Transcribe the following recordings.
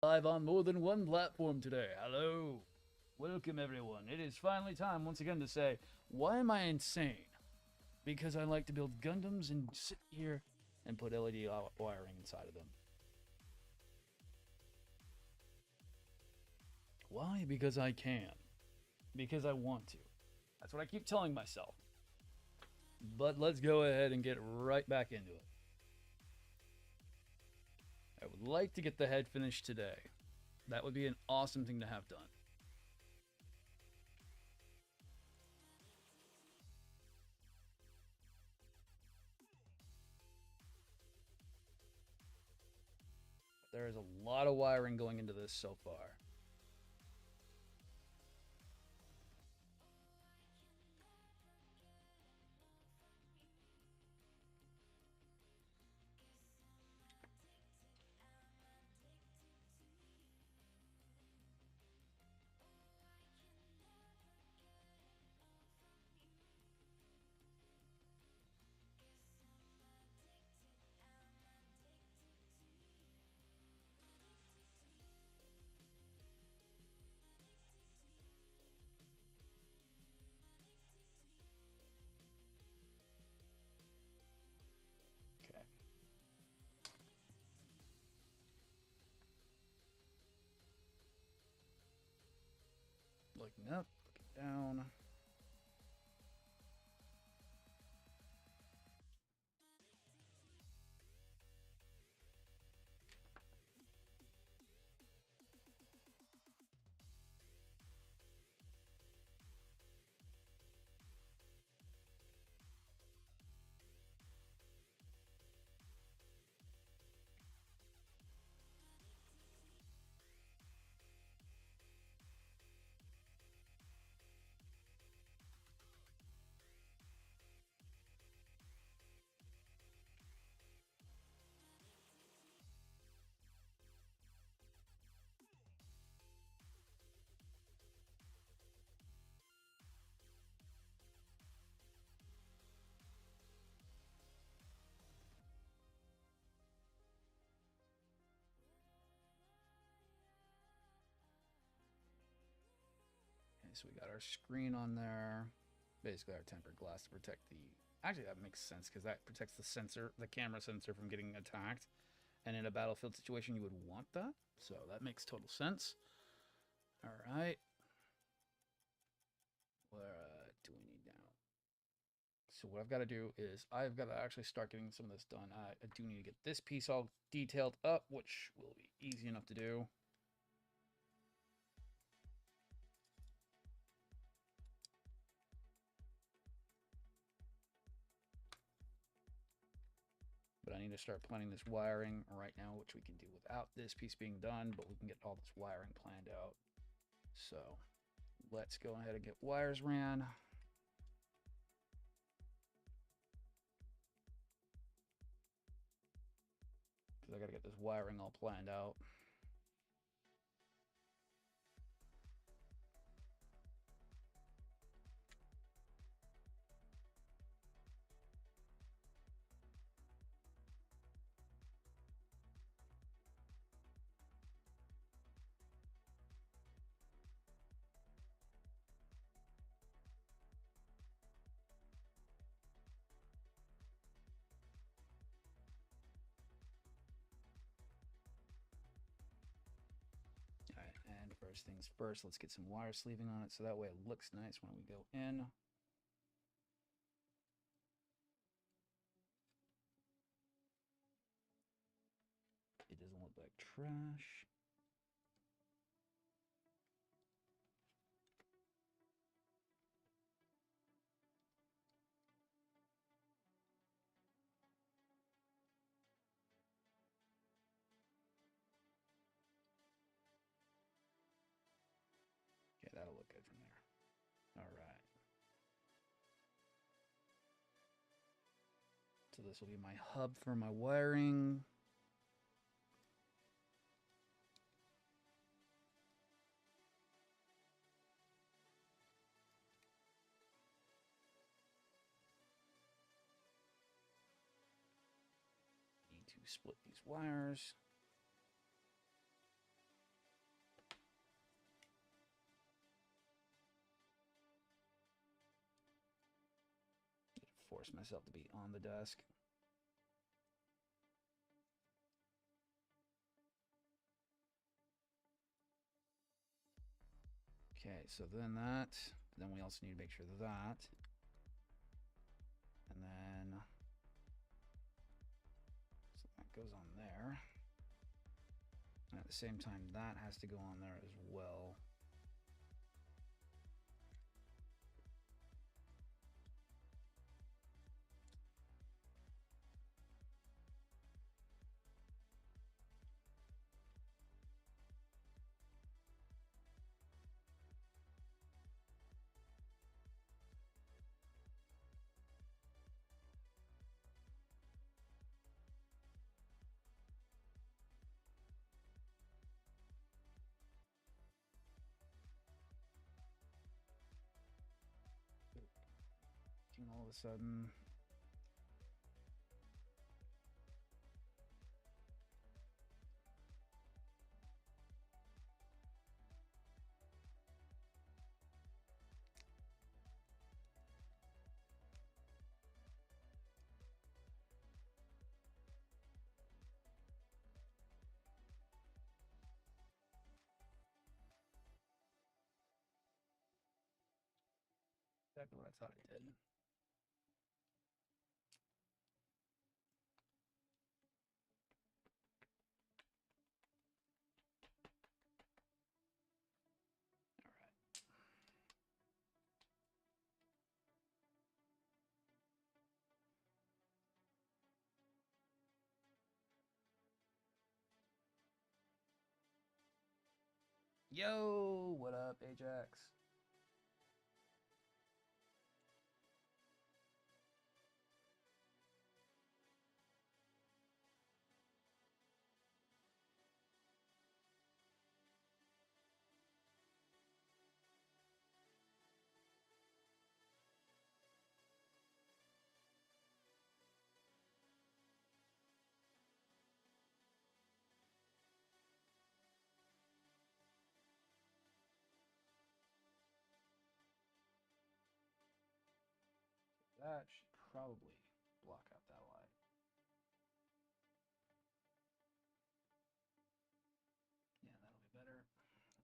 Live on more than one platform today. Hello. Welcome, everyone. It is finally time once again to say, why am I insane? Because I like to build Gundams and sit here and put LED wiring inside of them. Why? Because I can. Because I want to. That's what I keep telling myself. But let's go ahead and get right back into it. I would like to get the head finished today. That would be an awesome thing to have done. There is a lot of wiring going into this so far. Okay. Looking up, looking down. Okay, so we got our screen on there. Basically our tempered glass to protect the... Actually, that makes sense because that protects the sensor, the camera sensor from getting attacked. And in a battlefield situation, you would want that. So that makes total sense. All right. What do we need now? So what I've got to do is I've got to actually start getting some of this done. I do need to get this piece all detailed up, which will be easy enough to do. But I need to start planning this wiring right now, which we can do without this piece being done, but we can get all this wiring planned out. So let's go ahead and get wires ran. Because I got to get this wiring all planned out. And first things first, let's get some wire sleeving on it so that way it looks nice when we go in. It doesn't look like trash. Okay, that'll look good from there. All right. So this will be my hub for my wiring. Need to split these wires. force myself to be on the desk. Okay, so then we also need to make sure that, and then so that goes on there. And at the same time, that has to go on there as well. And all of a sudden, exactly what I thought I did. Yo, what up, Ajax? That should probably block out that light. Yeah, that'll be better.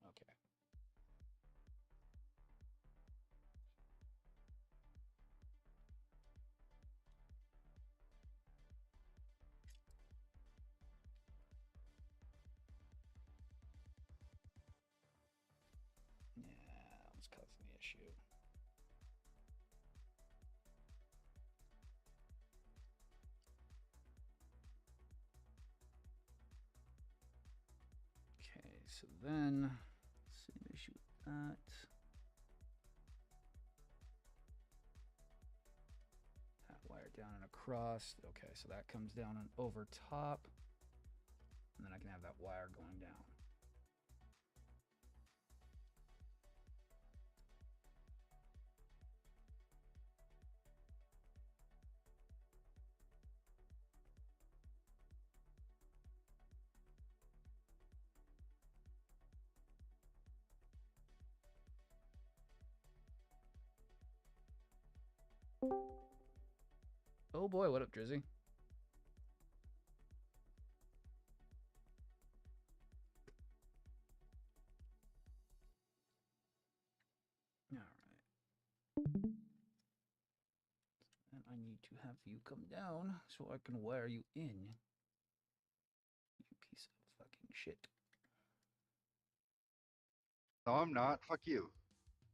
Okay. Yeah, that was causing the issue. Okay, so then, same issue with that. That wire down and across. Okay, so that comes down and over top. And then I can have that wire going down. Oh boy, what up, Drizzy? All right. And I need to have you come down so I can wire you in. You piece of fucking shit. No, I'm not. Fuck you.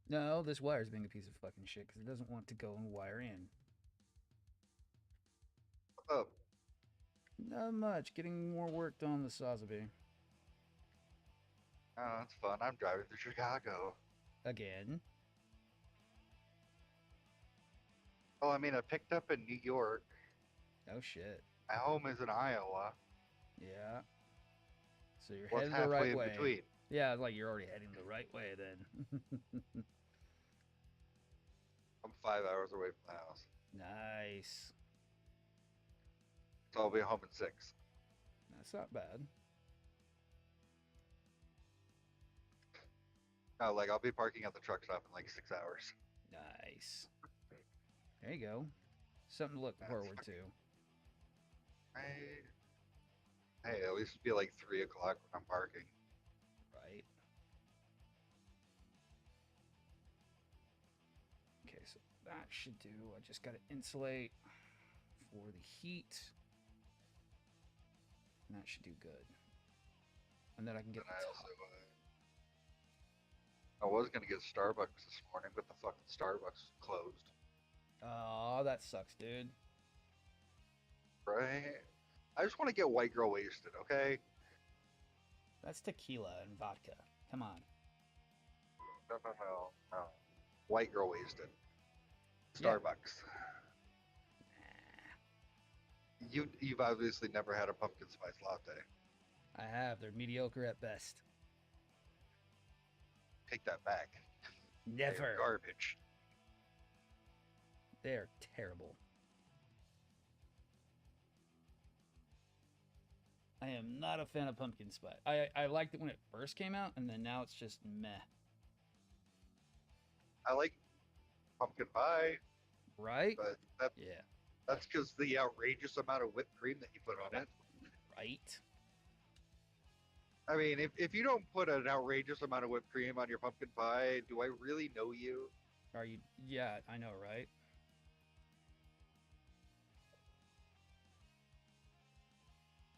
No, this wire's being a piece of fucking shit because it doesn't want to go and wire in. What's up? Not much. Getting more work done on the sazabi. Oh, that's fun. I'm driving through Chicago. Again. Well, I mean, I picked up in New York. Oh shit. My home is in Iowa. Yeah. So you're What's headed the halfway right in way. between? Yeah, like you're already heading the right way then. I'm 5 hours away from the house. Nice. So I'll be home in 6. That's not bad. No, like I'll be parking at the truck stop in like 6 hours. Nice. There you go. Something to look That's forward to. fucking, I, hey, at least it'd be like 3 o'clock when I'm parking. Right. Okay, so that should do. I just got to insulate for the heat. And that should do good. And then I can get And the I top. also, I was gonna get Starbucks this morning, but the fucking Starbucks closed. Oh, that sucks, dude. Right? I just want to get white girl wasted, okay? That's tequila and vodka. Come on. No, no, no, no. White girl wasted. Yeah. Starbucks. You've obviously never had a pumpkin spice latte. I have. They're mediocre at best. Take that back. They're Never. garbage. They're terrible. I am not a fan of pumpkin spice. I liked it when it first came out, and then now it's just meh. I like pumpkin pie, Right? but Yeah. that's because the outrageous amount of whipped cream that you put on it. Right? I mean, if you don't put an outrageous amount of whipped cream on your pumpkin pie, do I really know you? Are you? Yeah, I know, right?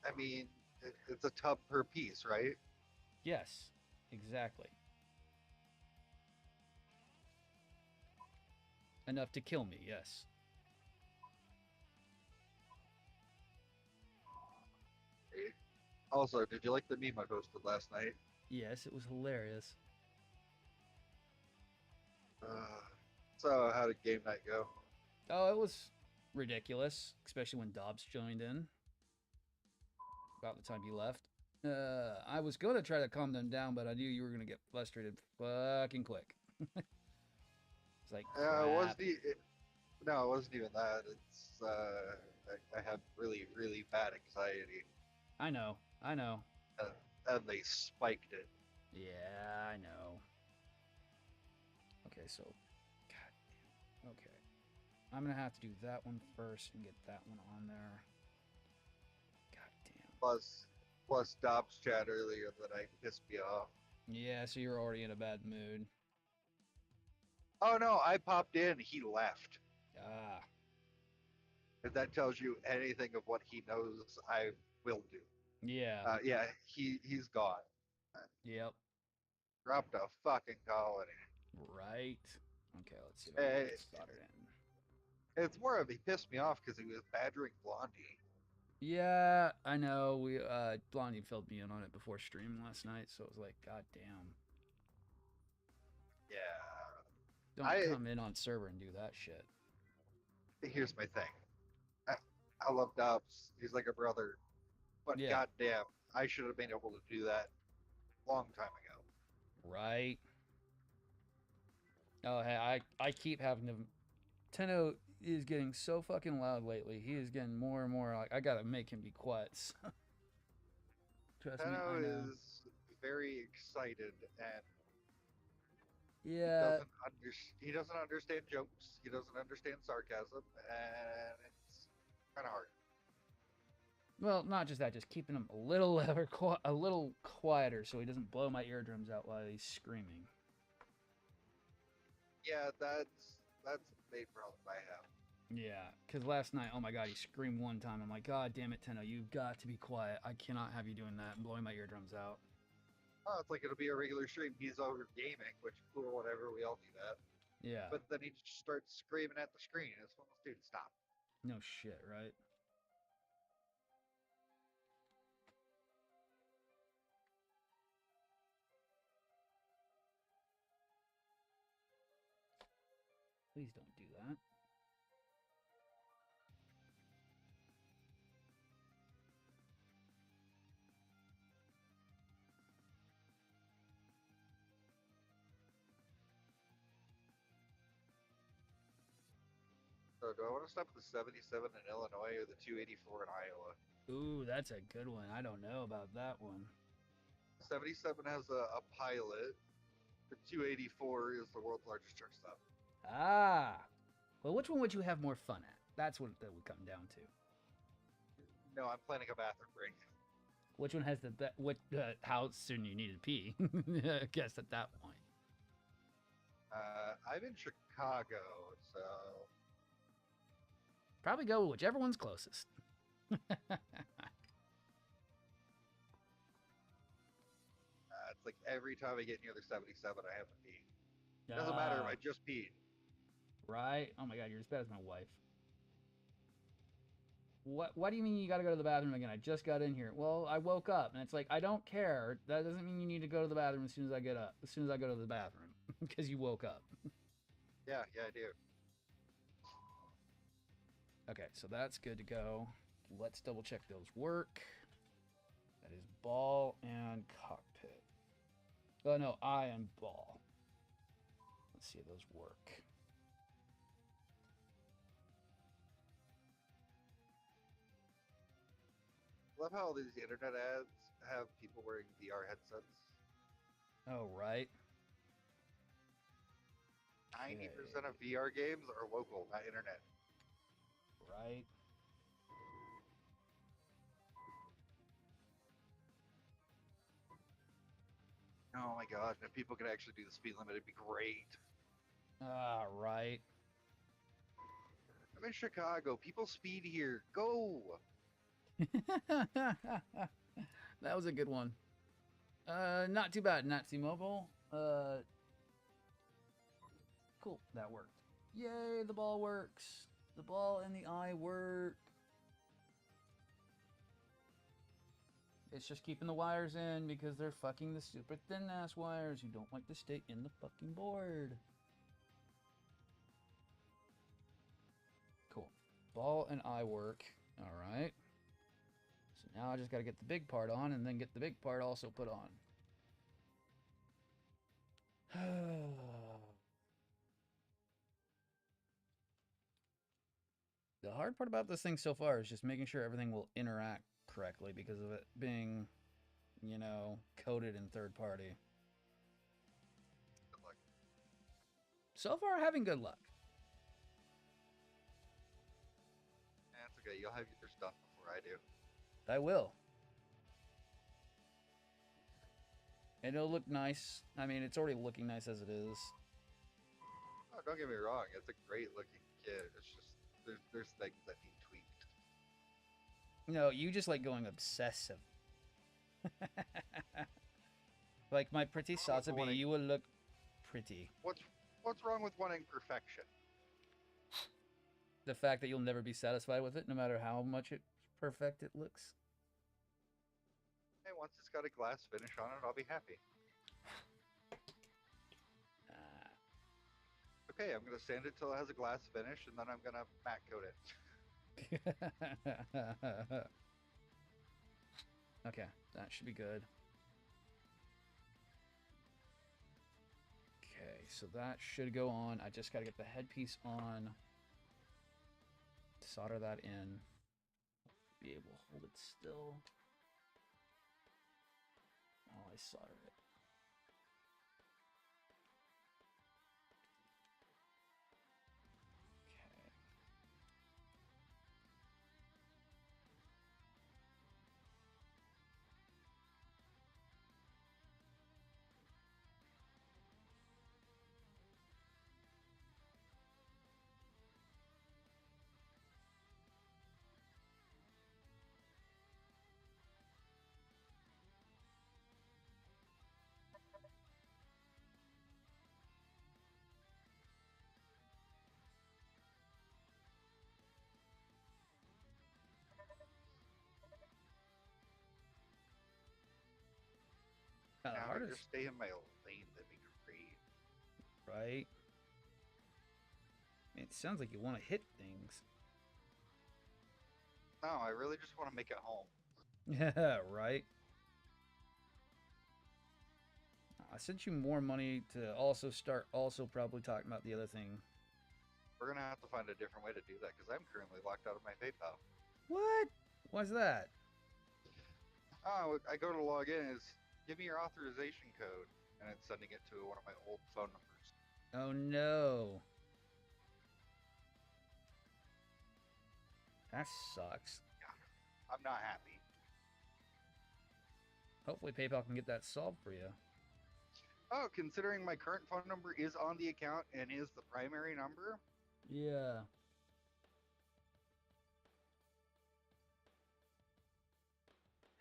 I mean, it's a tub per piece, right? Yes, exactly. Enough to kill me, yes. Also, did you like the meme I posted last night? Yes, it was hilarious. Uh, so, how did game night go? Oh, it was ridiculous, especially when Dobbs joined in about the time he left. I was going to try to calm them down, but I knew you were going to get frustrated fucking quick. It's like, It crap. wasn't. No, it wasn't even that. It's I had really, really bad anxiety, I know. I know. and, and they spiked it. Yeah, I know. Okay, so, God damn. Okay. I'm going to have to do that one first and get that one on there. God damn. Plus, Dobbs chat earlier that I pissed me off. Yeah, so you're already in a bad mood. Oh no, I popped in. He left. Ah, If that tells you anything of what he knows, I will do. yeah. Yeah, he's gone. Yep. Dropped a fucking colony. Right. Okay, let's see if I can Eh, get this soldered in. It's more of he pissed me off because he was badgering Blondie. Yeah, I know. We Blondie filled me in on it before stream last night, so it was like, God damn. Yeah. Don't I come in on server and do that shit. Here's my thing. I love Dobbs. He's like a brother. But Yeah. goddamn, I should have been able to do that long time ago. Right. Oh hey, I keep having to Tenno is getting so fucking loud lately. He is getting more and more like I gotta make him be quiet. Trust me, I Tenno know. is very excited and Yeah. he doesn't understand jokes. He doesn't understand sarcasm, and it's kind of hard. Well, not just that, just keeping him a little a little quieter so he doesn't blow my eardrums out while he's screaming. Yeah, that's the main problem I have. Yeah, because last night, oh my god, he screamed one time. I'm like, God damn it, Tenno, you've got to be quiet. I cannot have you doing that and blowing my eardrums out. Oh, it's like it'll be a regular stream. He's over gaming, which cool, whatever. We all do that. Yeah. But then he just starts screaming at the screen. It's almost, dude, stop. No shit, right? Please don't do that. So do I want to stop at the 77 in Illinois or the 284 in Iowa? Ooh, that's a good one. I don't know about that one. 77 has a pilot. The 284 is the world's largest truck stop. Ah. Well, which one would you have more fun at? That's what that would come down to. No, I'm planning a bathroom break. Which one has the what? How soon you need to pee? I guess at that point. I'm in Chicago, so Probably go with whichever one's closest. it's like every time I get near the 77, I have to pee. Doesn't matter if I just peed. Right? Oh my god, you're as bad as my wife. What do you mean you gotta go to the bathroom again? I just got in here. Well, I woke up and it's like I don't care. That doesn't mean you need to go to the bathroom as soon as I get up. As soon as I go to the bathroom. Because you woke up. Yeah, I do. Okay, so that's good to go. Let's double check those work. That is ball and cockpit. Oh no, eye and ball. Let's see if those work. Love how all these internet ads have people wearing VR headsets. Oh, right. 90% of VR games are local, not internet. Right. Oh my god, if people could actually do the speed limit, it'd be great. Ah, right. I'm in Chicago. People speed here. Go! That was a good one. Not too bad. Not too mobile. Cool. That worked. Yay, the ball works. The ball and the eye work. It's just keeping the wires in because they're fucking the super thin ass wires who don't like to stay in the fucking board. Cool. Ball and eye work. Alright. So now I just gotta get the big part on and then get the big part also put on. The hard part about this thing so far is just making sure everything will interact correctly because of it being, you know, coded in third party. Good luck. So far, having good luck. That's okay. You'll have your stuff before I do. I will. And it'll look nice. I mean, it's already looking nice as it is. Oh, don't get me wrong. It's a great looking kid. It's just there's things that need tweaked. No, you just like going obsessive. Like my pretty sazabi, you will look pretty. What's wrong with wanting perfection? The fact that you'll never be satisfied with it, no matter how much perfect it looks. Hey, once it's got a glass finish on it, I'll be happy. Okay, I'm gonna sand it till it has a glass finish, and then I'm gonna matte coat it. Okay, that should be good. Okay, so that should go on. I just gotta get the headpiece on. Solder that in. Be able to hold it still while I solder it. Kind of Now hard I just stay in my lane. That'd be great. right? It sounds like you want to hit things. No, I really just want to make it home. Yeah, right. I sent you more money to also start probably talking about the other thing. We're gonna have to find a different way to do that because I'm currently locked out of my PayPal. What? Why's that? Oh, I go to log in. It's give me your authorization code, and it's sending it to one of my old phone numbers. Oh no. That sucks. I'm not happy. Hopefully PayPal can get that solved for you. Oh, considering my current phone number is on the account and is the primary number. Yeah.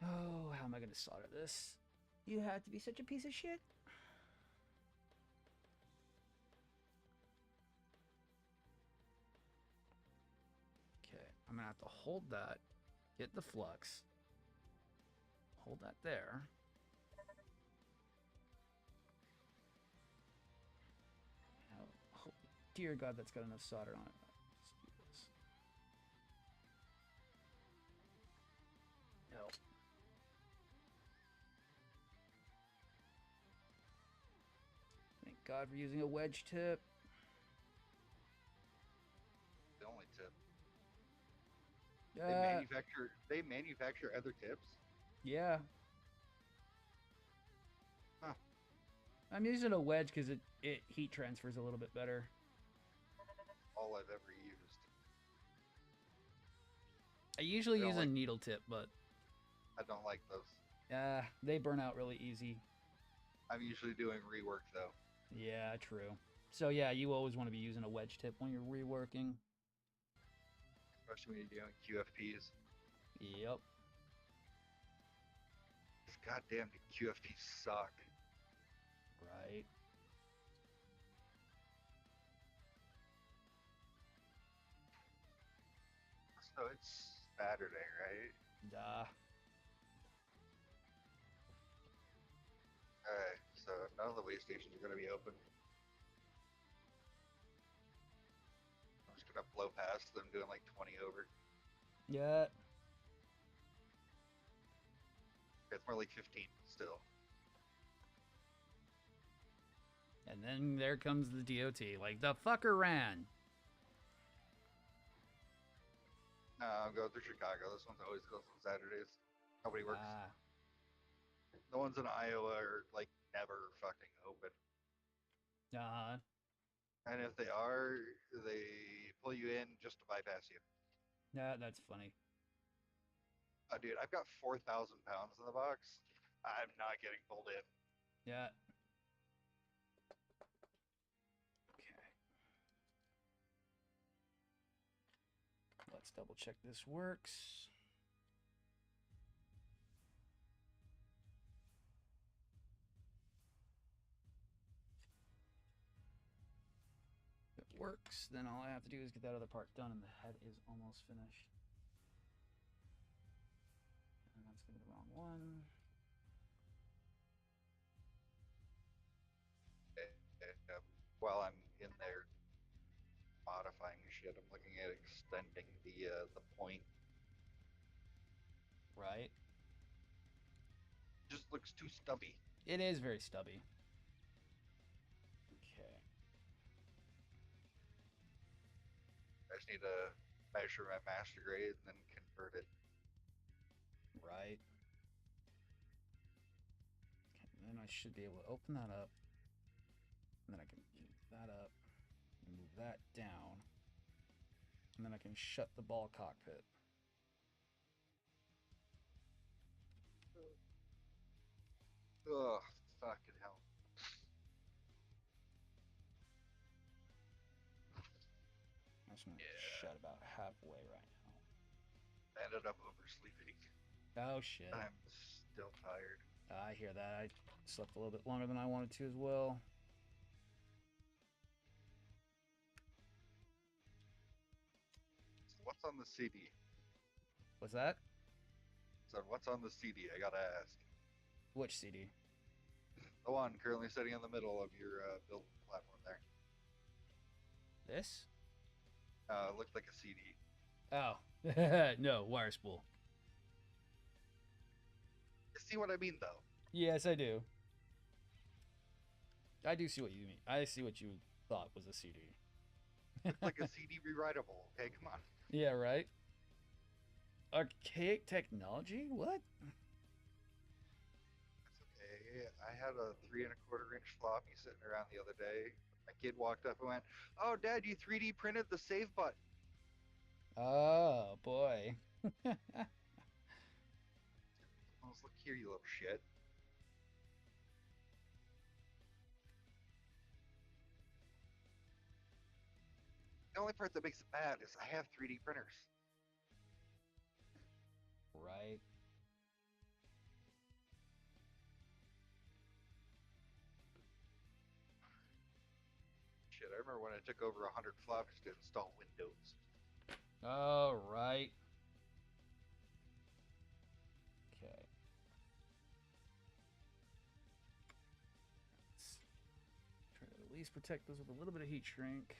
Oh, how am I going to solder this? You have to be such a piece of shit. Okay, I'm going to have to hold that, get the flux, hold that there. Oh, dear God, that's got enough solder on it. Let's do this. No. Thank God for using a wedge tip. The only tip. Uh, They manufacture other tips. yeah. Huh. I'm using a wedge because it heat transfers a little bit better. All I've ever used. I usually use a needle tip, but I don't like those. they burn out really easy. I'm usually doing rework though. Yeah, true. So yeah, you always want to be using a wedge tip when you're reworking. Especially when you're doing QFPs. Yep. Because goddamn, the QFPs suck. Right. So it's Saturday, right? Duh. Alright, so none of the way stations are going to be open. I'm just going to blow past them doing like 20 over. Yeah. It's more like 15 still. And then there comes the DOT. Like, the fucker ran. No, I'm going through Chicago. This one's always goes on Saturdays. Nobody works. The ones in Iowa are like never fucking open. And if they are, they pull you in just to bypass you. Yeah, that's funny. Dude, I've got 4,000 pounds in the box. I'm not getting pulled in. Yeah. Okay. Let's double check this works. If it works, then all I have to do is get that other part done, and the head is almost finished. And that's going to be the wrong one. While I'm in there modifying shit, I'm looking at extending the point. Right. Just looks too stubby. It is very stubby. Okay. I just need to measure my master grade and then convert it. Right. Okay, then I should be able to open that up. And then I can move that up. Move that down. And then I can shut the ball cockpit. Ugh, fucking hell. I'm just gonna shut about halfway right now. I ended up oversleeping. Oh shit. I'm still tired. I hear that. I slept a little bit longer than I wanted to as well. So what's on the CD? What's that? So what's on the CD? I gotta ask. Which CD? The one currently sitting in the middle of your build platform there. This? It looked like a CD. Oh. No, wire spool. You see what I mean, though? Yes, I do. I do see what you mean. I see what you thought was a CD. It's like a CD rewritable. Okay, come on. Yeah, right? Archaic technology? What? That's okay. I had a 3 1/4 inch floppy sitting around the other day. My kid walked up and went, "Oh, Dad, you 3D printed the save button." Oh boy. Let's look here, you little shit. The only part that makes it bad is I have 3D printers. Right. Shit, I remember when I took over 100 floppies to install Windows. All right. Okay. Let's try to at least protect those with a little bit of heat shrink.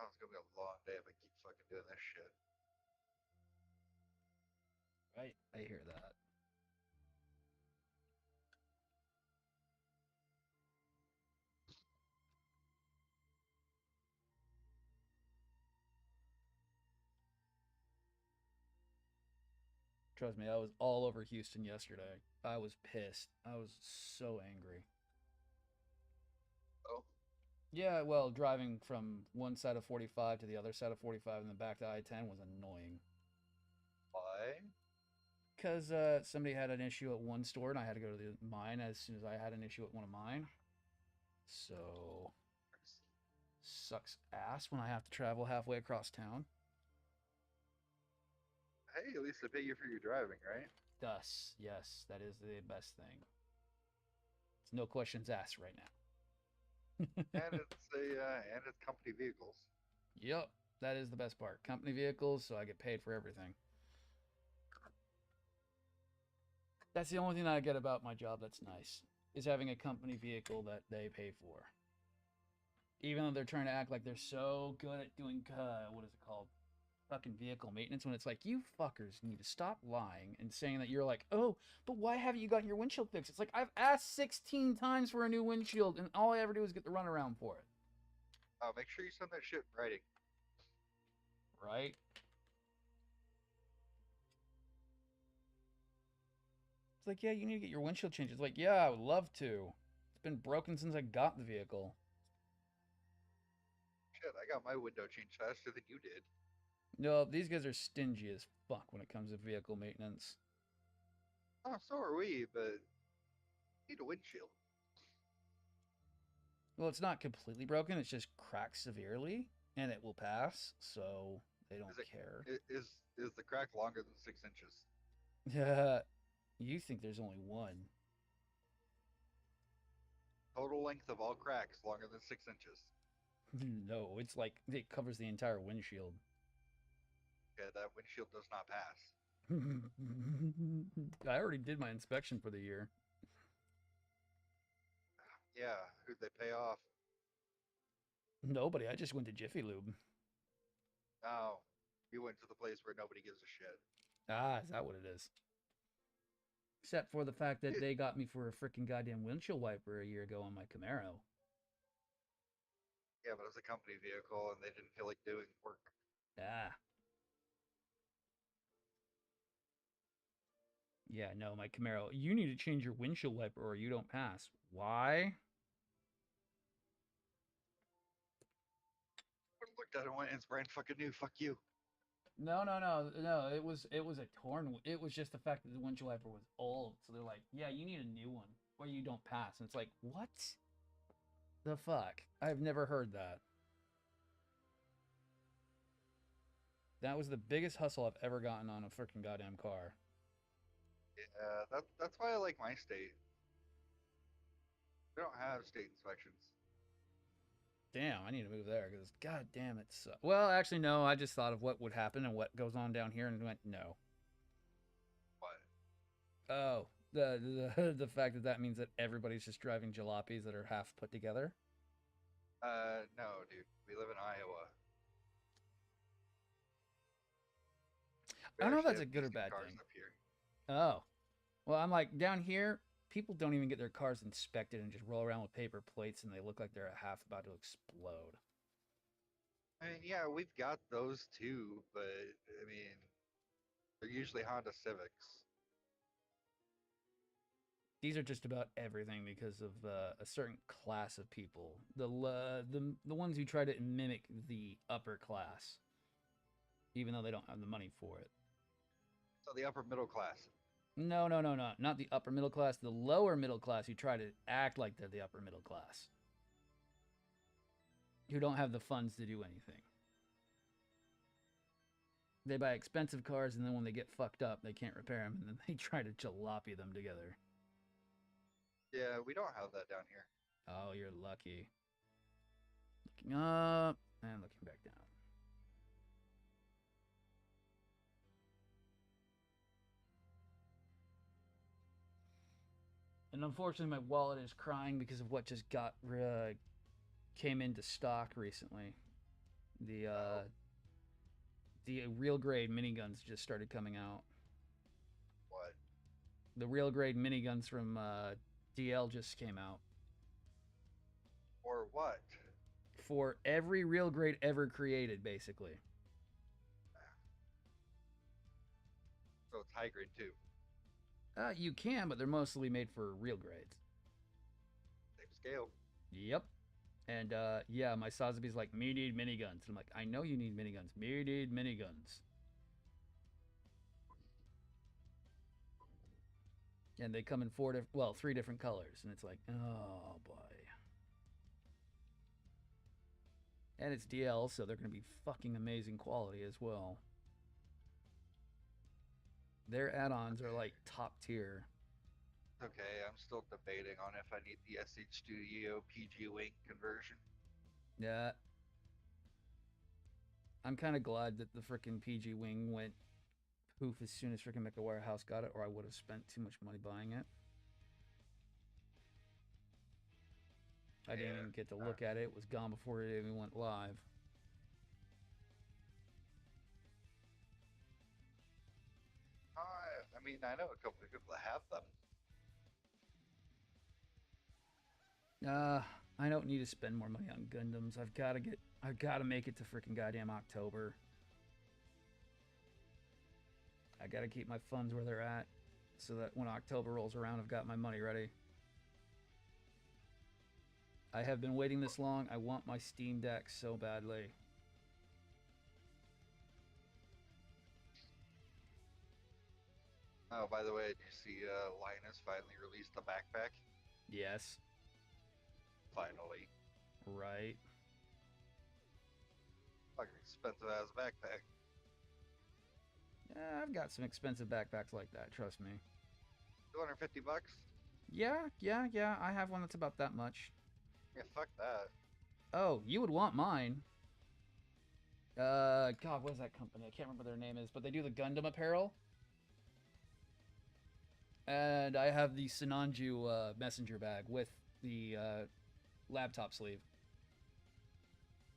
Oh, it's gonna be a long day if I keep fucking doing this shit. Right. I hear that. Trust me, I was all over Houston yesterday. I was pissed. I was so angry. Oh, Yeah, well, driving from one side of 45 to the other side of 45 and then back to I-10 was annoying. why? Because somebody had an issue at one store and I had to go to mine as soon as I had an issue at one of mine. So, sucks ass when I have to travel halfway across town. Hey, at least they pay you for your driving, right? Thus, yes, that is the best thing. It's no questions asked right now. And it's company vehicles. Yep, that is the best part. Company vehicles, so I get paid for everything. That's the only thing that I get about my job that's nice, is having a company vehicle that they pay for. Even though they're trying to act like they're so good at doing, what is it called? Fucking vehicle maintenance, when it's like, you fuckers need to stop lying and saying that you're like, oh, but why haven't you gotten your windshield fixed? It's like, I've asked 16 times for a new windshield, and all I ever do is get the runaround for it. Make sure you send that shit in writing. Right? It's like, yeah, you need to get your windshield changed. It's like, yeah, I would love to. It's been broken since I got the vehicle. Shit, I got my window changed faster than you did. No, these guys are stingy as fuck when it comes to vehicle maintenance. Oh, so are we, but need a windshield. Well, it's not completely broken, it's just cracked severely, and it will pass, so they don't Is it care. is the crack longer than 6 inches? Yeah, you think there's only one. Total length of all cracks longer than 6 inches. No, it's like it covers the entire windshield. Yeah, that windshield does not pass. I already did my inspection for the year. Yeah, who'd they pay off? Nobody, I just went to Jiffy Lube. Oh, you went to the place where nobody gives a shit. Ah, is that what it is? Except for the fact that they got me for a freaking goddamn windshield wiper a year ago on my Camaro. Yeah, but it was a company vehicle and they didn't feel like doing work. Ah. Yeah, no, my Camaro. You need to change your windshield wiper or you don't pass. Why? I looked at it and went, it's brand fucking new. Fuck you. No, no, no, no. It was a torn. It was just the fact that the windshield wiper was old. So they're like, yeah, you need a new one or you don't pass. And it's like, what the fuck? I've never heard that. That was the biggest hustle I've ever gotten on a freaking goddamn car. Yeah, that's why I like my state. We don't have state inspections. Damn, I need to move there because god damn it. Well, actually, no. I just thought of what would happen and what goes on down here and went no. What? Oh, the fact that that means that everybody's just driving jalopies that are half put together. No, dude. We live in Iowa. I don't know if that's a good or bad thing. Up here. Oh, well, I'm like down here. People don't even get their cars inspected and just roll around with paper plates, and they look like they're half about to explode. I mean, yeah, we've got those too, but I mean, they're usually Honda Civics. These are just about everything because of a certain class of people. The ones who try to mimic the upper class, even though they don't have the money for it. So the upper middle class. No, not the upper middle class. The lower middle class who try to act like they're the upper middle class, who don't have the funds to do anything. They buy expensive cars, and then when they get fucked up, they can't repair them, and then they try to jalopy them together. Yeah, we don't have that down here. Oh, you're lucky. Looking up and looking back down. And unfortunately, my wallet is crying because of what just came into stock recently. The real grade miniguns just started coming out. What? The real grade miniguns from DL just came out. For what? For every real grade ever created, basically. So it's high grade too. You can, but they're mostly made for real grades. Same scale. Yep. And yeah, my sazabi's like, me need miniguns. I'm like, I know you need miniguns. Me need miniguns. And they come in three different colors, and it's like, oh boy. And it's DL, so they're going to be fucking amazing quality as well. Their add-ons are like top tier. Okay, I'm still debating on if I need the SH Studio PG Wing conversion. Yeah. I'm kind of glad that the frickin' PG Wing went poof as soon as frickin' McAwire House got it, or I would have spent too much money buying it. I didn't even get to look at it. It was gone before it even went live. I mean, I know a couple of people that have them. I don't need to spend more money on Gundams. I've got to make it to frickin' goddamn October. I got to keep my funds where they're at so that when October rolls around, I've got my money ready. I have been waiting this long. I want my Steam Deck so badly. Oh, by the way, did you see Linus finally released the backpack? Yes. Finally. Right. Fucking expensive ass backpack. Yeah, I've got some expensive backpacks like that, trust me. $250? Yeah. I have one that's about that much. Yeah, fuck that. Oh, you would want mine. God, what is that company? I can't remember their name is, but they do the Gundam apparel. And I have the Sinanju messenger bag with the laptop sleeve.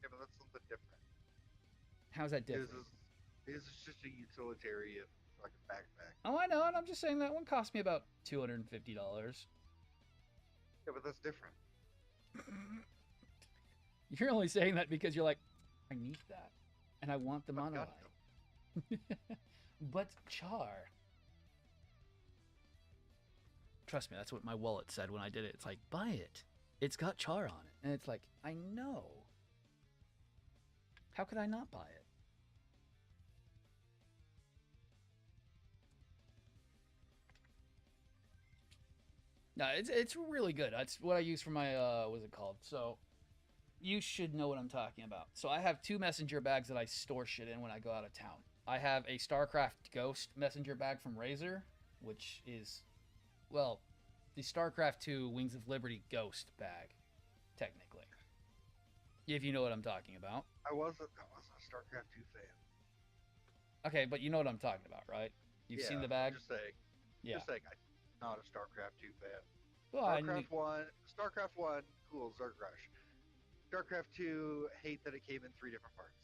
Yeah, but that's something different. How's that different? This is just a utilitarian fucking backpack. Oh, I know, and I'm just saying that one cost me about $250. Yeah, but that's different. You're only saying that because you're like, I need that, and I want the monolith. But Char. Trust me, that's what my wallet said when I did it. It's like, buy it. It's got Char on it. And it's like, I know. How could I not buy it? No, it's really good. That's what I use for my, what's it called? So, you should know what I'm talking about. So, I have 2 messenger bags that I store shit in when I go out of town. I have a StarCraft Ghost messenger bag from Razer, which is, well, the StarCraft 2 Wings of Liberty Ghost bag, technically. If you know what I'm talking about. I wasn't a StarCraft 2 fan. Okay, but you know what I'm talking about, right? You've seen the bag? I'm just saying. Yeah. Just saying, I'm not a StarCraft 2 fan. Well, StarCraft 1, cool, Zerg Rush. StarCraft 2, hate that it came in 3 different parts.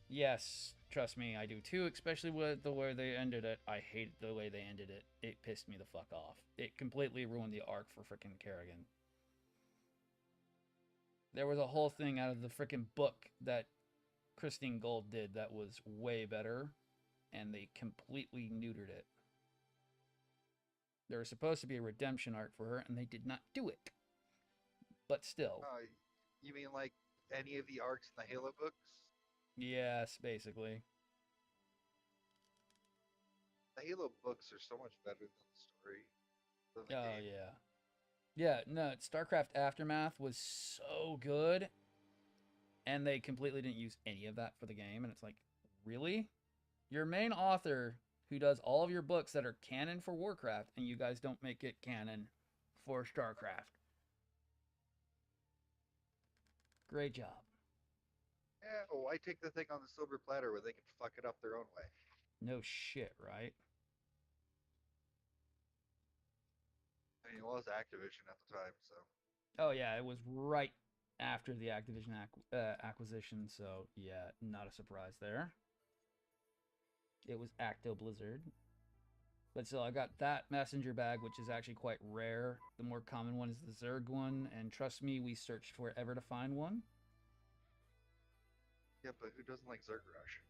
Yes, trust me, I do too, especially with the way they ended it. I hated the way they ended it. It pissed me the fuck off. It completely ruined the arc for frickin' Kerrigan. There was a whole thing out of the frickin' book that Christine Gold did that was way better, and they completely neutered it. There was supposed to be a redemption arc for her, and they did not do it. But still. You mean like any of the arcs in the Halo books? Yes, basically. The Halo books are so much better than the story. Than the Oh, game. yeah. Yeah, no, StarCraft Aftermath was so good, and they completely didn't use any of that for the game, and it's like, really? Your main author, who does all of your books that are canon for Warcraft, and you guys don't make it canon for StarCraft. Great job. Yeah, well, why take the thing on the silver platter where they can fuck it up their own way? No shit, right? I mean, it was Activision at the time, so. Oh yeah, it was right after the Activision acquisition, so yeah, not a surprise there. It was Acto Blizzard. But still, I got that messenger bag, which is actually quite rare. The more common one is the Zerg one, and trust me, we searched forever to find one. Yeah, but who doesn't like Zerg Rush?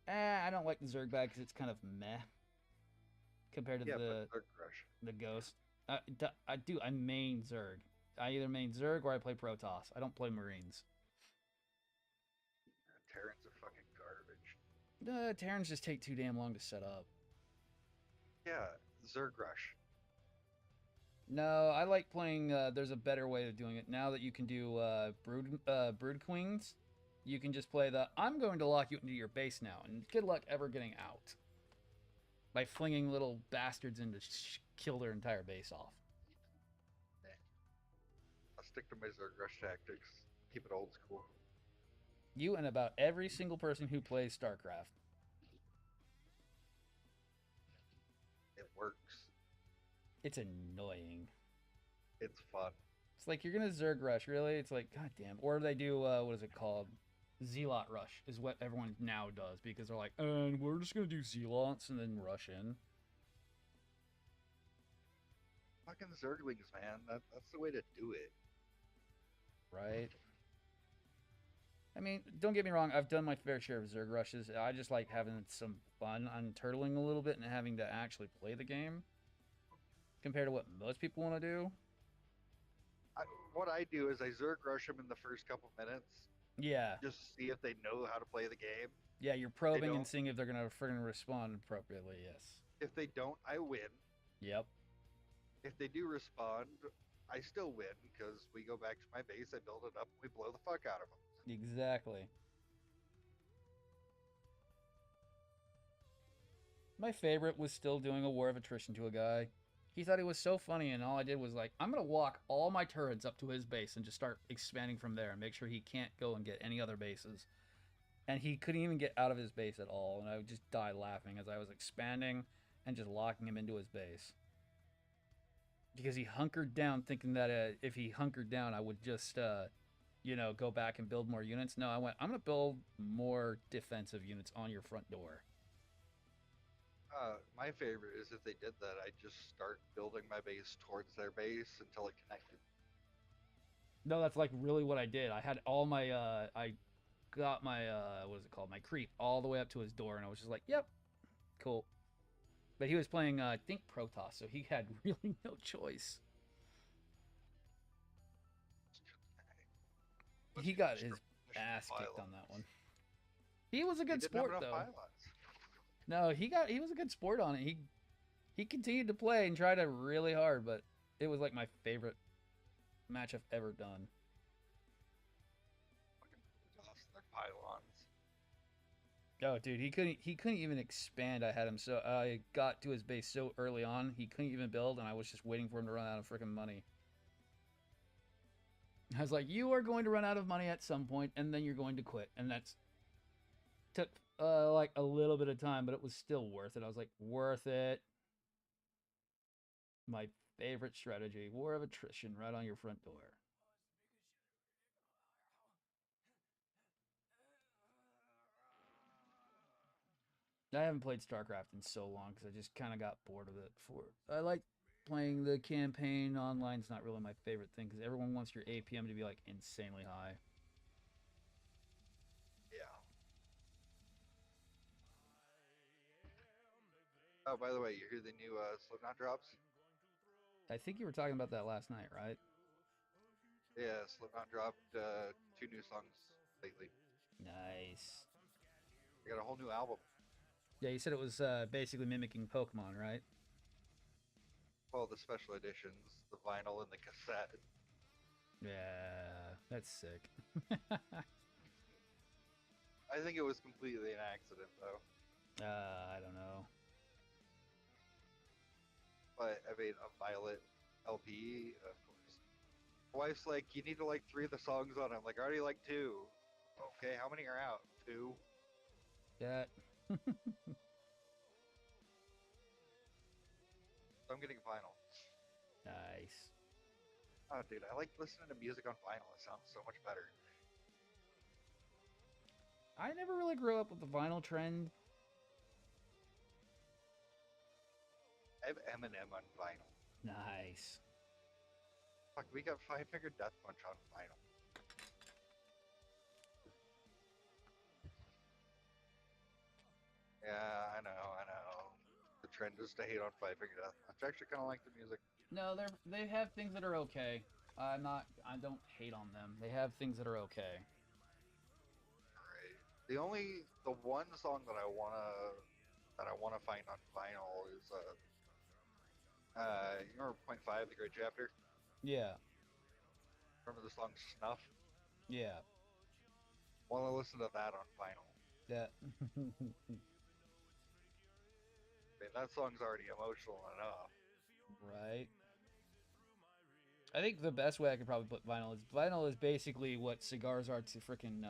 I don't like the Zerg bag because it's kind of meh compared to the Ghost. I main Zerg. I either main Zerg or I play Protoss. I don't play Marines. Terrans are fucking garbage. Terrans just take too damn long to set up. Yeah, Zerg Rush. No, I like playing. There's a better way of doing it. Now that you can do brood queens, you can just play the I'm going to lock you into your base now, and good luck ever getting out. By flinging little bastards in to kill their entire base off. I'll stick to my Zerg Rush tactics. Keep it old school. You and about every single person who plays StarCraft. It works. It's annoying. It's fun. It's like, you're gonna Zerg Rush, really? It's like, goddamn. Or they do, what is it called? Zealot Rush is what everyone now does, because they're like, and we're just gonna do Zealots and then rush in. Fucking Zerglings, man. That's the way to do it. Right? I mean, don't get me wrong, I've done my fair share of Zerg Rushes. I just like having some fun on turtling a little bit and having to actually play the game. Compared to what most people want to do. What I do is I Zerg Rush them in the first couple minutes. Yeah. Just see if they know how to play the game. Yeah, you're probing and seeing if they're going to friggin' respond appropriately, yes. If they don't, I win. Yep. If they do respond, I still win, because we go back to my base, I build it up, and we blow the fuck out of them. Exactly. My favorite was still doing a War of Attrition to a guy. He thought it was so funny, and all I did was like, I'm going to walk all my turrets up to his base and just start expanding from there and make sure he can't go and get any other bases. And he couldn't even get out of his base at all, and I would just die laughing as I was expanding and just locking him into his base. Because he hunkered down thinking that if he hunkered down, I would just, go back and build more units. No, I went, I'm going to build more defensive units on your front door. My favorite is if they did that, I'd just start building my base towards their base until it connected. No, that's like really what I did. I had all my, I got my, what is it called? My creep all the way up to his door, and I was just like, yep, cool. But he was playing, I think, Protoss, so he had really no choice. He got his ass kicked on that one. He was a good sport, though. No, he was a good sport on it. He continued to play and tried it really hard, but it was like my favorite match I've ever done. Fucking pylons. Oh, dude, he couldn't even expand. I had him so I got to his base so early on, he couldn't even build, and I was just waiting for him to run out of freaking money. I was like, you are going to run out of money at some point, and then you're going to quit, and that's took like a little bit of time, but it was still worth it. I was like, worth it. My favorite strategy, war of attrition, right on your front door. I haven't played StarCraft in so long because I just kind of got bored of it. I like playing the campaign. Online's not really my favorite thing because everyone wants your APM to be like insanely high. Yeah. Oh, by the way, you hear the new Slipknot drops? I think you were talking about that last night, right? Yeah, Slipknot dropped 2 new songs lately. Nice. They got a whole new album. Yeah, you said it was basically mimicking Pokemon, right? Well, the special editions, the vinyl and the cassette. Yeah, that's sick. I think it was completely an accident, though. I don't know. But I mean, a Violet LP, of course. Wife's like, you need to like 3 of the songs on it. I'm like, I already like 2. Okay, how many are out? 2. Yeah. So I'm getting vinyl. Nice. Oh, dude, I like listening to music on vinyl. It sounds so much better. I never really grew up with the vinyl trend. I have Eminem on vinyl. Nice. Fuck, we got Five Finger Death Punch on vinyl. Yeah, I know. The trend is to hate on Five Finger Death Punch. I actually kind of like the music. No, they have things that are okay. I don't hate on them. They have things that are okay. Right. The one song that I wanna find on vinyl is you remember Point Five, the Great Chapter? Yeah. Remember the song Snuff? Yeah. Want to listen to that on vinyl. Yeah. I mean, that song's already emotional enough. Right. I think the best way I could probably put vinyl is basically what cigars are to freaking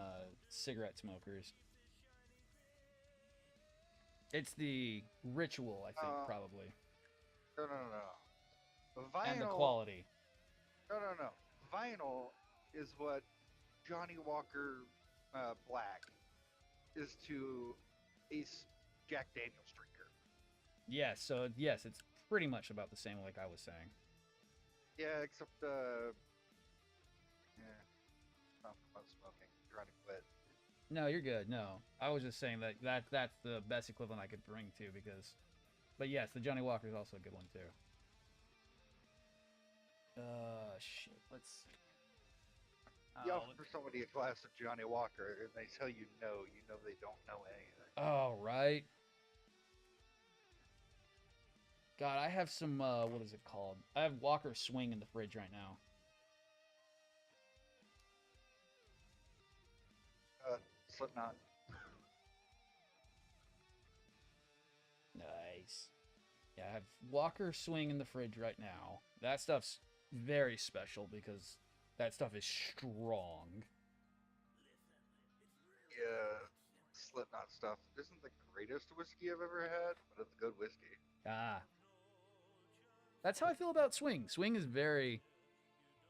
cigarette smokers. It's the ritual, I think, probably, No. and the Vinyl, quality. no. Vinyl is what Johnny Walker Black is to a Jack Daniels drinker. Yes. So yes, it's pretty much about the same, like I was saying. Yeah, except yeah, not about smoking. I'm trying to quit. No, you're good. No, I was just saying that's the best equivalent I could bring to because, but yes, the Johnny Walker is also a good one too. Shit. Let's see. You offer somebody a glass of Johnny Walker and they tell you no, you know they don't know anything. Oh, right. God, I have some. What is it called? I have Walker Swing in the fridge right now. Slipknot. Nice. Yeah, I have Walker Swing in the fridge right now. That stuff's very special because that stuff is strong. Yeah, Slipknot stuff isn't the greatest whiskey I've ever had, but it's good whiskey. Ah, that's how I feel about Swing. Swing is very.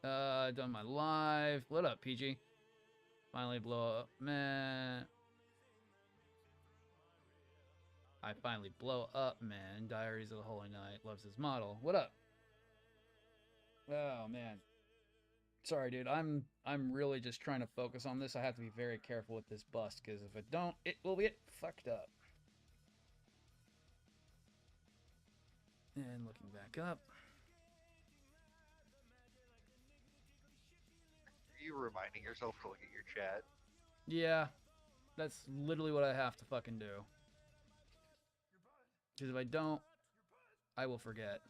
Done my live. What up, PG? Finally blow up, man. I finally blow up, man. Diaries of the Holy Knight loves his model. What up? Oh man. Sorry, dude. I'm really just trying to focus on this. I have to be very careful with this bust because if I don't, it will get fucked up. And looking back up. Are you reminding yourself to look at your chat? Yeah, that's literally what I have to fucking do. Because if I don't, I will forget.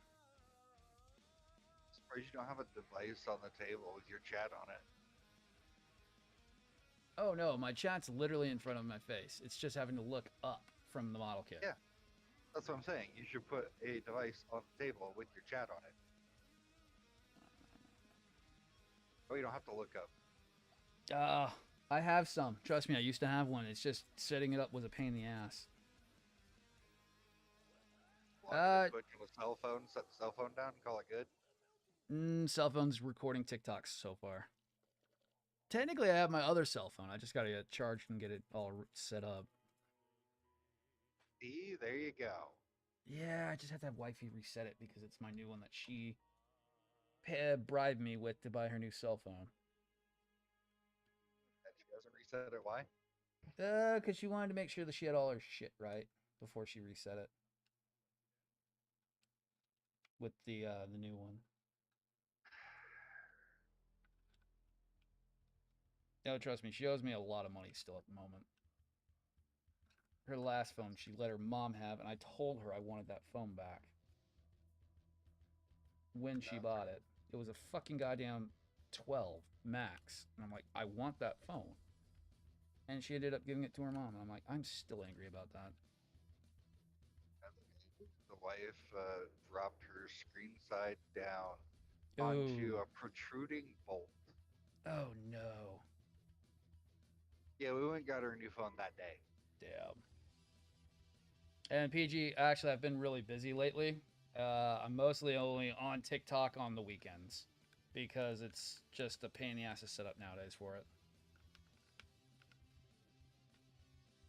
I'm surprised you don't have a device on the table with your chat on it. Oh no, my chat's literally in front of my face. It's just having to look up from the model kit. Yeah, that's what I'm saying. You should put a device on the table with your chat on it. Oh, you don't have to look up. I have some. Trust me, I used to have one. It's just setting it up was a pain in the ass. Switch on a cell phone, set the cell phone down, and call it good. Cell phone's recording TikToks so far. Technically, I have my other cell phone. I just gotta get it charged and get it all set up. See, there you go. Yeah, I just have to have wifey reset it because it's my new one that she bribed me with to buy her new cell phone. And she doesn't reset it. Why? Because she wanted to make sure that she had all her shit right before she reset it. With the new one. No, trust me, she owes me a lot of money still at the moment. Her last phone she let her mom have, and I told her I wanted that phone back. When she bought it. It was a fucking goddamn 12 max. And I'm like, I want that phone. And she ended up giving it to her mom. And I'm like, I'm still angry about that. The wife dropped her screen side down onto a protruding bolt. Oh no. Yeah, we went and got her a new phone that day. Damn. And PG, actually, I've been really busy lately. I'm mostly only on TikTok on the weekends because it's just a pain in the ass to set up nowadays for it.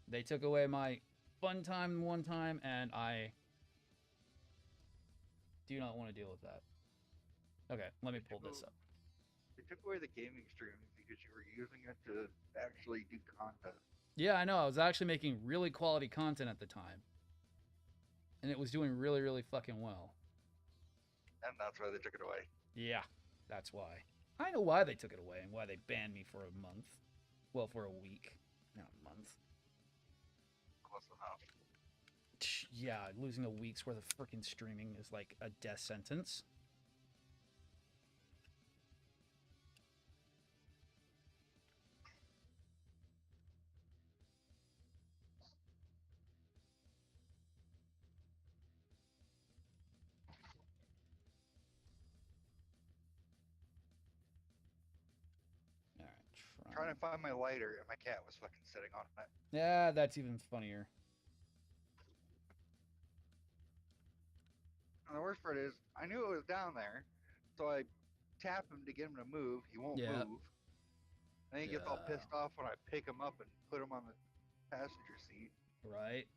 They took away my fun time one time, and I do not want to deal with that. Okay, let me pull this up. They took away the gaming streaming because you were using it to actually do content. Yeah, I know. I was actually making really quality content at the time. And it was doing really, really fucking well. And that's why they took it away. Yeah, that's why. I know why they took it away and why they banned me for a month. Well, for a week. Not a month. Close enough. Yeah, losing a week's worth of freaking streaming is like a death sentence. Trying to find my lighter, and my cat was fucking sitting on it. Yeah, that's even funnier. And the worst part is, I knew it was down there, so I tap him to get him to move. He won't move. And he gets all pissed off when I pick him up and put him on the passenger seat. Right.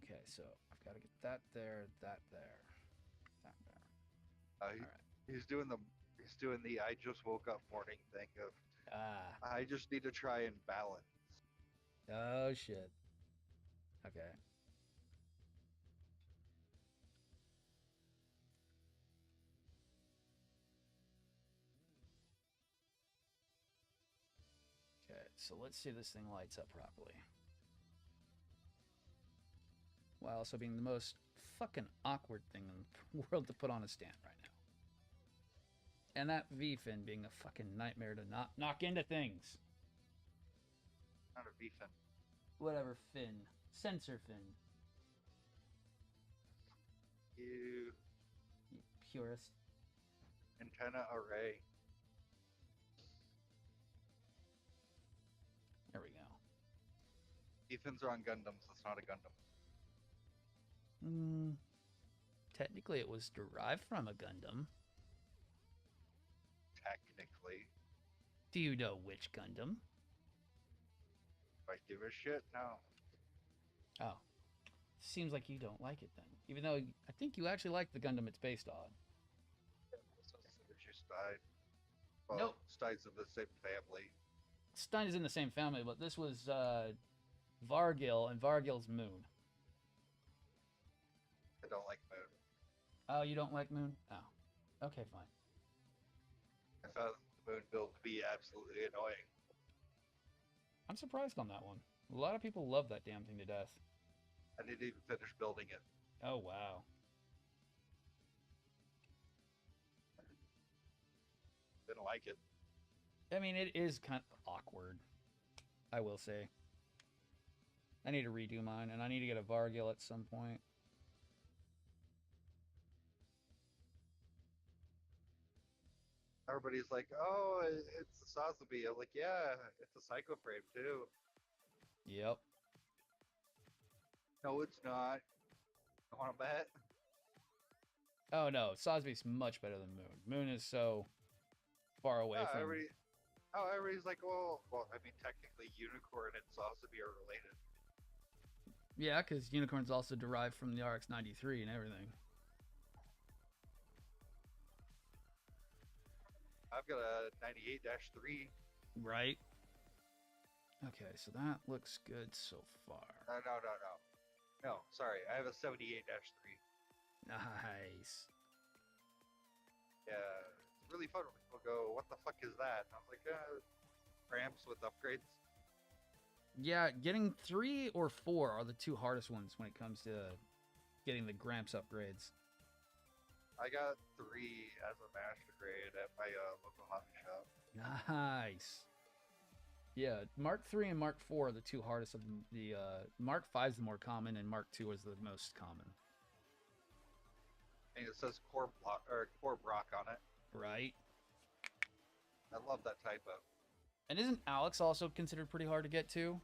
Okay, so I've got to get that there, that there, that there. All right. He's doing the I just woke up morning thing of I just need to try and balance. Oh shit. Okay. Okay, so let's see if this thing lights up properly. While also being the most fucking awkward thing in the world to put on a stand right now. And that V-fin being a fucking nightmare to not knock into things. Not a V-fin. Whatever fin. Sensor fin. You purist. Antenna array. There we go. V-fins are on Gundams. That's not a Gundam. Technically, it was derived from a Gundam. Technically. Do you know which Gundam? Do I give a shit? No. Oh. Seems like you don't like it then. Even though I think you actually like the Gundam it's based on. Stein. Well, nope. Stein's in the same family. Stein is in the same family, but this was Vargil and Vargil's Moon. I don't like Moon. Oh, you don't like Moon? Oh. Okay, fine. I found the Moon build to be absolutely annoying. I'm surprised on that one. A lot of people love that damn thing to death. I didn't even finish building it. Oh, wow. Didn't like it. I mean, it is kind of awkward. I will say. I need to redo mine, and I need to get a Vargil at some point. Everybody's like, "Oh, it's the sazabi." I'm like, "Yeah, it's a psycho frame too." Yep. No, it's not. I want to bet. Oh no, Sazabi's much better than Moon. Moon is so far away from. Everybody's like, well, I mean, technically, unicorn and sazabi are related. Yeah, because unicorn's also derived from the RX-93 and everything. I've got a 98-3. Right. Okay, so that looks good so far. No, sorry. I have a 78-3. Nice. Yeah, it's really fun when people go, "What the fuck is that?" And I was like, ramps with upgrades. Yeah, getting 3 or 4 are the two hardest ones when it comes to getting the Gramps upgrades. I got 3 as a master grade at my local hobby shop. Nice. Yeah, Mark 3 and Mark 4 are the two hardest of the Mark 5 is the more common, and Mark 2 is the most common. And it says core Brock on it. Right. I love that typo. And isn't Alex also considered pretty hard to get to?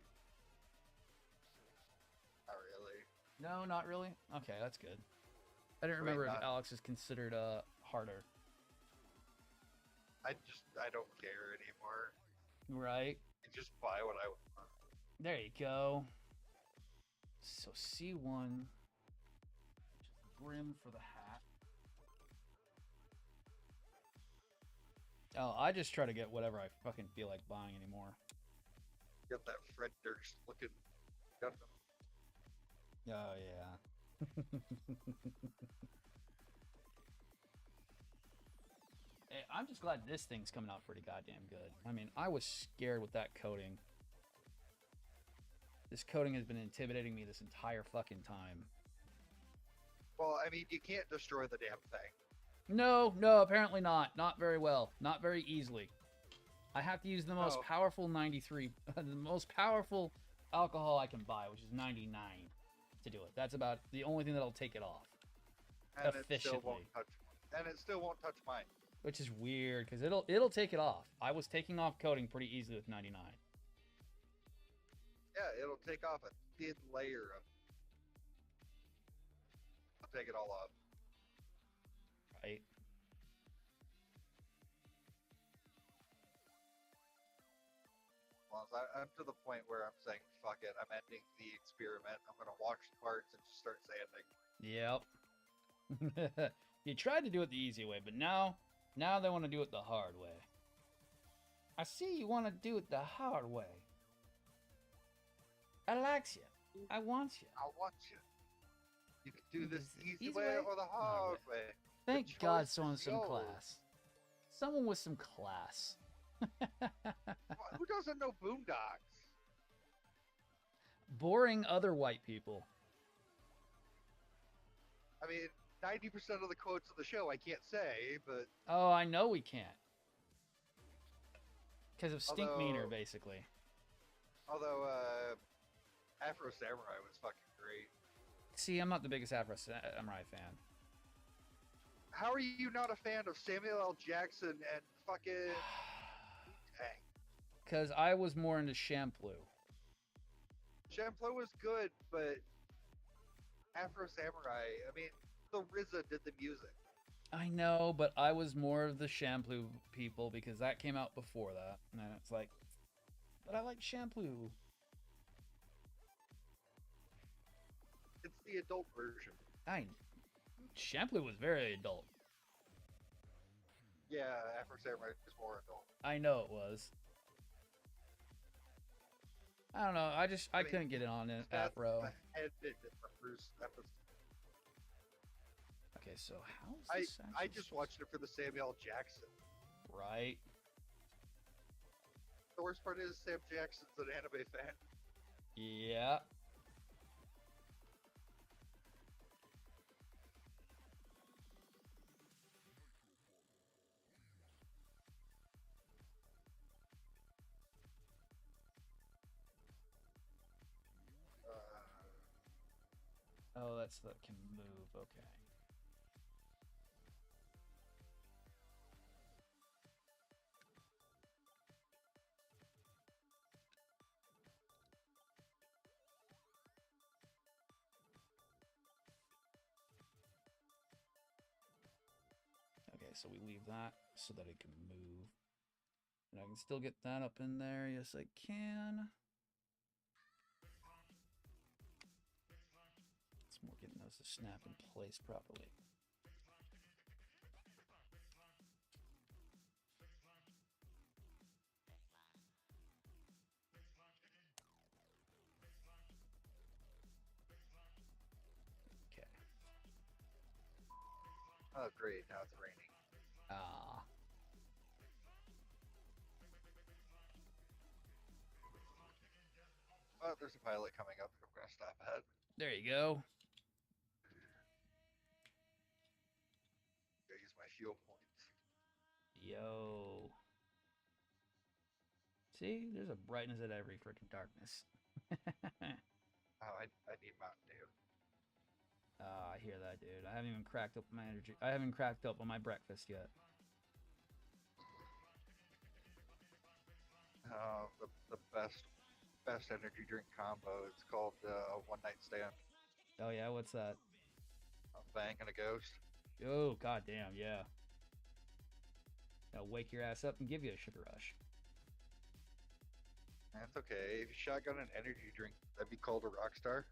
Not really. No, not really. Okay, that's good. I didn't remember if Alex is considered harder. I don't care anymore. Right. I just buy what I want. There you go. So C1, brim for the hat. Oh, I just try to get whatever I fucking feel like buying anymore. Got that Fred Durst looking Gundam. Oh yeah. Hey, I'm just glad this thing's coming out pretty goddamn good. I mean, I was scared with that coating. This coating has been intimidating me this entire fucking time. Well, I mean, you can't destroy the damn thing. No, apparently not. Not very well. Not very easily. I have to use the most powerful 93, the most powerful alcohol I can buy, which is 99, to do it. That's about the only thing that'll take it off. And efficiently. It still won't touch mine. Which is weird, because it'll take it off. I was taking off coating pretty easily with 99. Yeah, it'll take off a thin layer of... I'll take it all off. Right. Well, I'm to the point where I'm saying, fuck it, I'm ending the experiment. I'm going to wash the parts and just start sanding. Yep. You tried to do it the easy way, but now they want to do it the hard way. I see you want to do it the hard way. I likes you. I want you. I want you. You can do this easy way or the hard way. Thank God someone's some class. Someone with some class. Who doesn't know Boondocks? Boring other white people. I mean, 90% of the quotes of the show I can't say, but... Oh, I know we can't. Because of Stink Meaner, basically. Although, Afro Samurai was fucking great. See, I'm not the biggest Afro Samurai fan. How are you not a fan of Samuel L. Jackson and fucking... Dang. Because I was more into Shampoo. Shampoo was good, but Afro Samurai, I mean, the RZA did the music. I know, but I was more of the Shampoo people because that came out before that. And then it's like, but I like Shampoo. It's the adult version. Shampoo was very adult. Yeah, Afro Samurai is more adult. I know it was. I don't know. I couldn't get it on it. Afro. Okay, so how's this? I just watched it for the Samuel L. Jackson. Right. The worst part is Sam Jackson's an anime fan. Yeah. pilots that can move. Okay. Okay, so we leave that so that it can move. And I can still get that up in there. Yes, I can. It's more getting those to snap in place properly. Okay. Oh, great. Now it's raining. Ah. Oh, there's a pilot coming up. I'm going to stop ahead. There you go. Go use my fuel points. Yo. See, there's a brightness at every freaking darkness. Oh, I need Mountain Dew. I hear that, dude. I haven't even cracked up my energy. I haven't cracked up on my breakfast yet. The best energy drink combo. It's called One Night Stand. Oh yeah, what's that? A Bang and a Ghost. Oh goddamn, yeah. That'll wake your ass up and give you a sugar rush. That's okay. If you shotgun an energy drink, that'd be called a rock star.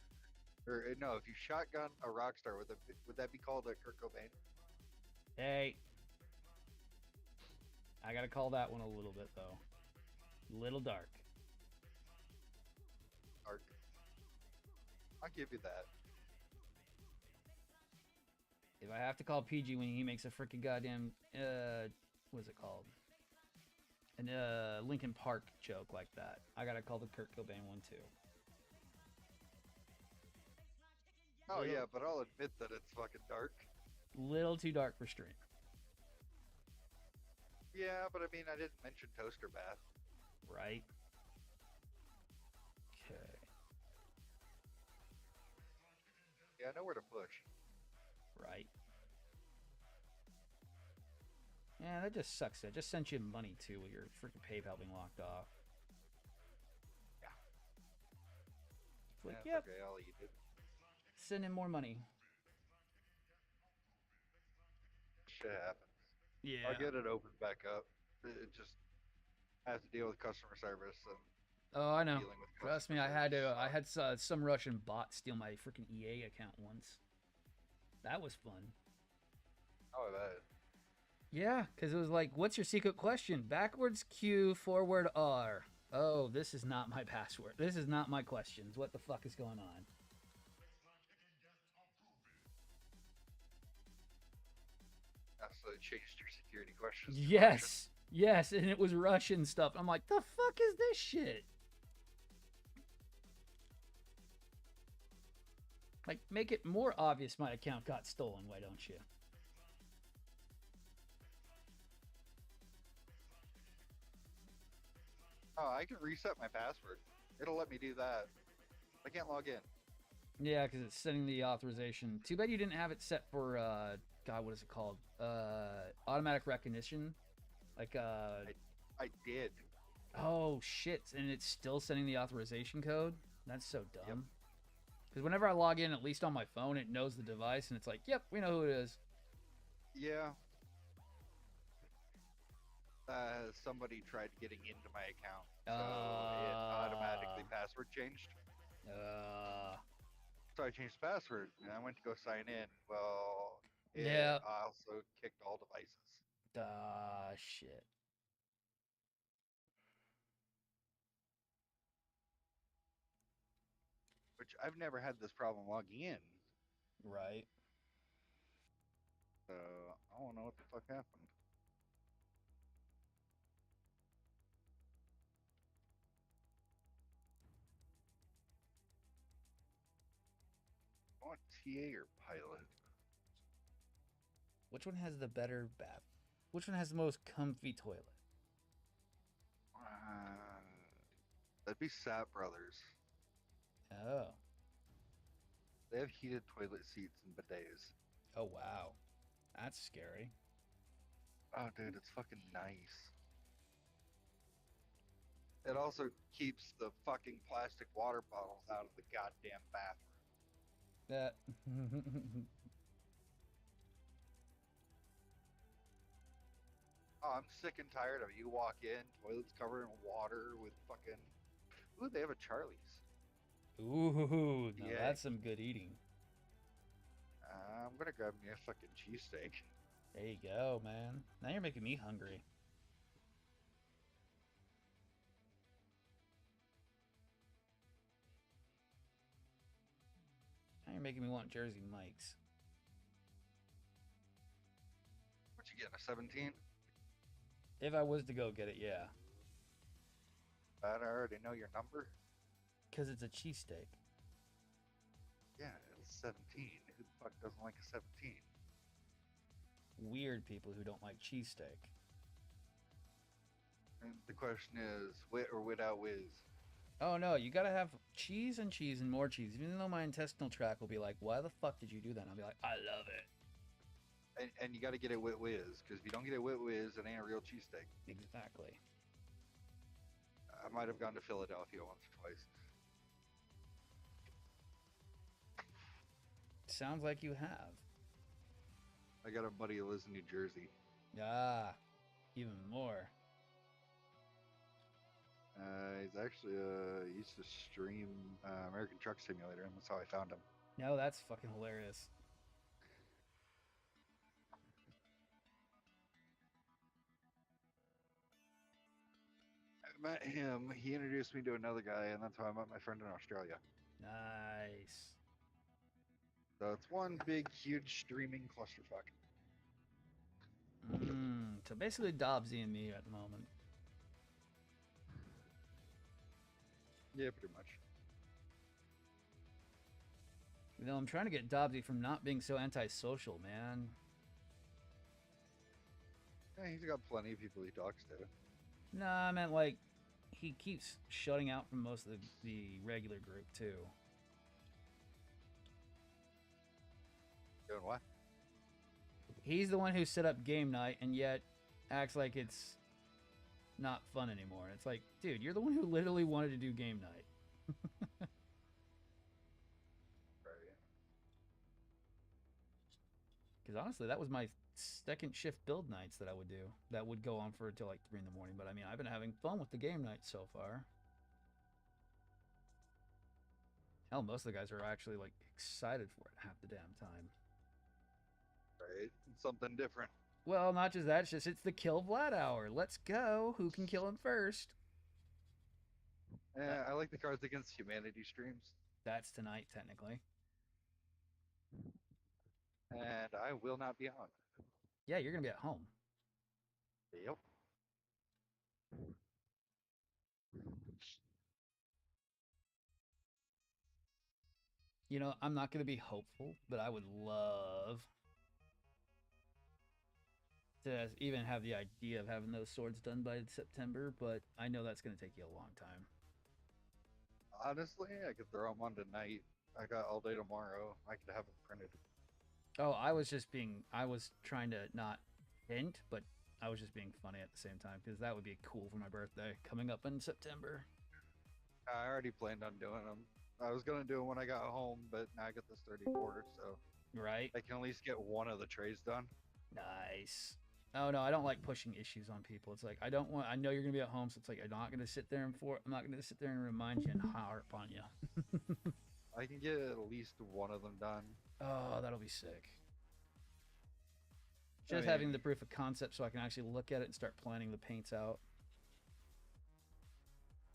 Or no, if you shotgun a rock star, would that be called a Kurt Cobain? Hey, I gotta call that one a little bit though. Little dark. Dark. I'll give you that. If I have to call PG when he makes a freaking goddamn what's it called? An Linkin Park joke like that, I gotta call the Kurt Cobain one too. Oh yeah, but I'll admit that it's fucking dark. Little too dark for stream. Yeah, but I mean, I didn't mention toaster bath. Right. Okay. Yeah, I know where to push. Right. Yeah, that just sucks. I just sent you money too with your freaking PayPal being locked off. Yeah. It's like, yeah, yep. Okay, I'll eat it. Send in more money. Shit happens. Yeah. I'll get it opened back up. It just has to deal with customer service and Oh, I know. dealing with Trust me, customer I service. had some Russian bot steal my freaking EA account once. That was fun. Oh, that. Yeah, because it was like, what's your secret question? Backwards Q, forward R. Oh, this is not my password. This is not my questions. What the fuck is going on? So it changed your security questions. Yes. Yes, and it was Russian stuff. I'm like, the fuck is this shit? Like, make it more obvious my account got stolen, why don't you? Oh, I can reset my password. It'll let me do that. I can't log in. Yeah, because it's setting the authorization. Too bad you didn't have it set for, God, what is it called? Automatic recognition? Like, I did. Oh, shit. And it's still sending the authorization code? That's so dumb. Because whenever I log in, at least on my phone, it knows the device, and it's like, yep, we know who it is. Yeah. Somebody tried getting into my account, so it automatically password changed. So I changed the password, and I went to go sign in. Well, it also kicked all devices. Shit. Which I've never had this problem logging in. Right. So I don't know what the fuck happened. I want TA or pilot? Which one has the better bath? Which one has the most comfy toilet? That'd be Sap Brothers. Oh. They have heated toilet seats and bidets. Oh wow, that's scary. Oh, dude, it's fucking nice. It also keeps the fucking plastic water bottles out of the goddamn bathroom. That. Oh, I'm sick and tired of it. You walk in, toilets covered in water with fucking. Ooh, they have a Charlie's. Ooh, now Yeah. that's some good eating. I'm gonna grab me a fucking cheesesteak. There you go, man. Now you're making me hungry. Now you're making me want Jersey Mike's. What you getting, a 17? If I was to go get it, yeah. I already know your number. Because it's a cheesesteak. Yeah, it's 17. Who the fuck doesn't like a 17? Weird people who don't like cheesesteak. And the question is, wit or without whiz? Oh no, you gotta have cheese and more cheese. Even though my intestinal tract will be like, why the fuck did you do that? And I'll be like, I love it. And you got to get it with whiz, because if you don't get it with whiz, it ain't a real cheesesteak. Exactly. I might have gone to Philadelphia once or twice. Sounds like you have. I got a buddy who lives in New Jersey. Ah, even more. He's actually he used to stream American Truck Simulator, and that's how I found him. No, that's fucking hilarious. I met him. He introduced me to another guy, and that's how I met my friend in Australia. Nice. So it's one big, huge streaming clusterfuck. So basically, Dobbsy and me at the moment. Yeah, pretty much. You know, I'm trying to get Dobbsy from not being so antisocial, man. Yeah, he's got plenty of people he talks to. Nah, I meant like he keeps shutting out from most of the regular group too. Doing what? He's the one who set up game night and yet acts like it's not fun anymore. It's like, dude, you're the one who literally wanted to do game night. Right. Because honestly, that was my second shift build nights that I would do. That would go on for until like 3 in the morning. But I mean, I've been having fun with the game night so far. Hell, most of the guys are actually like excited for it half the damn time. Right. It's something different. Well, not just that, it's the kill Vlad hour. Let's go. Who can kill him first? Yeah, I like the Cards Against Humanity streams. That's tonight, technically. And I will not be on. Yeah, you're going to be at home. Yep. You know, I'm not going to be hopeful, but I would love to even have the idea of having those swords done by September, but I know that's going to take you a long time. Honestly, I could throw them on tonight. I got all day tomorrow. I could have them printed. Oh, I was trying to not hint, but I was just being funny at the same time, because that would be cool for my birthday coming up in September. I already planned on doing them. I was going to do them when I got home, but now I got this 34, so Right? I can at least get one of the trays done. Nice. Oh no, I don't like pushing issues on people. It's like I know you're gonna be at home, so it's like I'm not gonna sit there and remind you and harp on you. I can get at least one of them done. Oh, that'll be sick. Just having the proof of concept so I can actually look at it and start planning the paints out.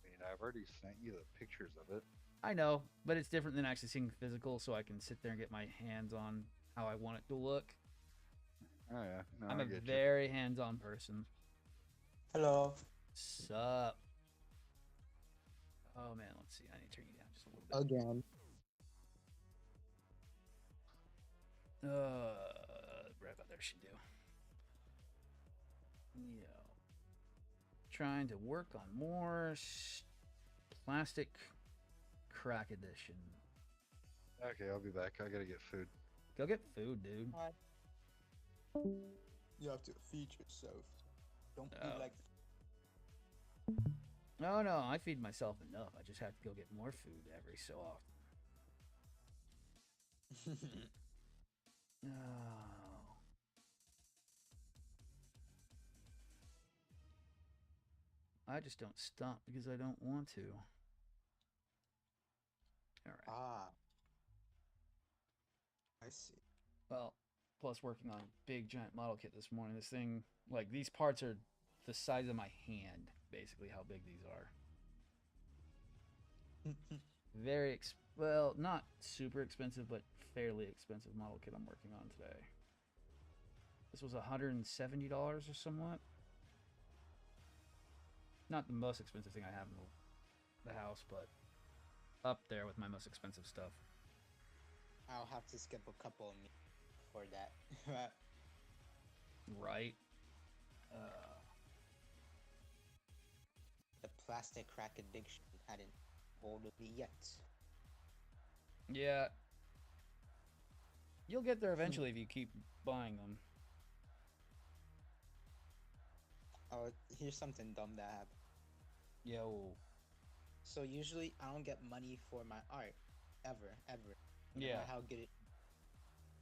I mean, I've already sent you the pictures of it. I know, but it's different than actually seeing physical, so I can sit there and get my hands on how I want it to look. Oh yeah, no, I'm I a get very hands-on person. Hello. Sup? Oh man, let's see. I need to turn you down just a little bit. Again. Right about there should do. Yeah. Trying to work on more plastic crack edition. Okay, I'll be back. I gotta get food. Go get food, dude. Alright. You have to feed yourself. Don't be Oh. like. No, no, I feed myself enough. I just have to go get more food every so often. Oh. I just don't stop because I don't want to. All right. Ah, I see. Well, plus working on big giant model kit this morning. This thing, like these parts are the size of my hand, basically how big these are. Very well, not super expensive, but fairly expensive model kit I'm working on today. This was $170 or somewhat. Not the most expensive thing I have in the house, but up there with my most expensive stuff. I'll have to skip a couple of meals for that. Right? The plastic crack addiction hadn't hold of me yet. Yeah. You'll get there eventually if you keep buying them. Oh, here's something dumb that happened. Yo. So usually I don't get money for my art, ever. No Yeah. matter how good it.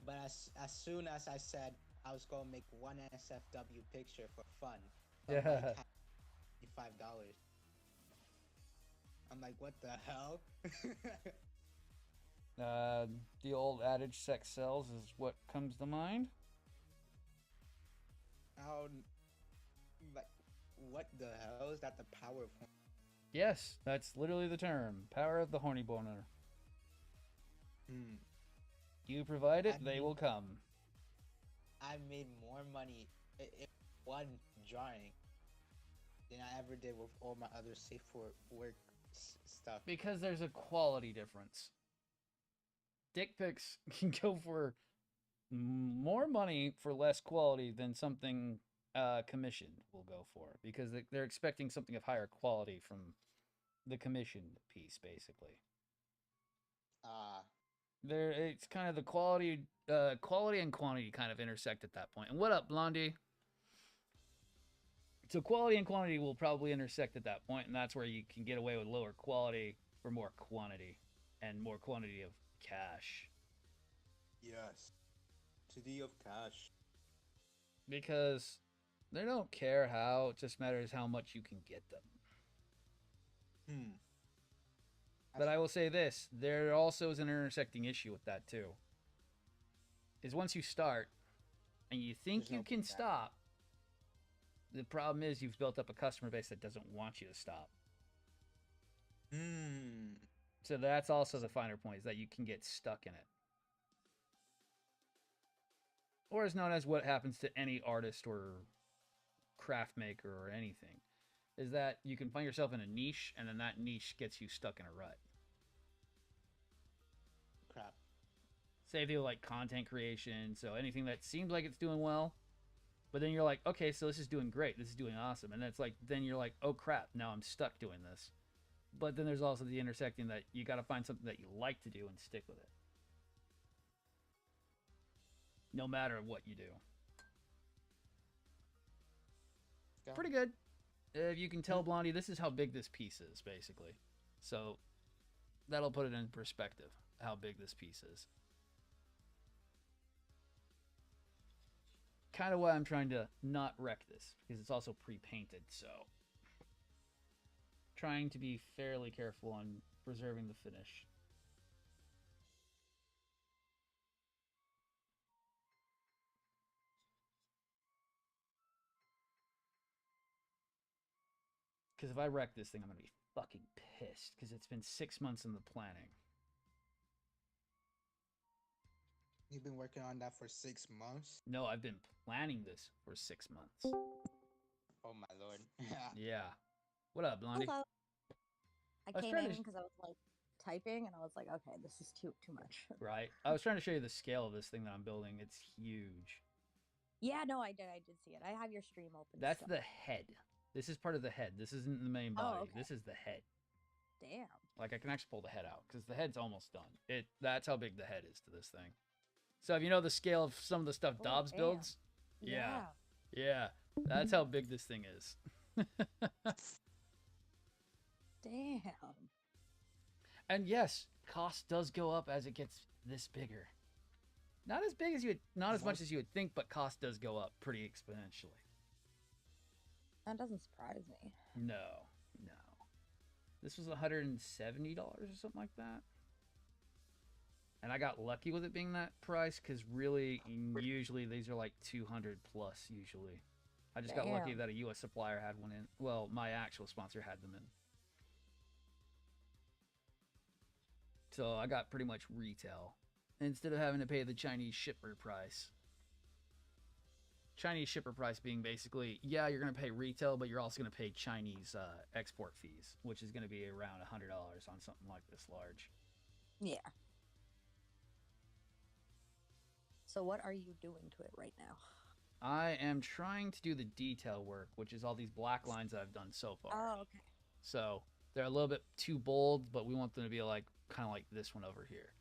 But as soon as I said I was gonna make one SFW picture for fun, but Yeah. like $55. I'm like, what the hell? The old adage sex sells is what comes to mind. How, like, what the hell is that? The power of Yes, that's literally the term. Power of the horny boner. You provide it, they will come. I made more money in one drawing than I ever did with all my other safe for work stuff. Because there's a quality difference. Dick pics can go for more money for less quality than something commissioned will go for, because they're expecting something of higher quality from the commissioned piece, basically. It's kind of the quality and quantity kind of intersect at that point. And what up, Blondie? So quality and quantity will probably intersect at that point, and that's where you can get away with lower quality for more quantity and more quantity of cash. Yes. City of cash. Because they don't care how, it just matters how much you can get them. But I will say this, there also is an intersecting issue with that too. Is once you start and you think you can stop, the problem is you've built up a customer base that doesn't want you to stop. So that's also the finer point, is that you can get stuck in it. Or is known as what happens to any artist or craft maker or anything, is that you can find yourself in a niche, and then that niche gets you stuck in a rut. Crap. Say if you like content creation, so anything that seems like it's doing well, but then you're like, okay, so this is doing great, this is doing awesome, and it's like, then you're like, oh crap, now I'm stuck doing this. But then there's also the intersecting that you got to find something that you like to do and stick with it, no matter what you do. Pretty good. If you can tell, Blondie, this is how big this piece is, basically. So that'll put it in perspective, how big this piece is. Kind of why I'm trying to not wreck this, because it's also pre-painted, so trying to be fairly careful on preserving the finish. Because if I wreck this thing, I'm going to be fucking pissed, because it's been 6 months in the planning. You've been working on that for 6 months? No, I've been planning this for 6 months. Oh my lord. Yeah. What up, Blondie? Hello. I was came trying in to- because I was like typing, and I was like, okay, this is too much. Right. I was trying to show you the scale of this thing that I'm building. It's huge. Yeah, no, I did see it. I have your stream open. That's still. the head. This is part of the head. This isn't the main body. okay. This is the head. Damn. Like I can actually pull the head out because the head's almost done. That's how big the head is to this thing. So if you know the scale of some of the stuff Oh, Dobbs damn. builds, yeah, that's how big this thing is. Damn. And yes, cost does go up as it gets this bigger. Not as big as not as much as you would think, but cost does go up pretty exponentially. That doesn't surprise me. No. This was $170 or something like that. And I got lucky with it being that price because really, usually these are like 200 plus usually. I just got lucky that a U.S. supplier had one in. Well, my actual sponsor had them in. So I got pretty much retail instead of having to pay the Chinese shipper price. Chinese shipper price being basically, yeah, you're going to pay retail, but you're also going to pay Chinese export fees, which is going to be around $100 on something like this large. Yeah. So what are you doing to it right now? I am trying to do the detail work, which is all these black lines that I've done so far. Oh, okay. So they're a little bit too bold, but we want them to be like kind of like this one over here.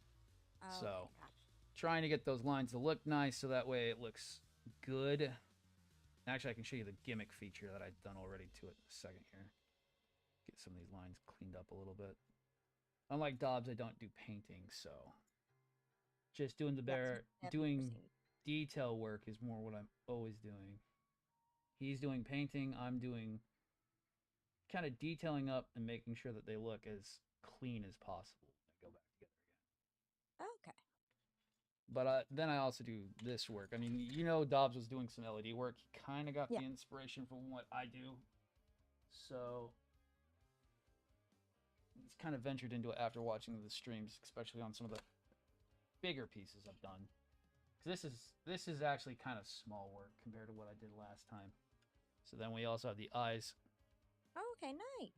Oh, So okay, gotcha. trying to get those lines to look nice so that way it looks good. Actually, I can show you the gimmick feature that I've done already to it in a second here. Get some of these lines cleaned up a little bit. Unlike Dobbs, I don't do painting, so just doing doing detail work is more what I'm always doing. He's doing painting, I'm doing kind of detailing up and making sure that they look as clean as possible and go back together again. Okay. But then I also do this work. I mean, Dobbs was doing some LED work. He kind of got the inspiration from what I do. So he's kind of ventured into it after watching the streams, especially on some of the bigger pieces I've done. This is actually kind of small work compared to what I did last time. So then we also have the eyes. Okay, nice.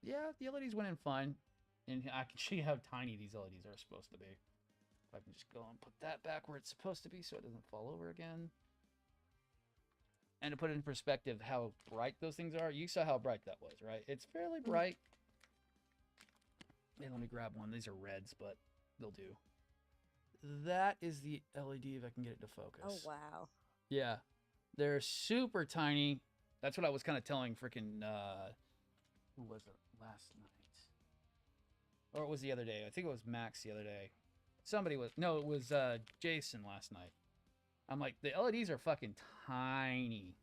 Yeah, the LEDs went in fine. And I can show you how tiny these LEDs are supposed to be. If I can just go and put that back where it's supposed to be so it doesn't fall over again. And to put it in perspective how bright those things are, you saw how bright that was, right? It's fairly bright. Hey, let me grab one. These are reds, but they'll do. That is the LED if I can get it to focus. Oh, wow. Yeah. They're super tiny. That's what I was kind of telling freaking, who was it last night? Or it was the other day. I think it was Max the other day. It was Jason last night. I'm like, the LEDs are fucking tiny.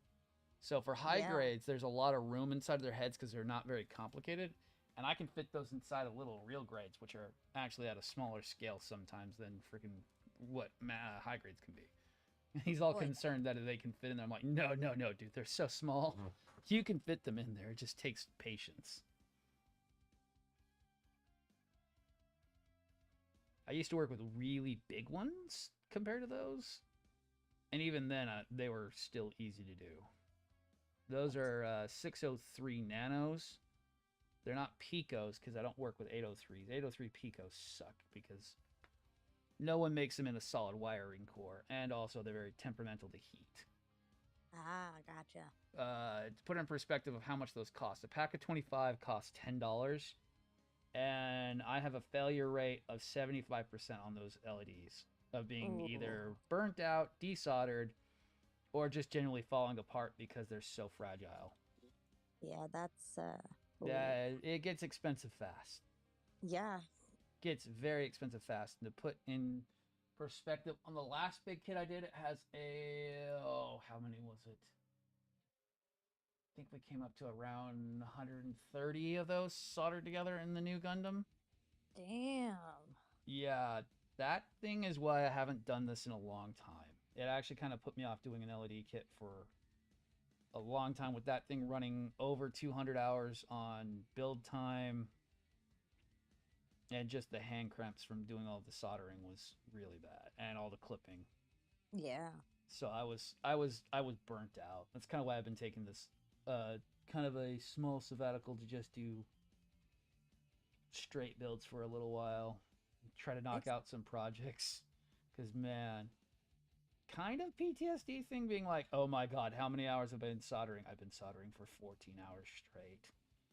So for high grades, there's a lot of room inside their heads because they're not very complicated. And I can fit those inside of little real grades, which are actually at a smaller scale sometimes than freaking what high grades can be. He's all concerned that they can fit in there. I'm like, no, dude. They're so small. You can fit them in there. It just takes patience. I used to work with really big ones compared to those. And even then, they were still easy to do. Those are 603 nanos. They're not picos because I don't work with 803s. 803 picos suck because no one makes them in a solid wiring core. And also, they're very temperamental to heat. Ah, gotcha. To put it in perspective of how much those cost. A pack of 25 costs $10. And I have a failure rate of 75% on those LEDs of being either burnt out, desoldered, or just generally falling apart because they're so fragile. Yeah, that's it gets expensive fast. Yeah. Gets very expensive fast. And to put in perspective, on the last big kit I did, it has how many was it? I think we came up to around 130 of those soldered together in the new Gundam. Damn. Yeah, that thing is why I haven't done this in a long time. It actually kind of put me off doing an LED kit for a long time with that thing running over 200 hours on build time. And just the hand cramps from doing all the soldering was really bad, and all the clipping. Yeah. So I was burnt out. That's kind of why I've been taking this kind of a small sabbatical to just do straight builds for a little while. Try to knock out some projects. Because, man, kind of PTSD thing being like, oh my god, how many hours have I been soldering? I've been soldering for 14 hours straight.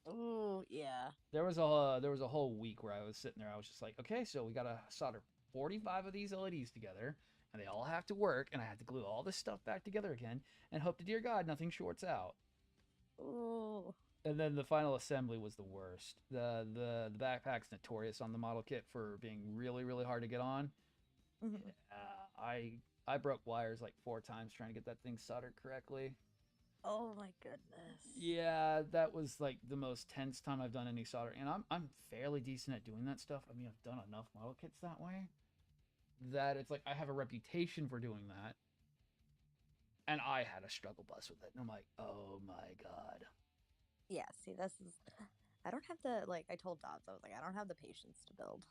Ooh, yeah. There was a whole week where I was sitting there. I was just like, okay, so we gotta solder 45 of these LEDs together, and they all have to work, and I have to glue all this stuff back together again, and hope to dear God nothing shorts out. Ooh. And then the final assembly was the worst. The backpack's notorious on the model kit for being really really hard to get on. Mhm. I broke wires like 4 times trying to get that thing soldered correctly. Oh my goodness. Yeah, that was like the most tense time I've done any soldering, and I'm fairly decent at doing that stuff. I mean, I've done enough model kits that way that it's like I have a reputation for doing that, and I had a struggle bus with it, and I'm like, oh my god. Yeah, see, this is. I don't have the, like, I told Dobbs, I was like, I don't have the patience to build.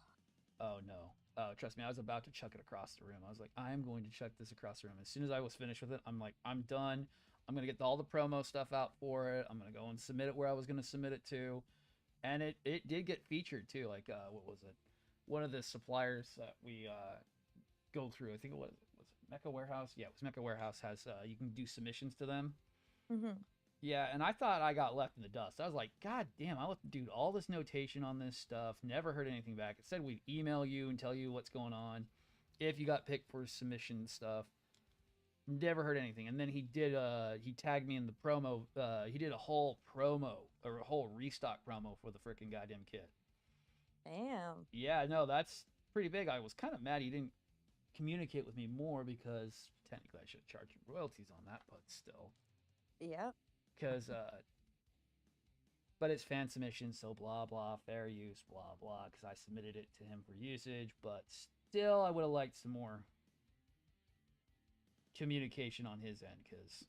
Oh no. Oh, trust me, I was about to chuck it across the room. I was like, I am going to chuck this across the room. As soon as I was finished with it, I'm like, I'm done. I'm going to get all the promo stuff out for it. I'm going to go and submit it where I was going to submit it to. And it did get featured too. Like, what was it? One of the suppliers that we go through, I think it was it Mecha Warehouse? Yeah, it was Mecha Warehouse has, you can do submissions to them. Mm-hmm. Yeah, and I thought I got left in the dust. I was like, God damn, I left the dude all this notation on this stuff, never heard anything back. It said we'd email you and tell you what's going on if you got picked for submission stuff. Never heard anything. And then he tagged me in the promo. He did a whole promo, or a whole restock promo for the freaking goddamn kit. Damn. Yeah, no, that's pretty big. I was kind of mad he didn't communicate with me more, because technically I should have charged him royalties on that, but still. Yep. Because but it's fan submission, so blah blah, fair use, blah blah, because I submitted it to him for usage. But still, I would have liked some more communication on his end, because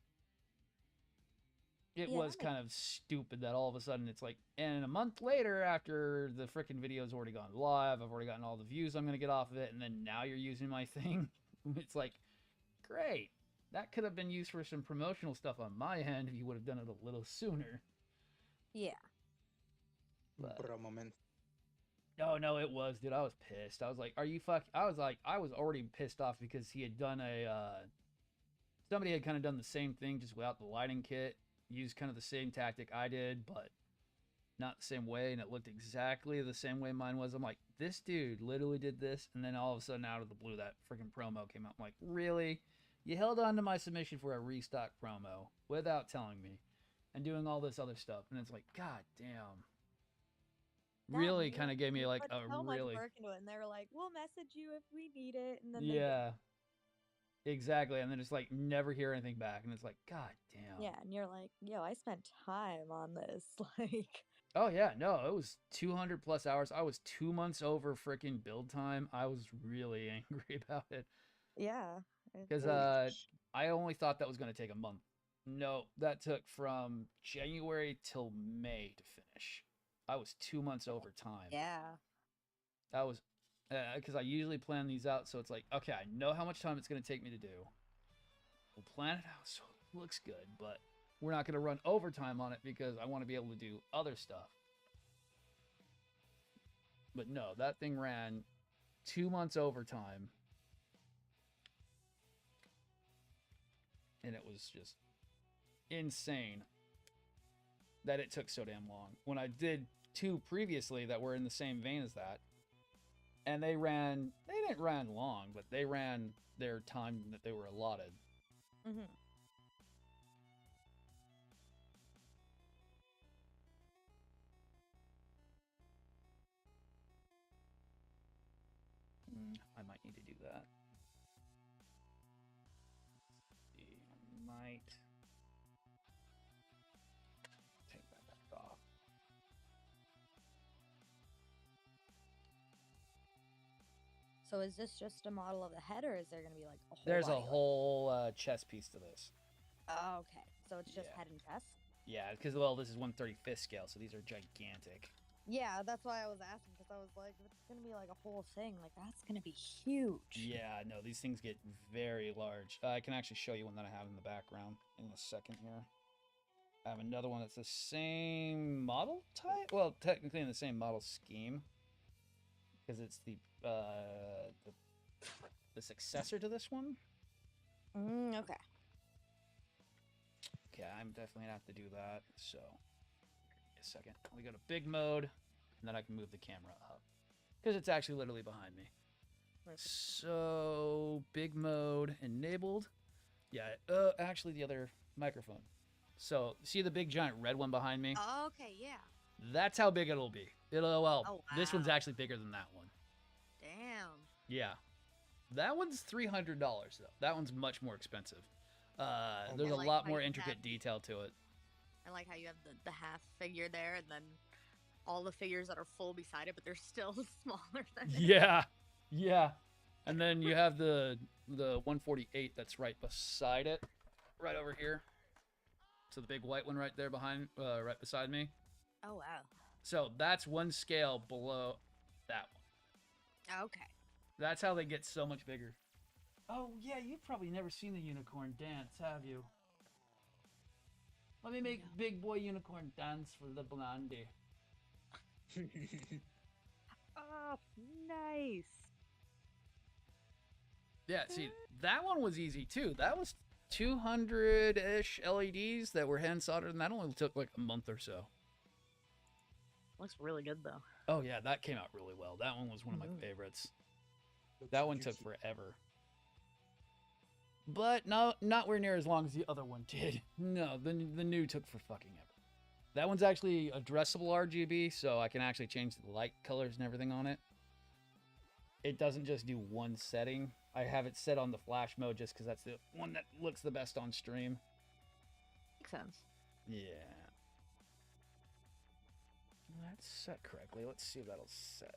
it was kind of stupid that all of a sudden it's like, and a month later, after the freaking video's already gone live, I've already gotten all the views I'm gonna get off of it, and then now you're using my thing. It's like, great. That could have been used for some promotional stuff on my end if you would have done it a little sooner. Yeah. But For a moment. no, it was, dude. I was pissed. I was like, "Are you fuck?" I was like, I was already pissed off because he had done somebody had kind of done the same thing just without the lighting kit, used kind of the same tactic I did, but not the same way, and it looked exactly the same way mine was. I'm like, this dude literally did this, and then all of a sudden, out of the blue, that freaking promo came out. I'm like, really? You held on to my submission for a restock promo without telling me, and doing all this other stuff, and it's like, god damn. Really kind of gave me like a so really much work into it, and they were like, "We'll message you if we need it," and then yeah, exactly, and then it's like never hear anything back, and it's like, god damn. yeah, and you're like, "Yo, I spent time on this." Like, oh yeah, no, it was 200 plus hours. I was 2 months over freaking build time. I was really angry about it. yeah, Because I only thought that was going to take a month. No, that took from January till May to finish. I was 2 months over time. yeah, That was because I usually plan these out, so it's like, okay, I know how much time it's going to take me to do. We'll plan it out so it looks good, but we're not going to run overtime on it because I want to be able to do other stuff. But no, that thing ran 2 months overtime. And it was just insane that it took so damn long. When I did 2 previously that were in the same vein as that, and they didn't run long, but they ran their time that they were allotted. mm-hmm. I might need to do that. I might take that back off. So is this just a model of the head, or is there gonna be like a whole? There's a body whole chest piece to this. Oh, okay, so it's just Yeah. head and chest. Yeah, because well, this is 1/35th scale, so these are gigantic. Yeah, that's why I was asking, because I was like, it's gonna be like a whole thing. Like, that's gonna be huge. Yeah, no, these things get very large. I can actually show you one that I have in the background in a second here. I have another one that's the same model type. Well, technically in the same model scheme, because it's the successor to this one. Okay. Okay, I'm definitely gonna have to do that. So, give me a a second. We go to big mode, and then I can move the camera up. Because it's actually literally behind me. So, big mode enabled. Yeah, actually the other microphone. So, see the big giant red one behind me? Oh, okay, yeah. That's how big it'll be. Well, Oh, this one's wow. actually bigger than that one. Damn. Yeah. That one's $300 though. That one's much more expensive. There's a like lot how more you intricate have- detail to it. I like how you have the half figure there, and then all the figures that are full beside it, but they're still smaller than it. Yeah. Yeah. And then you have the 148 that's right beside it. Right over here. So the big white one right there behind right beside me. Oh, wow. So that's one scale below that one. Okay. That's how they get so much bigger. Oh, yeah, you've probably never seen the unicorn dance, have you? Let me make No. big boy unicorn dance for the blondie. Oh, nice. Yeah, see, that one was easy too. That was 200-ish LEDs that were hand soldered, and that only took like a month or so. Looks really good, though. Oh, yeah, that came out really well. That one was one of my favorites. That one took forever. But no, nowhere near as long as the other one did. No, the new took for fucking ever. That one's actually addressable RGB, so I can actually change the light colors and everything on it. It doesn't just do one setting. I have it set on the flash mode just because that's the one that looks the best on stream. Makes sense. Yeah. That's set correctly. Let's see if that'll set.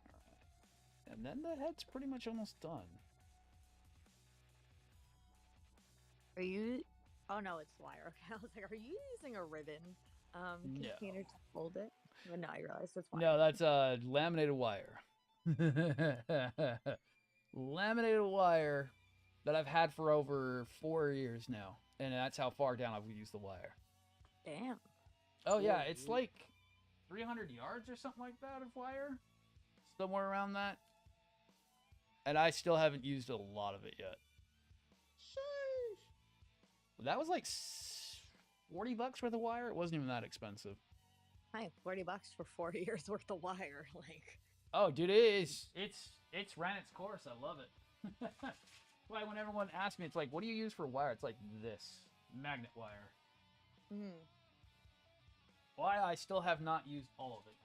Alright. And then the head's pretty much almost done. Are you... Oh, no, it's wire. Okay, I was like, are you using a ribbon container to hold it? But no, I realized it's wire. No, that's laminated wire. Laminated wire that I've had for over 4 years now. And that's how far down I've used the wire. Damn. Oh, yeah, it's like 300 yards or something like that of wire. Somewhere around that. And I still haven't used a lot of it yet. That was like $40 worth of wire. It wasn't even that expensive. Hi, $40 for 4 years worth of wire. Like, Oh, dude, it's ran its course. I love it. Why, when everyone asks me, it's like, what do you use for wire? It's like this magnet wire. Why I still have not used all of it.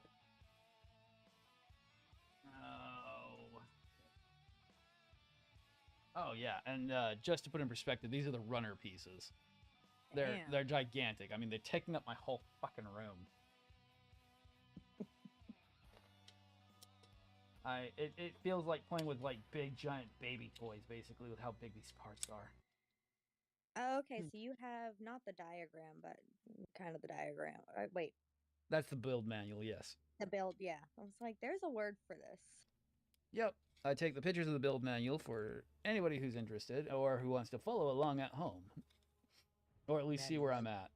Oh yeah, and just to put in perspective, these are the runner pieces. They're gigantic. I mean, they're taking up my whole fucking room. It feels like playing with like big giant baby toys, basically, with how big these parts are. oh, okay, so you have not the diagram, but kind of the diagram. Wait, That's the build manual, yes. the build, yeah. I was like, there's a word for this. Yep. I take the pictures of the build manual for anybody who's interested or who wants to follow along at home. Or at least see where I'm at.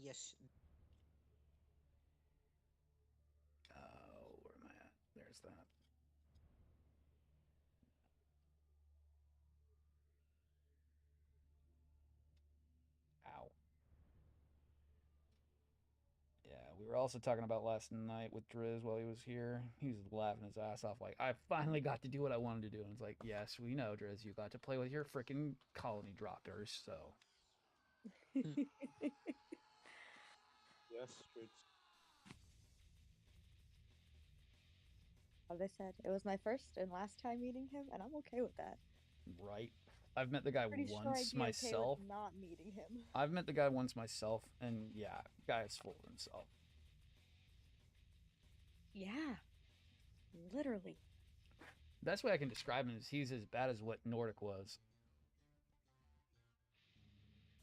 Yes. Oh, where am I at? There's that. Ow. Yeah, we were also talking about last night with Driz while he was here. He was laughing his ass off like, I finally got to do what I wanted to do. And it's like, yes, we know, Driz, you got to play with your freaking colony droppers, so. Yes, it's As I said, it was my first and last time meeting him, and I'm okay with that. Right. I've met the guy Pretty sure I'd once be okay myself. with not meeting him. I've met the guy once myself, and yeah, guy is full of himself. Yeah, literally. Best way I can describe him is he's as bad as what Nordic was.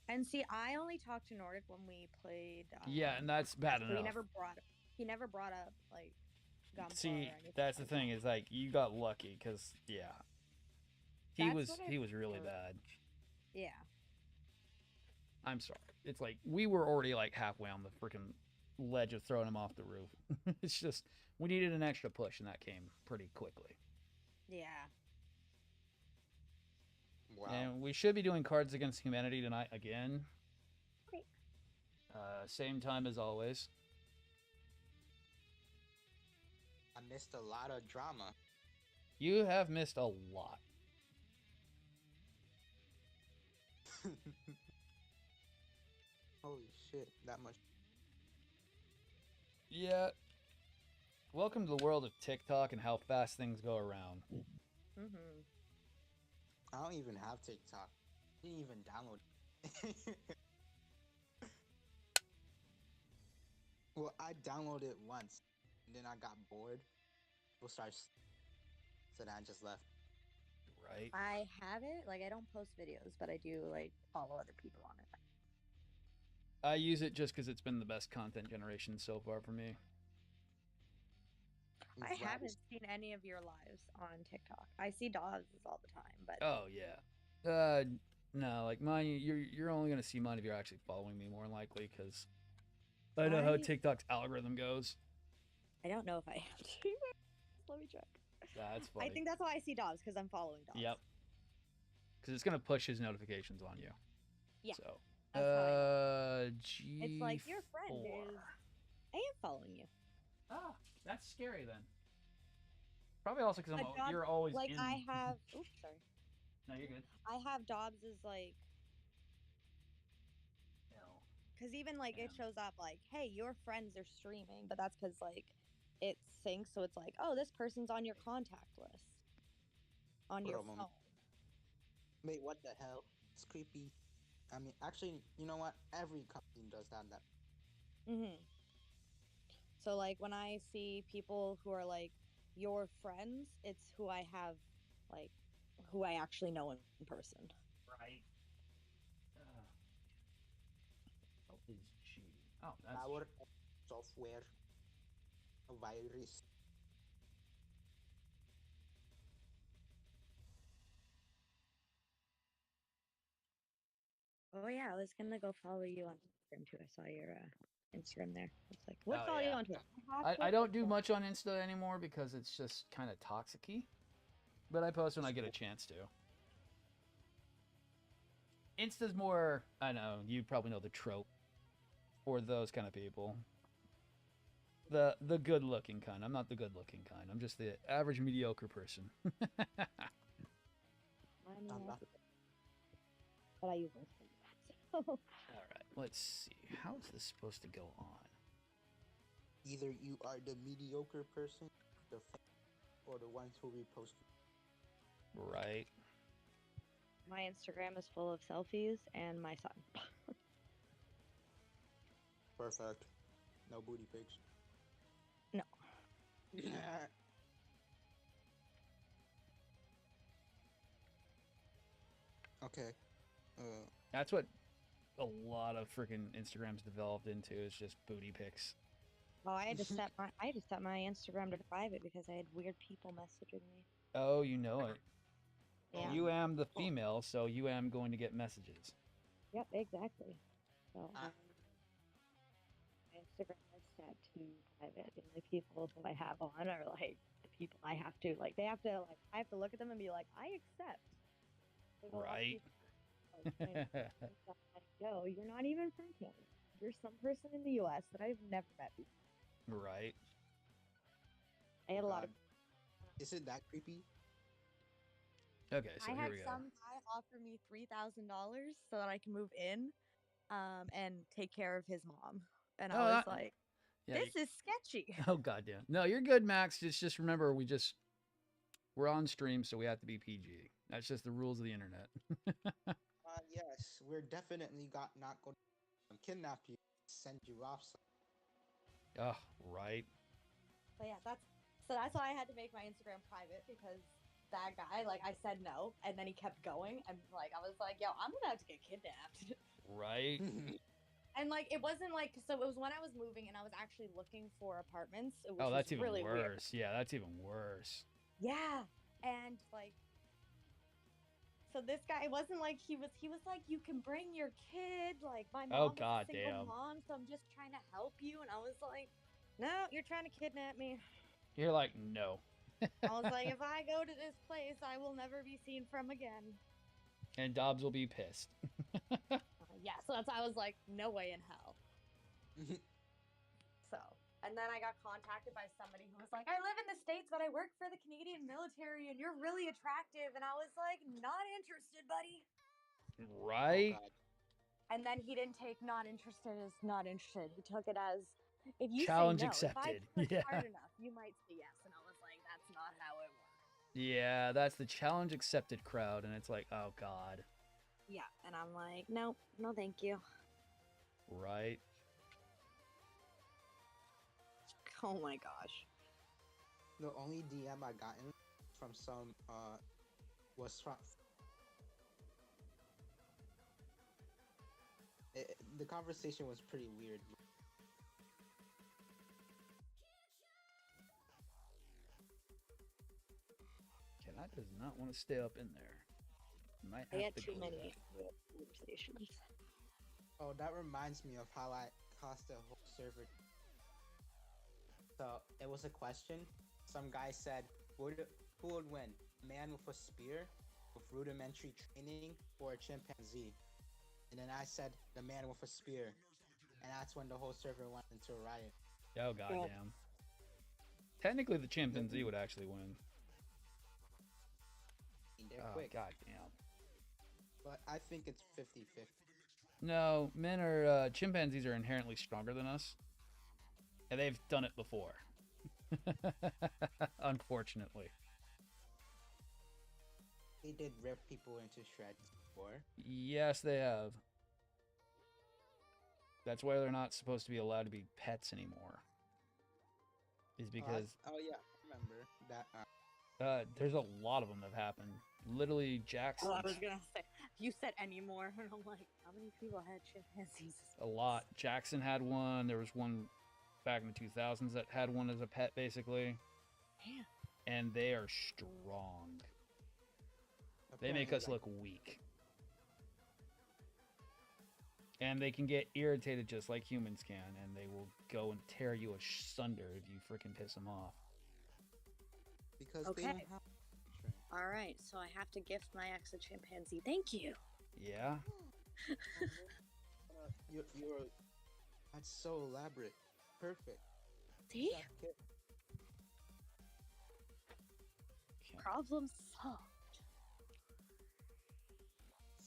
And see, I only talked to Nordic when we played. Yeah, and that's bad so enough. He never brought up like gunpla See, or anything that's the like thing that. is like you got lucky because yeah, he That's was what I he was really prefer. bad. Yeah. I'm sorry. It's like we were already like halfway on the freaking ledge of throwing him off the roof. It's just we needed an extra push, and that came pretty quickly. Yeah. Wow. And we should be doing Cards Against Humanity tonight again. Great. Same time as always. I missed a lot of drama. You have missed a lot. Holy shit, that much. Yeah. Welcome to the world of TikTok and how fast things go around. Mm-hmm. I don't even have TikTok. I didn't even download it. Well, I downloaded it once, and then I got bored. So then I just left. Right. I have it. Like, I don't post videos, but I do like follow other people on it. I use it just because it's been the best content generation so far for me. I haven't seen any of your lives on TikTok. I see dogs all the time, but Oh yeah. No, like mine. You're only gonna see mine if you're actually following me, more than likely, because I know how TikTok's algorithm goes. I don't know if I have to. Let me check. That's funny. I think that's why I see dogs, because I'm following dogs. Yep. Because it's gonna push his notifications on you. Yeah. So. That's how I know. G4. It's like your friend is. I am following you. Ah, that's scary then. Probably also because you're always like in. I have. Oops, sorry. No, you're good. I have Dobbs as like. Because even like it shows up like, hey, your friends are streaming, but that's because like it syncs, so it's like, oh, this person's on your contact list on your phone. Wait, what the hell? It's creepy. I mean, actually, you know what? Every company does have that. So like when I see people who are like your friends, it's who I have, like who I actually know in person. Right. What is G? Oh, that's Our software virus. Oh yeah, I was gonna go follow you on Instagram too. I saw your Instagram there. It's like, what follow you on Twitter? I don't do much on Insta anymore because it's just kind of toxic-y. But I post when I get a chance to. Insta's more, I know, you probably know the trope for those kind of people. The good-looking kind. I'm not the good-looking kind. I'm just the average mediocre person. But I use Instagram. All right, let's see. How is this supposed to go on? Either you are the mediocre person, or the ones who repost. Right. My Instagram is full of selfies and my son. Perfect. No booty pics. No. Okay. That's what a lot of freaking Instagrams developed into, is just booty pics. Oh, I had to set my Instagram to private because I had weird people messaging me. Oh, you know it. Yeah. You am the female, so you am going to get messages. Yep, exactly. So my Instagram is set to private. The only people who I have on are like the people I have to like. They have to like. I have to look at them and be like, I accept. Right. No, you're not even from Canada. You're some person in the U.S. that I've never met before. Right. I had a lot of. Is it that creepy? Okay, so I here had we go. some guy offer me $3,000 so that I can move in, and take care of his mom, and I was like, "This is sketchy." Oh goddamn! No, you're good, Max. Just remember, we're on stream, so we have to be PG. That's just the rules of the internet. Yes, we're definitely not going to kidnap you, send you off. Oh, right. So yeah, that's why I had to make my Instagram private, because that guy, like, I said no, and then he kept going, and like I was like, yo, I'm gonna have to get kidnapped. Right. And like it wasn't like, so it was when I was moving and I was actually looking for apartments. Oh, that's even really worse. Weird. Yeah, that's even worse. Yeah, and like, so this guy, it wasn't like he was like, you can bring your kid. Like my mom is a single mom, so I'm just trying to help you. And I was like, no, you're trying to kidnap me. You're like, no. I was like, if I go to this place, I will never be seen from again. And Dobbs will be pissed. Yeah, so that's why I was like, no way in hell. So, and then I got contacted by somebody who was like, I live in the States, but I work for the Canadian military, and you're really attractive. And I was like, not interested, buddy. Right? Oh, God. And then he didn't take not interested as not interested. He took it as, if you Challenge say no, accepted. if I push Yeah. hard enough, you might say yes. And I was like, that's not how it works. Yeah, that's the challenge accepted crowd, and it's like, oh god. Yeah, and I'm like, no, no, thank you. Right? Oh my gosh. The only DM I gotten from some was from the conversation was pretty weird. Cat does not want to stay up in there. Might I have get to too go many there. conversations. Oh, that reminds me of how I cost a whole server. So it was a question. Some guy said, who would win? A man with a spear, with rudimentary training, or a chimpanzee? And then I said, the man with a spear. And that's when the whole server went into a riot. Oh goddamn. Technically, the chimpanzee would actually win. They're Oh quick. goddamn. But I think it's 50-50. No, men are chimpanzees are inherently stronger than us, and they've done it before. Unfortunately. They did rip people into shreds before. Yes, they have. That's why they're not supposed to be allowed to be pets anymore. Is because Oh yeah, I remember that. there's a lot of them that have happened. Literally, Jackson. Oh, I was gonna say, you said anymore, and I'm like, how many people had chimpanzees? A lot. Jackson had one. There was one back in the 2000s that had one as a pet, basically. Damn. And they are strong. They make us look weak. And they can get irritated just like humans can, and they will go and tear you asunder if you freaking piss them off. Because Okay. they don't have. All right, so I have to gift my ex a chimpanzee. Thank you. Yeah? You're. That's so elaborate. Perfect. See? That kid- Problem solved.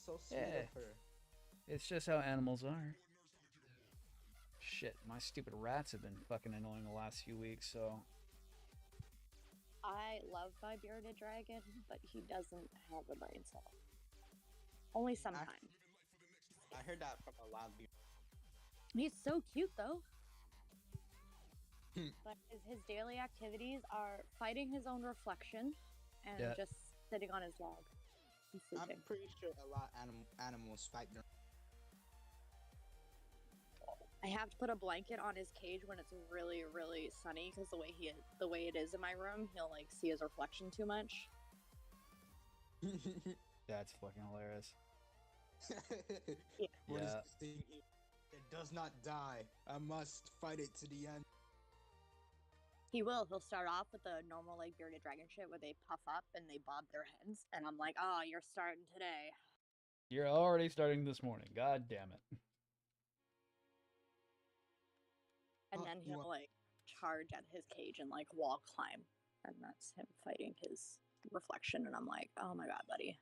So sweet Yeah. of her. It's just how animals are. Shit, my stupid rats have been fucking annoying the last few weeks, so... I love my bearded dragon, but he doesn't have a brain cell. Only sometimes. I heard that from a loud beard. He's so cute, though. But his daily activities are fighting his own reflection and Yeah. just sitting on his log and I'm sleeping. pretty sure a lot of animals fight their. I have to put a blanket on his cage when it's really, really sunny because the way it is in my room, he'll like see his reflection too much. That's fucking hilarious. Yeah. What is Yeah. this thing? It does not die. I must fight it to the end. He will. He'll start off with the normal like bearded dragon shit where they puff up and they bob their heads, and I'm like, oh, you're starting today. You're already starting this morning. God damn it. And Oh, then you he'll want- like charge at his cage and like wall climb, and that's him fighting his reflection. And I'm like, oh my god, buddy.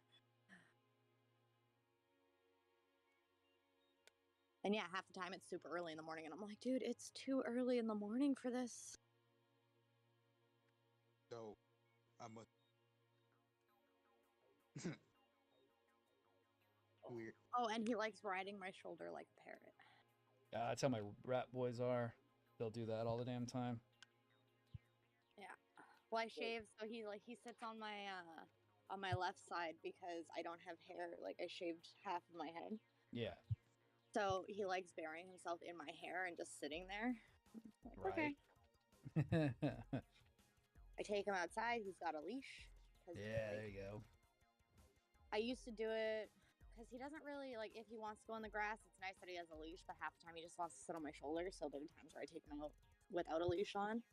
And yeah, half the time it's super early in the morning, and I'm like, dude, it's too early in the morning for this. So, I'm a. Weird. Oh, and he likes riding my shoulder like a parrot. That's how my rat boys are. They'll do that all the damn time. Well, I shave, so he sits on my left side because I don't have hair. Like I shaved half of my head, Yeah. so he likes burying himself in my hair and just sitting there. Like, okay. Right. I take him outside. He's got a leash. 'Cause, Yeah, like, there you go. I used to do it because he doesn't really like if he wants to go in the grass. It's nice that he has a leash, but half the time he just wants to sit on my shoulder. So there are times where I take him out without a leash on.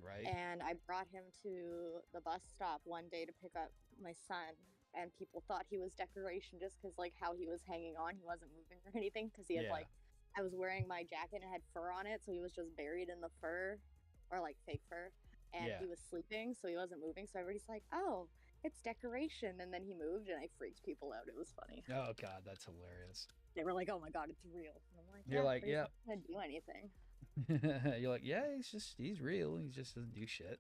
Right. And I brought him to the bus stop one day to pick up my son, and people thought he was decoration just because like how he was hanging on, he wasn't moving or anything because he had like, I was wearing my jacket and it had fur on it, so he was just buried in the fur, or like fake fur, and he was sleeping, so he wasn't moving. So everybody's like, "Oh, it's decoration," and then he moved, and I freaked people out. It was funny. Oh God, that's hilarious. They were like, "Oh my God, it's real." And I'm like, "You're like, yeah, he's not gonna do anything." You're like, "Yeah, he's real. He just doesn't do shit."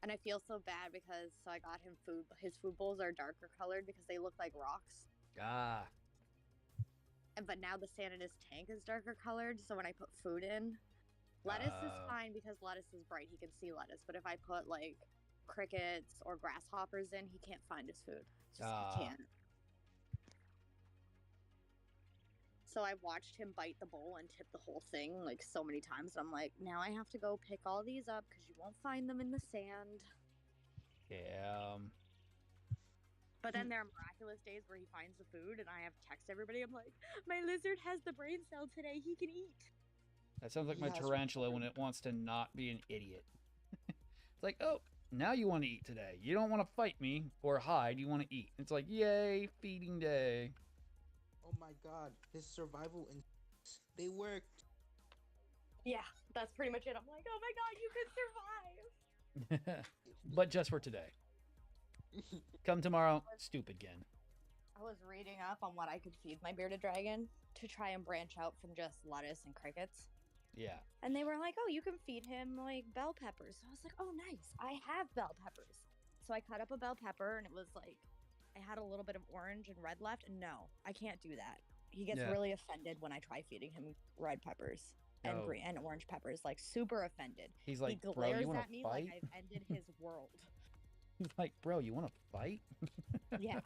And I feel so bad because I got him food. His food bowls are darker colored because they look like rocks. Ah. But now the sand in his tank is darker colored, so when I put food in, lettuce is fine because lettuce is bright. He can see lettuce. But if I put like crickets or grasshoppers in, he can't find his food. He can't. So I've watched him bite the bowl and tip the whole thing like so many times. And I'm like, now I have to go pick all these up because you won't find them in the sand. Yeah. But then there are miraculous days where he finds the food, and I have to text everybody. I'm like, my lizard has the brain cell today. He can eat. That sounds like my tarantula when it wants to not be an idiot. It's like, oh, now you want to eat today. You don't want to fight me or hide. You want to eat. It's like, yay, feeding day. Oh my God, his survival instincts, they worked. Yeah, that's pretty much it. I'm like, oh my God, you could survive. But just for today. Come tomorrow, stupid again. I was reading up on what I could feed my bearded dragon to try and branch out from just lettuce and crickets. Yeah. And they were like, oh, you can feed him like bell peppers. So I was like, oh, nice. I have bell peppers. So I cut up a bell pepper, and it was like, I had a little bit of orange and red left. And no, I can't do that. He gets really offended when I try feeding him red peppers and green and orange peppers, like super offended. He's like, he bro, you want at me to fight? like I've ended his world. He's like, bro, you want to fight? Yeah.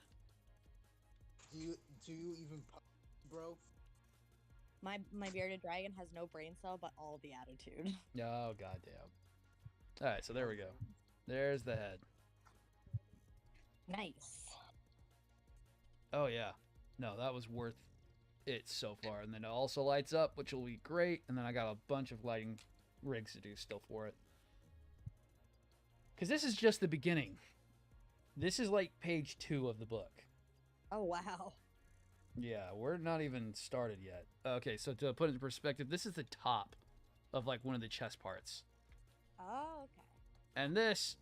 Do you even, bro? My bearded dragon has no brain cell, but all the attitude. Oh, goddamn. All right, so there we go. There's the head. Nice. Oh, yeah. No, that was worth it so far. And then it also lights up, which will be great. And then I got a bunch of lighting rigs to do still for it. Because this is just the beginning. This is like page 2 of the book. Oh, wow. Yeah, we're not even started yet. Okay, so to put it in perspective, this is the top of like one of the chest parts. Oh, okay. And this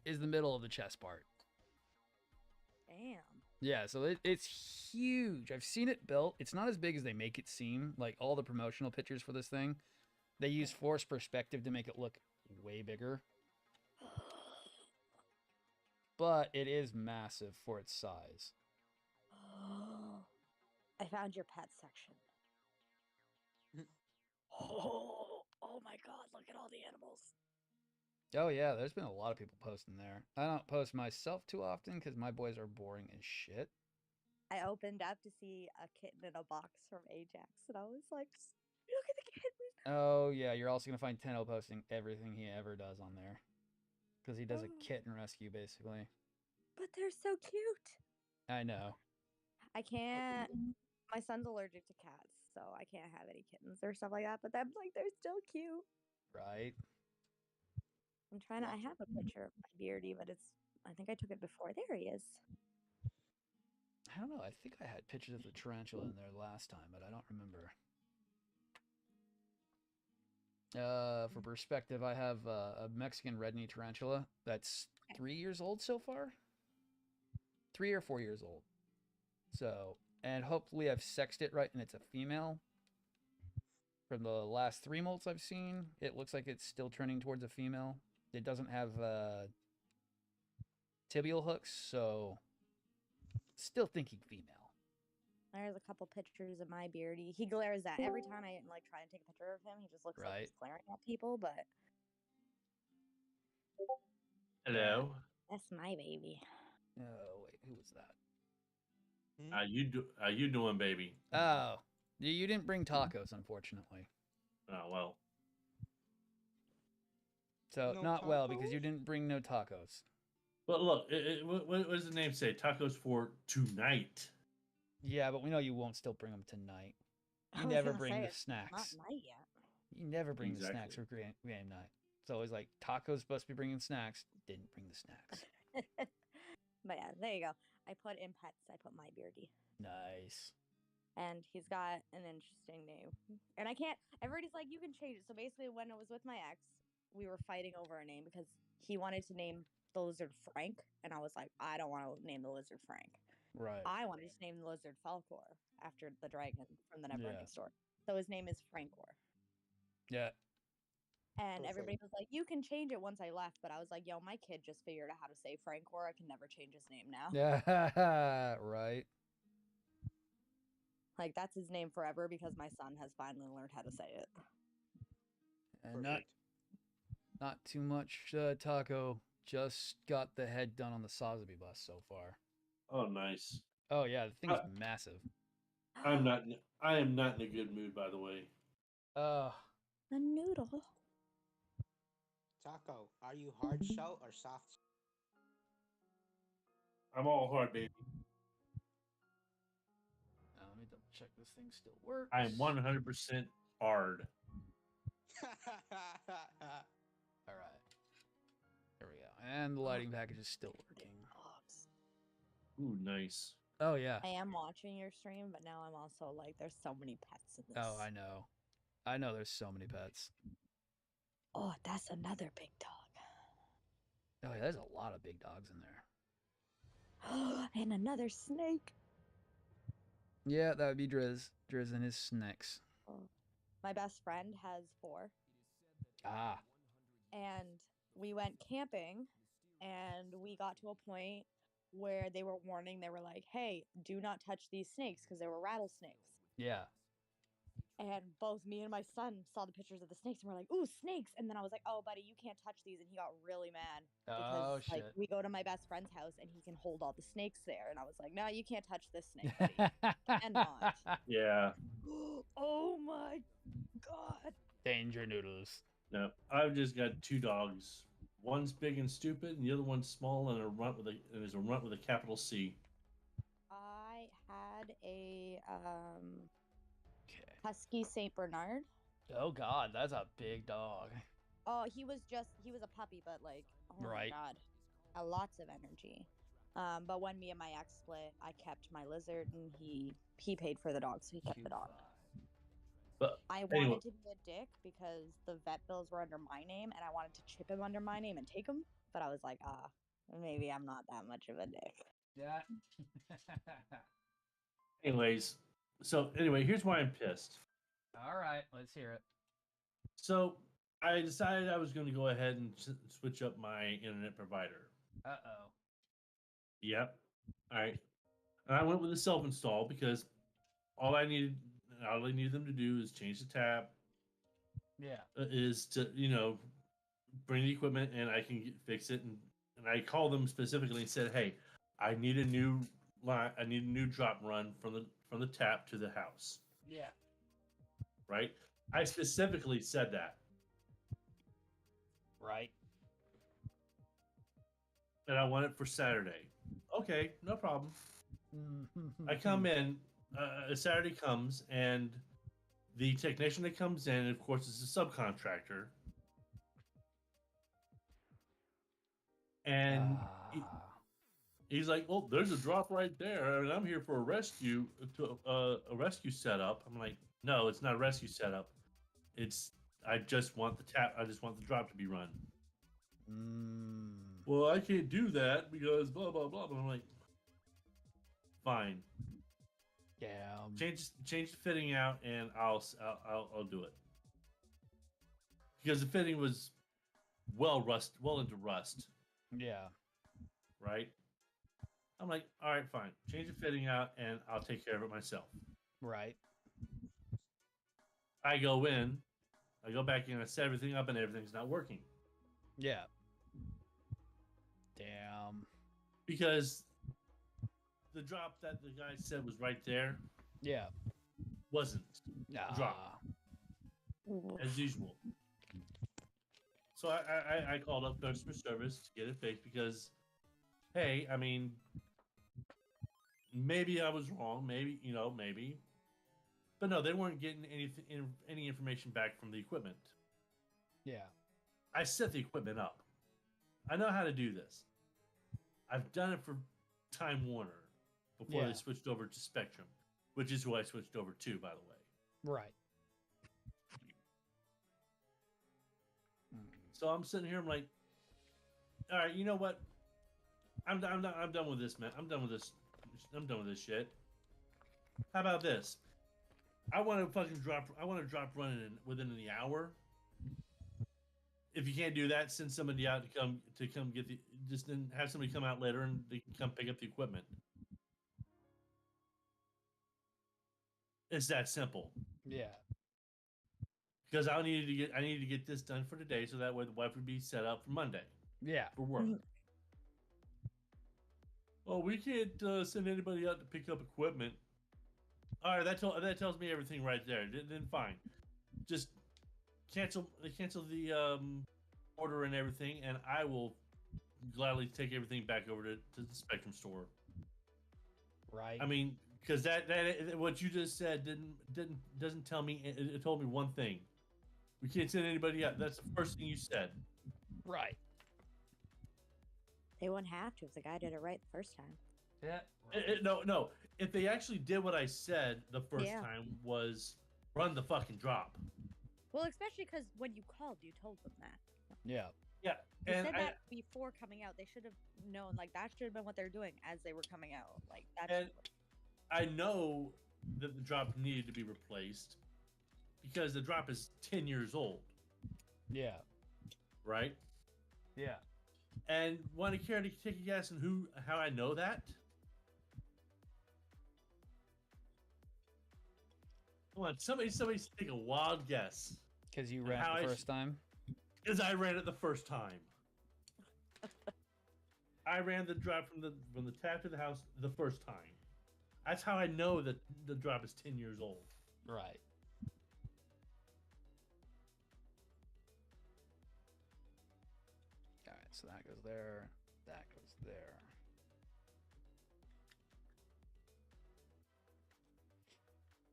is the middle of the chest part. Damn. Yeah, so it's huge. I've seen it built. It's not as big as they make it seem. Like all the promotional pictures for this thing, they use forced perspective to make it look way bigger. But it is massive for its size. I found your pet section. Oh my God, look at all the animals. Oh yeah, there's been a lot of people posting there. I don't post myself too often because my boys are boring as shit. I opened up to see a kitten in a box from Ajax, and I was like, look at the kitten. Oh yeah, you're also going to find Tenno posting everything he ever does on there. Because he does a kitten rescue, basically. But they're so cute. I know. I can't. My son's allergic to cats, so I can't have any kittens or stuff like that. But I'm like, they're still cute. Right. I'm trying to. I have a picture of my beardy, but I think I took it before. There he is. I don't know. I think I had pictures of the tarantula in there last time, but I don't remember. For perspective, I have a Mexican red knee tarantula that's 3 years old so far. 3 or 4 years old. So, and hopefully I've sexed it right and it's a female. From the last 3 molts I've seen, it looks like it's still trending towards a female. It doesn't have tibial hooks, so still thinking female. There's a couple pictures of my beardy. He glares at every time I like try and take a picture of him. He just looks like he's glaring at people. But hello, that's my baby. Oh wait, who was that? How you doing, baby? Oh, you didn't bring tacos, unfortunately. Oh well. So No not well tacos? because you didn't bring no tacos. But look, what does the name say? Tacos for tonight. Yeah, but we know you won't still bring them tonight. I You was never gonna bring say, the it's snacks. Not night yet. You never bring the Exactly. snacks for game night. It's always like tacos supposed to be bringing snacks. Didn't bring the snacks. But yeah, there you go. I put in pets. I put my beardy. Nice. And he's got an interesting name. And I can't. Everybody's like, you can change it. So basically, when I was with my ex, we were fighting over a name because he wanted to name the lizard Frank, and I was like, I don't want to name the lizard Frank. Right. I wanted to name the lizard Falcor after the dragon from the Neverending Yeah. Story. So his name is Frankor. Yeah. And Perfect. everybody was like, you can change it once I left. But I was like, yo, my kid just figured out how to say Frankor. I can never change his name now. Yeah. Right. Like, that's his name forever because my son has finally learned how to say it. And Perfect. not too much taco. Just got the head done on the sazabi bus so far. Oh, nice. Oh yeah, the thing's massive. I am not in a good mood, by the way. Uh A noodle. Taco, are you hard shell or soft? I'm all hard, baby. let me double check this thing still works. I am 100% hard. All right. There we go. And the lighting package is still working. Ooh, nice. Oh yeah. I am watching your stream, but now I'm also like, there's so many pets in this. Oh, I know. I know there's so many pets. Oh, that's another big dog. Oh yeah, there's a lot of big dogs in there. And another snake. Yeah, that would be Driz. Driz and his snakes. My best friend has 4. Ah. And we went camping, and we got to a point where they were warning. They were like, hey, do not touch these snakes because they were rattlesnakes. Yeah. And both me and my son saw the pictures of the snakes and we're like, ooh, snakes. And then I was like, oh, buddy, you can't touch these. And he got really mad because like we go to my best friend's house and he can hold all the snakes there. And I was like, no, you can't touch this snake, buddy. Cannot. Yeah. Oh my God. Danger noodles. No, I've just got 2 dogs. One's big and stupid, and the other one's small and there's a runt with a capital C. I had a husky Saint Bernard. Oh God, that's a big dog. Oh, he was a puppy, but like, oh Right. my God, lots of energy. But when me and my ex split, I kept my lizard, and he paid for the dog, so he kept the dog. But I anyway. wanted to be a dick because the vet bills were under my name, and I wanted to chip him under my name and take him. But I was like, maybe I'm not that much of a dick. Yeah. Anyways, here's why I'm pissed. All right, let's hear it. So I decided I was going to go ahead and switch up my internet provider. Uh-oh. Yep. All right. And I went with a self-install because all I needed them to do is change the tab. Yeah. Is to, bring the equipment and I can fix it. And I called them specifically and said, hey, I need a new drop run from the tap to the house. Yeah. Right? I specifically said that. Right. And I want it for Saturday. Okay, no problem. I come in, Saturday comes, and the technician that comes in, of course, is a subcontractor. And he's like, well, there's a drop right there, and I'm here for a rescue setup. I'm like, no, it's not a rescue setup. I just want the drop to be run. Well, I can't do that because blah blah blah. But I'm like, fine. Yeah. Change the fitting out, and I'll do it. Because the fitting was well into rust. Yeah. Right. I'm like, all right, fine. Change the fitting out, and I'll take care of it myself. Right. I go back in, I set everything up, and everything's not working. Yeah. Damn. Because the drop that the guy said was right there. Yeah. Wasn't. Drop. As usual. So I called up customer service to get it fixed because, hey, I mean, maybe I was wrong. Maybe. But no, they weren't getting any information back from the equipment. Yeah. I set the equipment up. I know how to do this. I've done it for Time Warner before Yeah. they switched over to Spectrum, which is who I switched over to, by the way. Right. So I'm sitting here. I'm like, all right, you know what? I'm done with this, man. I'm done with this. I'm done with this shit. How about this? I want to drop running within the hour. If you can't do that, send somebody out to come get the. Just then have somebody come out later and they can come pick up the equipment. It's that simple. Yeah. Because I needed to get this done for today, so that way the wife would be set up for Monday. Yeah. For work. Well, we can't send anybody out to pick up equipment. All right, that tells me everything right there. Then fine, just cancel the order and everything, and I will gladly take everything back over to the Spectrum store. Right. I mean, because that what you just said doesn't tell me. It told me one thing. We can't send anybody out. That's the first thing you said. Right. They wouldn't have to if the guy did it right the first time. Yeah. No. If they actually did what I said the first time was run the fucking drop. Well, especially because when you called, you told them that. Yeah. Yeah. You said that before coming out. They should have known. Like, that should have been what they're doing as they were coming out. Like, that's. I know that the drop needed to be replaced because the drop is 10 years old. Yeah. Right? Yeah. And want to care to take a guess on how I know that? Come on, somebody take a wild guess. Because you ran it the first time? Because I ran it the first time. I ran the drop from the tap to the house the first time. That's how I know that the drop is 10 years old. Right. All right, so that goes there. That goes there.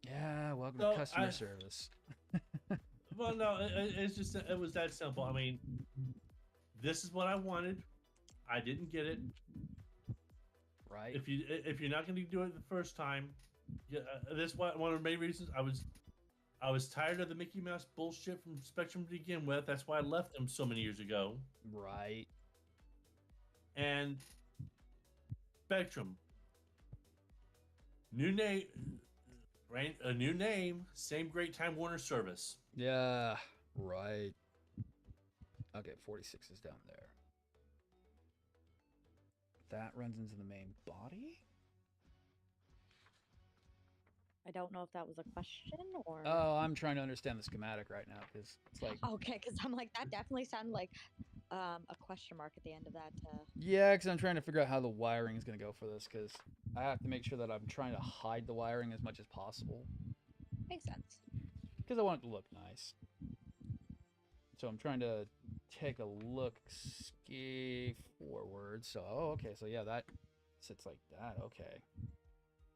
Yeah, welcome to customer service. Well, no, it was that simple. I mean, this is what I wanted. I didn't get it. Right. If you're not going to do it the first time, this one of the main reasons I was tired of the Mickey Mouse bullshit from Spectrum to begin with. That's why I left them so many years ago. Right. And Spectrum, new name, a new name, same great Time Warner service. Yeah. Right. Okay, 46 is down there. That runs into the main body? I don't know if that was a question or. Oh, I'm trying to understand the schematic right now because it's like. Okay, because I'm like, that definitely sounded like a question mark at the end of that. Yeah, because I'm trying to figure out how the wiring is going to go for this because I have to make sure that I'm trying to hide the wiring as much as possible. Makes sense. Because I want it to look nice. So I'm trying to take a look ski forward. So, okay. So, yeah, that sits like that. Okay.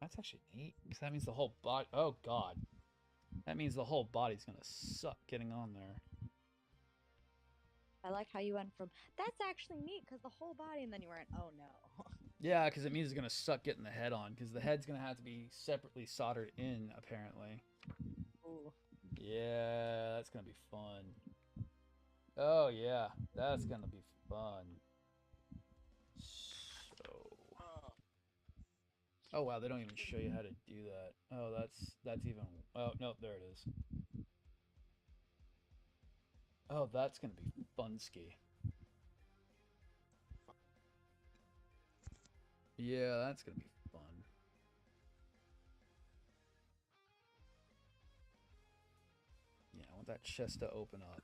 That's actually neat. Because that means the whole body... Oh, God. That means the whole body's going to suck getting on there. I like how you went from, that's actually neat because the whole body, and then you went, oh, no. Yeah, because it means it's going to suck getting the head on. Because the head's going to have to be separately soldered in, apparently. Ooh. Yeah, that's going to be fun. Oh, yeah. That's going to be fun. So... Oh, wow. They don't even show you how to do that. Oh, that's even... Oh, no. There it is. Oh, that's going to be fun ski. Yeah, that's going to be fun. Yeah, I want that chest to open up.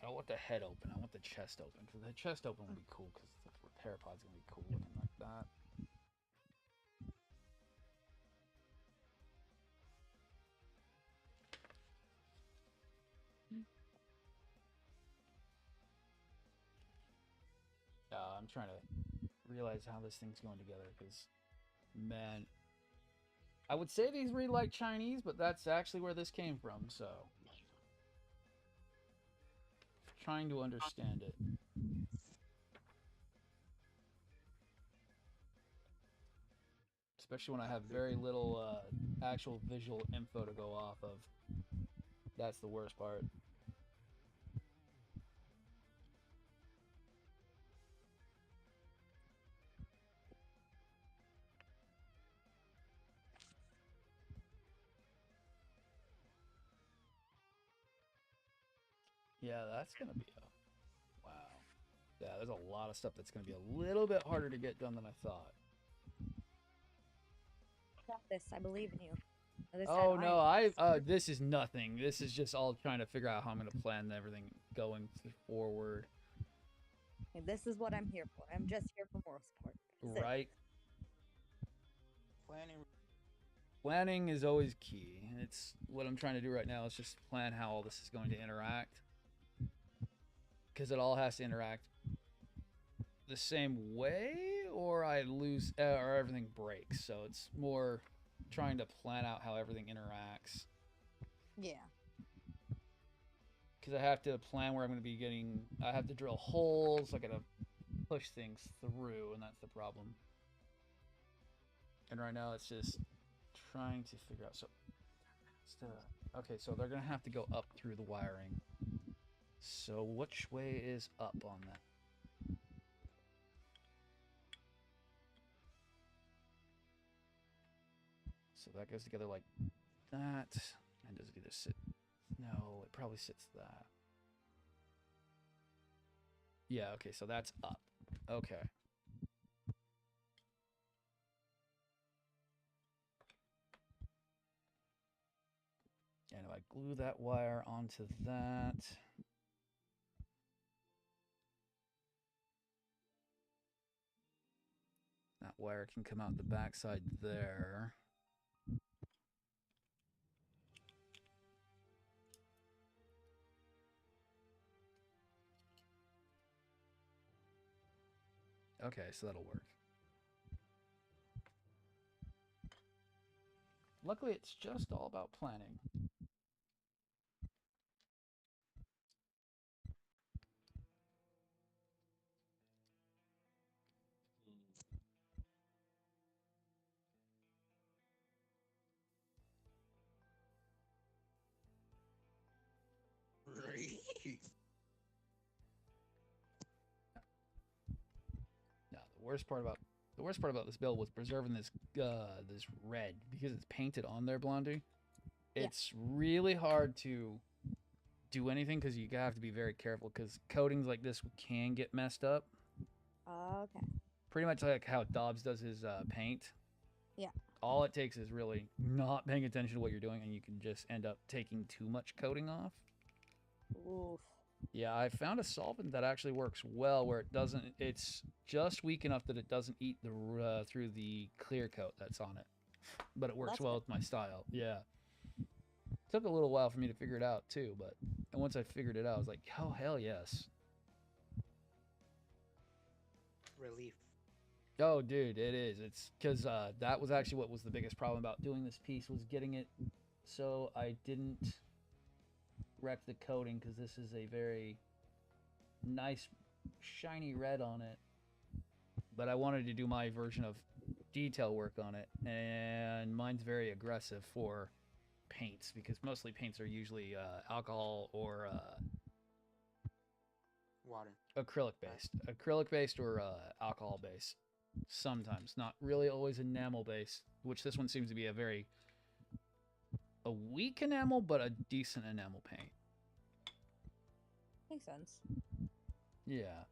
I don't want the head open. I want the chest open. Because the chest open would be cool. Because the repair pod's going to be cool looking like that. I'm trying to realize how this thing's going together. Because, man... I would say these read like Chinese, but that's actually where this came from, so... Trying to understand it. especially when I have very little actual visual info to go off of. That's the worst part. Yeah, that's gonna be a wow. Yeah, there's a lot of stuff that's gonna be a little bit harder to get done than I thought. Got this. I believe in you. Oh no, this is nothing. This is just all trying to figure out how I'm gonna plan everything going forward. This is what I'm here for. I'm just here for moral support. Right. Planning. Planning is always key. It's what I'm trying to do right now is just plan how all this is going to interact. Because it all has to interact the same way, or I lose, or everything breaks. So it's more trying to plan out how everything interacts. Yeah. Because I have to plan where I'm going to be getting. I have to drill holes. I got to push things through, and that's the problem. And right now it's just trying to figure out. So, okay, so they're going to have to go up through the wiring. So which way is up on that? So that goes together like that. And does it either sit? No, it probably sits that. Yeah, okay, so that's up. Okay. And if I glue that wire onto that. That wire can come out the backside there. Okay, so that'll work. Luckily, it's just all about planning. Now, the worst part about this build was preserving this this red because it's painted on there, Blondie. It's really hard to do anything because you have to be very careful because coatings like this can get messed up. Okay. Pretty much like how Dobbs does his paint. Yeah. All it takes is really not paying attention to what you're doing, and you can just end up taking too much coating off. Oof. Yeah, I found a solvent that actually works well where it doesn't. It's just weak enough that it doesn't eat the through the clear coat that's on it, but it works well with my style. Yeah. Took a little while for me to figure it out too, but once I figured it out, I was like, oh hell yes. Relief. Oh, dude, it is. It's because that was actually what was the biggest problem about doing this piece was getting it so I didn't wreck the coating because this is a very nice shiny red on it. But I wanted to do my version of detail work on it, and mine's very aggressive for paints because mostly paints are usually alcohol or water, acrylic based or alcohol based. Sometimes, not really always enamel based, which this one seems to be a weak enamel but a decent enamel paint. Makes sense. Yeah.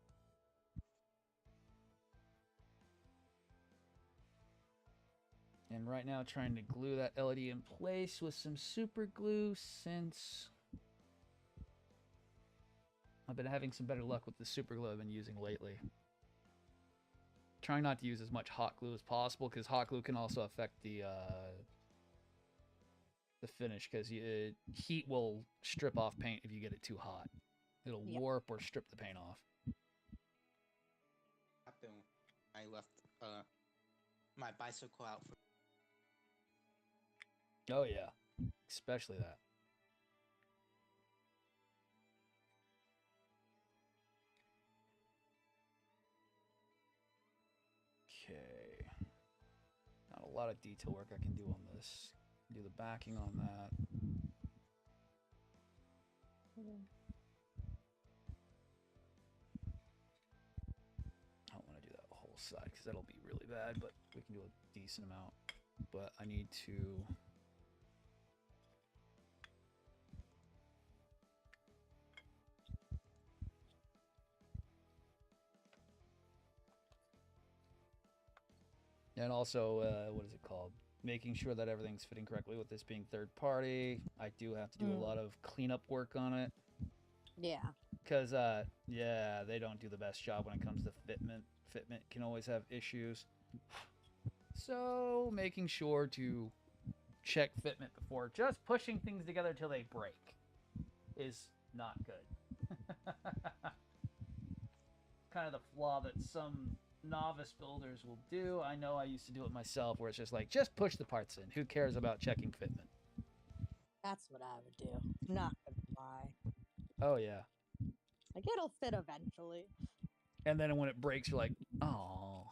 And right now trying to glue that LED in place with some super glue since I've been having some better luck with the super glue I've been using lately. Trying not to use as much hot glue as possible because hot glue can also affect the finish because heat will strip off paint if you get it too hot. It'll warp or strip the paint off. I left my bicycle out for. Oh yeah, especially that. Okay. Not a a lot of detail work I can do on this. Do the backing on that. I don't want to do that whole side because that'll be really bad, but we can do a decent amount. But I need to... And also, what is it called? Making sure that everything's fitting correctly with this being third party. I do have to do a lot of cleanup work on it. Yeah. Because, yeah, they don't do the best job when it comes to fitment. Fitment can always have issues. So, making sure to check fitment before just pushing things together till they break is not good. Kind of the flaw that some novice builders will do. I know I used to do it myself, where it's just like, just push the parts in. Who cares about checking fitment? That's what I would do. Not gonna lie. Oh, yeah. Like, it'll fit eventually. And then when it breaks, you're like, oh.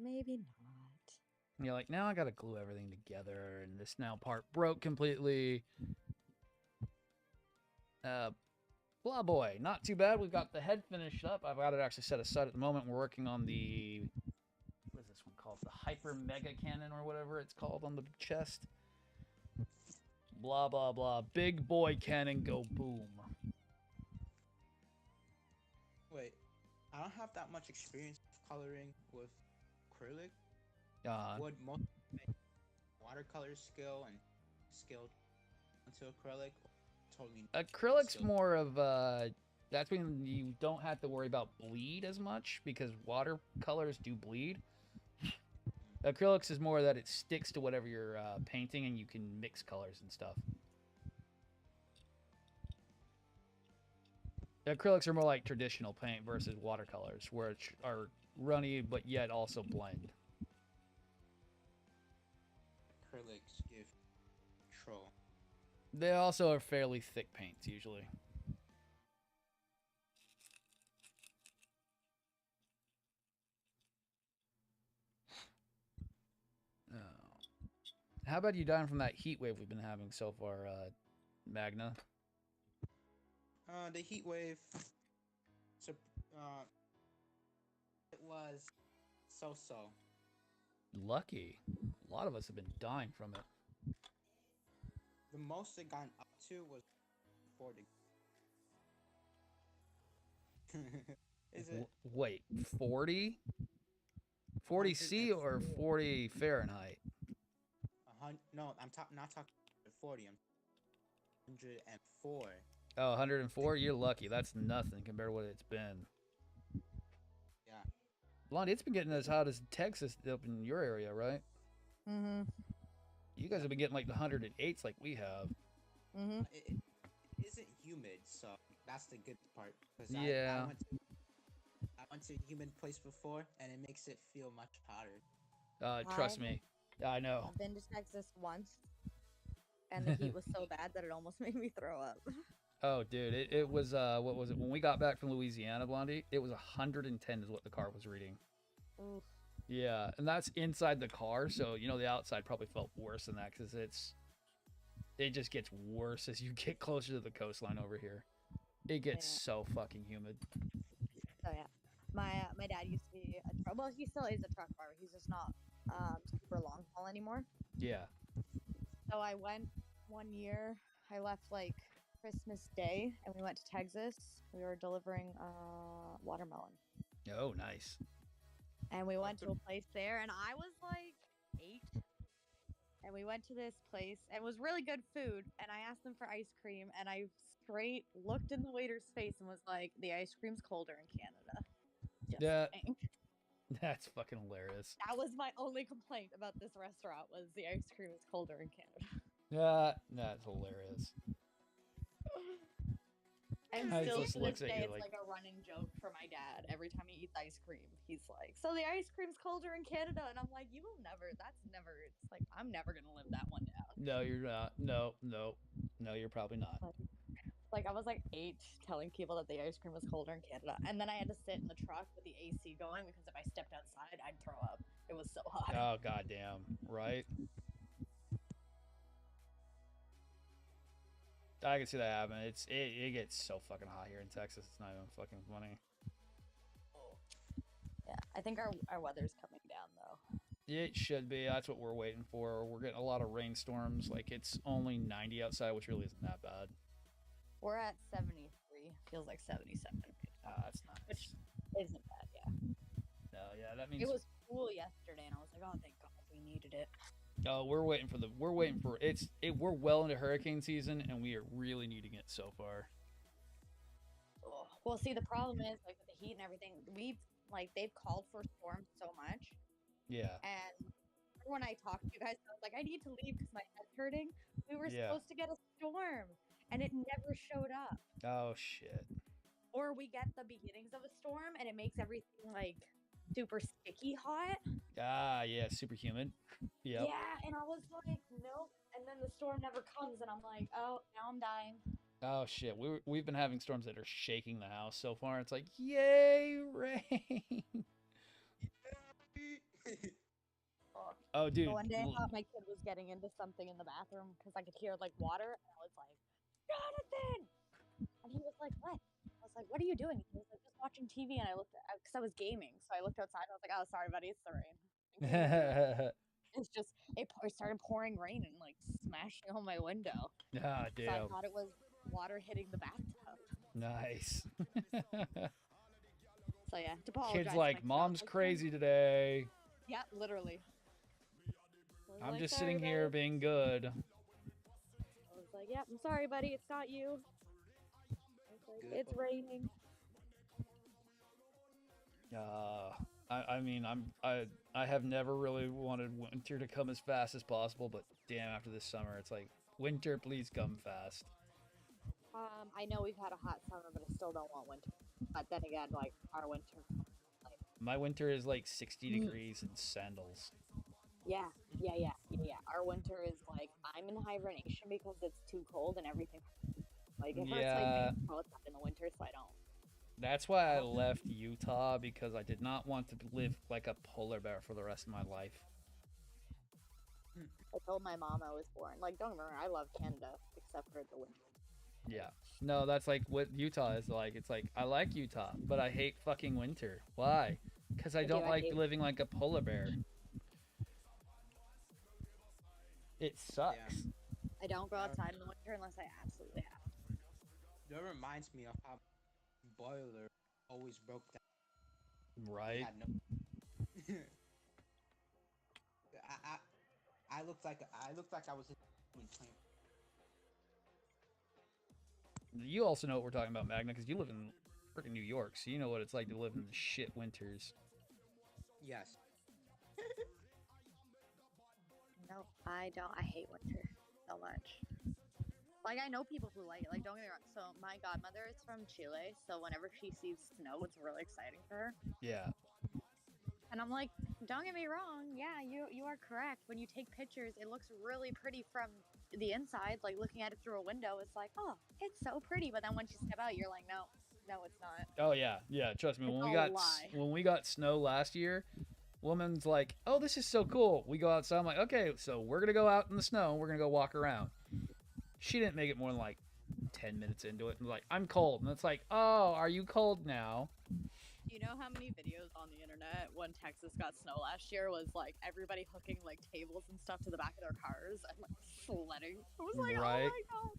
Maybe not. And you're like, now I gotta glue everything together, and this now part broke completely. Blah boy, not too bad. We've got the head finished up. I've got it actually set aside at the moment. We're working on the, what is this one called? The Hyper Mega Cannon or whatever it's called on the chest. Blah, blah, blah. Big boy cannon go boom. Wait, I don't have that much experience coloring with acrylic. Would most watercolor skill and skill into acrylic? Totally. Acrylic's more of that's when you don't have to worry about bleed as much because watercolors do bleed. Acrylics is more that it sticks to whatever you're painting and you can mix colors and stuff. Acrylics are more like traditional paint versus watercolors, which are runny but yet also blend. Acrylics give control. They also are fairly thick paints usually. Oh. How about you dying from that heat wave we've been having so far, Magna? The heat wave. So, it was so. Lucky. A lot of us have been dying from it. The most it gone up to was 40. Is it? Wait, 40? 40 C or 40 Fahrenheit? No, not talking 40. I'm 104. Oh, 104? You're lucky. That's nothing compared to what it's been. Yeah. Blondie, it's been getting as hot as Texas up in your area, right? Mm-hmm. You guys have been getting like the 108s like we have. Mm-hmm. It isn't humid, so that's the good part. Because Yeah. I went to a humid place before, and it makes it feel much hotter. Trust me. I know. I've been to Texas once, and the heat was so bad that it almost made me throw up. Oh, dude, it was, what was it? When we got back from Louisiana, Blondie, it was 110 is what the car was reading. Oof. Yeah, and that's inside the car, so, you know, the outside probably felt worse than that because it just gets worse as you get closer to the coastline over here. It gets so fucking humid. So, yeah. My dad used to be a truck. Well, he still is a truck driver. He's just not super long haul anymore. Yeah. So I went one year. I left like Christmas Day, and we went to Texas. We were delivering watermelon. Oh, nice. And we went to a place there, and I was like 8. And we went to this place, and it was really good food. And I asked them for ice cream, and I straight looked in the waiter's face and was like, "The ice cream's colder in Canada." Just saying. That's fucking hilarious. That was my only complaint about this restaurant was the ice cream is colder in Canada. Yeah, that's hilarious. And I still just to this looks at day, you it's like- like a running joke for my dad. Every time he eats ice cream, he's like, "So the ice cream's colder in Canada," and I'm like, "You will never. That's never. It's like I'm never gonna live that one down." No, you're not. No, you're probably not. Like I was like 8 telling people that the ice cream was colder in Canada, and then I had to sit in the truck with the AC going because if I stepped outside, I'd throw up. It was so hot. Oh goddamn! Right. I can see that happen. It gets so fucking hot here in Texas. It's not even fucking funny. Yeah, I think our weather's coming down though. It should be. That's what we're waiting for. We're getting a lot of rainstorms. Like it's only 90 outside, which really isn't that bad. We're at 73. Feels like 77. That's nice. Which isn't bad, yeah. No, yeah, that means It was cool yesterday, and I was like, oh, thank God, we needed it. Oh, we're waiting for we're well into hurricane season, and we are really needing it so far. Oh. Well, see, the problem is like with the heat and everything, they've called for storms so much. Yeah. And when I talked to you guys, I was like, I need to leave because my head's hurting. We were supposed to get a storm, and it never showed up. Oh shit. Or we get the beginnings of a storm, and it makes everything like super sticky hot. Ah, yeah, super humid. Yep. Yeah, and I was like, nope. And then the storm never comes, and I'm like, oh, now I'm dying. Oh shit, we've been having storms that are shaking the house so far. It's like, yay, rain. Oh, dude. So one day I thought my kid was getting into something in the bathroom because I could hear like water, and I was like, Jonathan! And he was like, what? I was like, what are you doing? He was like, just watching TV, and I looked at, because I was gaming, so I looked outside, and I was like, oh, sorry, buddy, it's the rain. It's just, it started pouring rain and like smashing on my window. Ah, damn. So I thought it was water hitting the bathtub. Nice. So yeah, to apologize. Kid's like, mom's crazy today. Yeah, literally. I'm just sitting here being good. I was like, yeah, I'm sorry, buddy, it's not you. I was like, it's raining. I have never really wanted winter to come as fast as possible, but damn, after this summer, it's like, winter, please come fast. I know we've had a hot summer, but I still don't want winter. But then again, like, our winter. My winter is like 60 degrees and sandals. Yeah. Our winter is like, I'm in hibernation because it's too cold and everything. Like, it hurts like being outside in the winter, so I don't. That's why I left Utah, because I did not want to live like a polar bear for the rest of my life. I told my mom I was born. Like, don't get me wrong, I love Canada, except for the winter. Yeah. No, that's like what Utah is like. It's like, I like Utah, but I hate fucking winter. Why? Because I don't like living like a polar bear. It sucks. Yeah. I don't go outside in the winter unless I absolutely have to. That reminds me of how boiler always broke down. Right. I looked like I was in plane. You also know what we're talking about, Magna, because you live in freaking New York, so you know what it's like to live in the shit winters. Yes. No, I don't. I hate winter so much. Like, I know people who like it. Like, don't get me wrong. So, my godmother is from Chile, so whenever she sees snow, it's really exciting for her. Yeah. And I'm like, don't get me wrong. Yeah, you are correct. When you take pictures, it looks really pretty from the inside. Like, looking at it through a window, it's like, oh, it's so pretty. But then once you step out, you're like, no, it's not. Oh yeah, yeah. Trust me. It's When we got snow last year, woman's like, oh, this is so cool. We go outside. I'm like, okay, so we're gonna go out in the snow. We're gonna go walk around. She didn't make it more than like 10 minutes into it, and like, I'm cold. And it's like, oh, are you cold now? You know how many videos on the internet when Texas got snow last year was like everybody hooking like tables and stuff to the back of their cars and like sledding? I was like, right. Oh my god.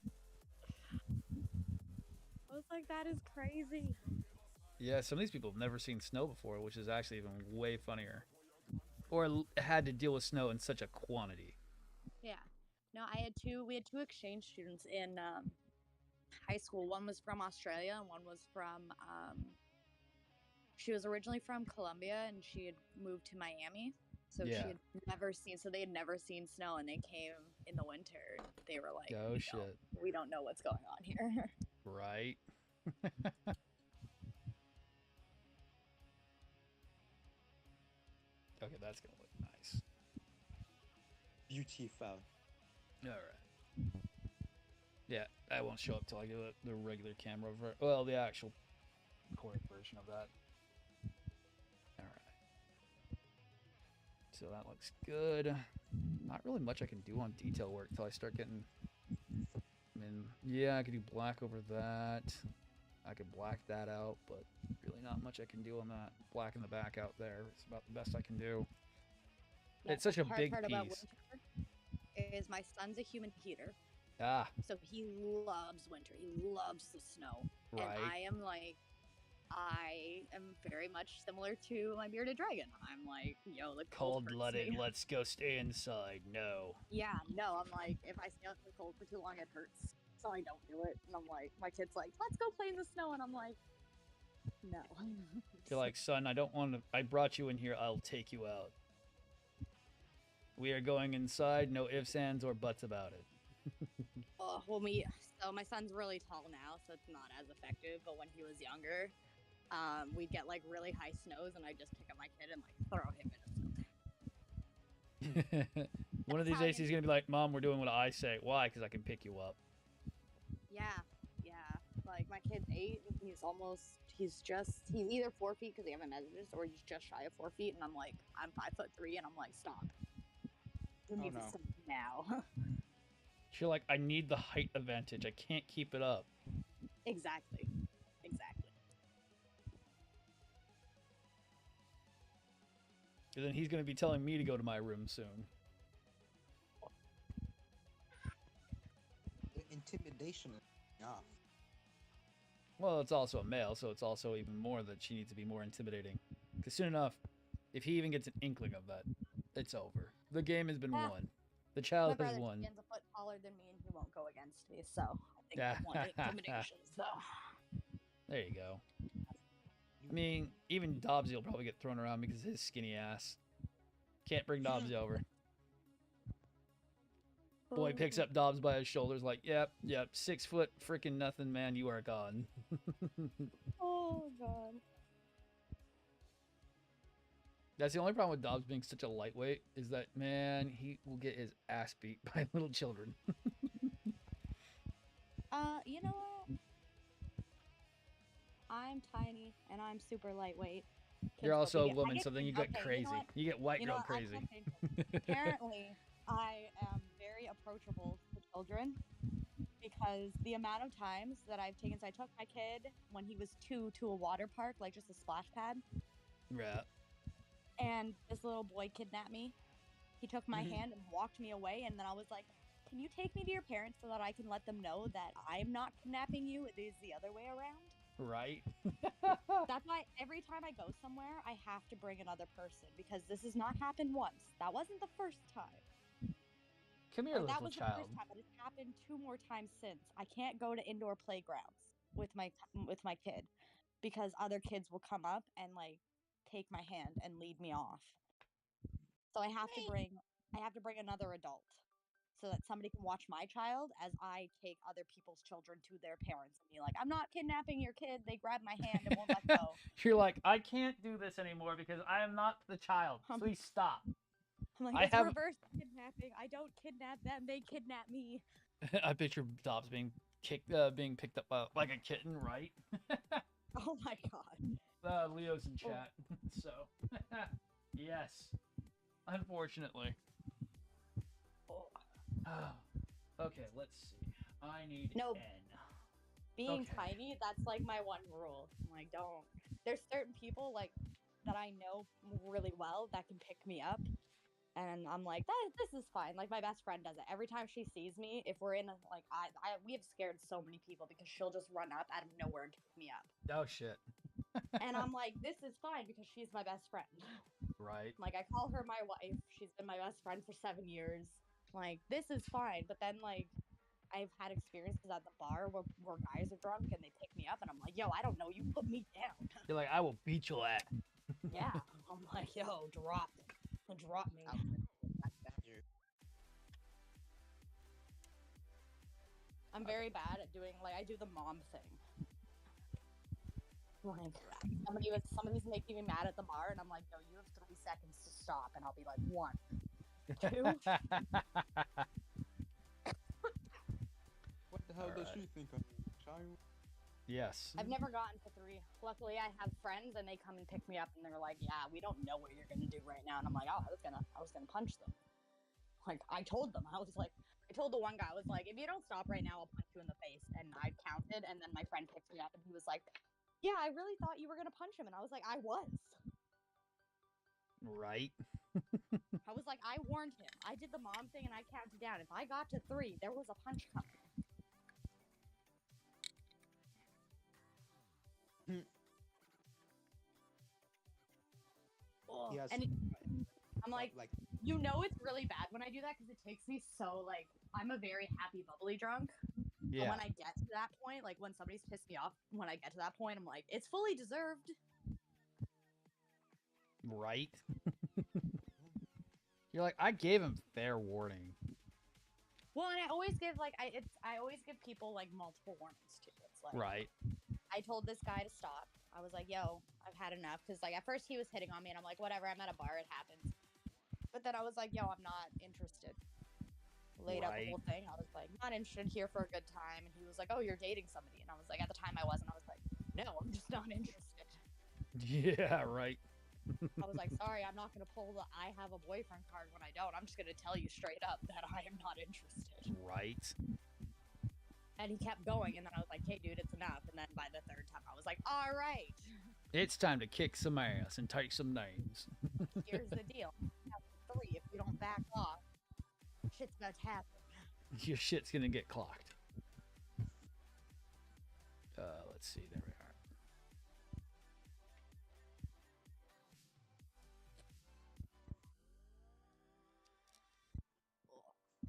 I was like, that is crazy. Yeah, some of these people have never seen snow before, which is actually even way funnier. Or had to deal with snow in such a quantity. Yeah. No, we had two exchange students in high school. One was from Australia and one was from she was originally from Colombia and she had moved to Miami. So she had never seen snow, and they came in the winter. And they were like, oh shit, we don't know what's going on here. Right. Okay, that's gonna look nice. Beautiful. All right. Yeah, that won't show up till I get the regular camera well, the actual recorded version of that. All right. so that looks good. Not really much I can do on detail work until I start getting... I mean, yeah, I could do black over that. I could black that out, but really not much I can do on that. Blacken the back out there. It's about the best I can do. Yeah, It's such a the hard big part about piece. winter is my son's a human heater, Ah, so he loves winter. He loves the snow, right. and I am very much similar to my bearded dragon. I'm like, yo, the cold hurts Cold-blooded, me. let's go stay inside. No. Yeah, no, I'm like, if I stay out in the cold for too long, it hurts. So I don't do it. And I'm like, my kid's like, let's go play in the snow. And I'm like, no. You're like, son, I don't want to... I brought you in here. I'll take you out. We are going inside. No ifs, ands, or buts about it. Oh, so my son's really tall now, so it's not as effective. But when he was younger, we'd get like really high snows, and I'd just pick up my kid and like throw him in a snow. One of these days he's going to be like, Mom, we're doing what I say. Why? Because I can pick you up. Yeah. Like my kid's 8, and he's either 4 feet because they haven't measured, or he's just shy of 4 feet, and I'm like, I'm 5'3", and I'm like, stop. You need to stop now. You're like, I need the height advantage. I can't keep it up. Exactly. And then he's going to be telling me to go to my room soon. The intimidation is off. Well, it's also a male, so it's also even more that she needs to be more intimidating. Because soon enough, if he even gets an inkling of that, it's over. The game has been won. The child My has brother won. stands a foot taller than me, and he won't go against me, so I think I won the intimidation. So There you go. I mean, even Dobbsy will probably get thrown around because of his skinny ass. Can't bring Dobbsy over. Boy picks up Dobbs by his shoulders like, yep, 6 foot freaking nothing, man, you are gone. Oh god. That's the only problem with Dobbs being such a lightweight is that, man, he will get his ass beat by little children. You know what? I'm tiny and I'm super lightweight. You're also a woman, get so then you okay, get crazy. You get white girl what? crazy. Apparently, I am very approachable to children because the amount of times that I've taken, so I took my kid when he was 2 to a water park, like just a splash pad. Right. And this little boy kidnapped me. He took my hand and walked me away, and then I was like, can you take me to your parents so that I can let them know that I'm not kidnapping you? It is the other way around. Right. That's why every time I go somewhere, I have to bring another person because this has not happened once. That wasn't the first time. Come here, That little was child. the first time, but it's happened 2 more times since. I can't go to indoor playgrounds with my kid because other kids will come up and like take my hand and lead me off. So I have to bring another adult so that somebody can watch my child as I take other people's children to their parents and be like, I'm not kidnapping your kid. They grabbed my hand and won't let go. You're like, I can't do this anymore because I am not the child. Please stop. I'm like, it's reverse kidnapping. I don't kidnap them. They kidnap me. I picture Dobbs being picked up like a kitten, right? Oh my god. Leo's in chat. So, yes. Unfortunately. Okay, let's see. I need No. N. Being tiny, that's like my one rule. I'm like, don't. There's certain people like that I know really well that can pick me up. And I'm like, this is fine. Like my best friend does it. Every time she sees me, if we're in like we have scared so many people because she'll just run up out of nowhere and pick me up. Oh shit. And I'm like, this is fine because she's my best friend. Right. Like I call her my wife. She's been my best friend for 7 years. Like this is fine. But then like I've had experiences at the bar where guys are drunk and they pick me up and I'm like, yo, I don't know, you put me down. You're like, I will beat your ass. Yeah. I'm like, yo, drop me. I'm very bad at doing like I do the mom thing. Like somebody's making me mad at the bar and I'm like, yo, you have 3 seconds to stop and I'll be like 1, 2. What the hell does she think of me, child? Yes. I've never gotten to 3. Luckily, I have friends, and they come and pick me up, and they're like, "Yeah, we don't know what you're gonna do right now." And I'm like, "Oh, I was gonna punch them." Like I told them, I told the one guy, I was like, "If you don't stop right now, I'll punch you in the face." And I counted, and then my friend picked me up, and he was like, "Yeah, I really thought you were gonna punch him," and I was like, "I was." Right. I was like, I warned him. I did the mom thing, and I counted down. If I got to 3, there was a punch coming. Yes. And I'm like, you know, it's really bad when I do that because it takes me so like I'm a very happy bubbly drunk. Yeah. But when I get to that point, like when somebody's pissed me off, when I get to that point, I'm like, it's fully deserved. Right. You're like, I gave him fair warning. Well, and I always give I always give people like multiple warnings too. It's like Right. I told this guy to stop. I was like, "Yo, I've had enough." Because like at first he was hitting on me, and I'm like, "Whatever, I'm at a bar, it happens." But then I was like, "Yo, I'm not interested." Laid out the whole thing. I was like, "Not interested, here for a good time." And he was like, "Oh, you're dating somebody?" And I was like, at the time I wasn't. I was like, "No, I'm just not interested." Yeah. Right. I was like, "Sorry, I'm not gonna pull the I have a boyfriend card when I don't. I'm just gonna tell you straight up that I am not interested." Right. And he kept going, and then I was like, "Hey, dude, it's enough." And then by the 3rd time, I was like, "All right, It's time to kick some ass and take some names. here's the deal. You have 3. If you don't back off, shit's about to happen." Your shit's gonna get clocked. Let's see. There we are.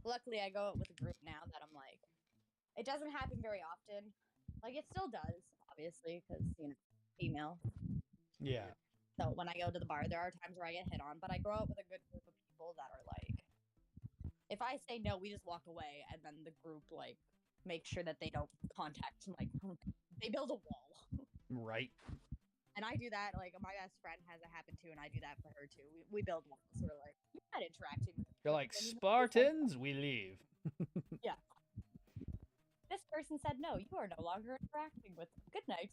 Luckily, I go out with a group now that I'm like, it doesn't happen very often. Like, it still does, obviously, because, you know, female. Yeah. So when I go to the bar, there are times where I get hit on, but I grow up with a good group of people that are like, if I say no, we just walk away, and then the group, like, makes sure that they don't contact, like, they build a wall. Right. And I do that, like, my best friend has it happen too, and I do that for her too. We build walls. We're like, you're not interacting with You're like, anymore. Spartans, we leave. Yeah. This person said no, you are no longer interacting with them. Good night.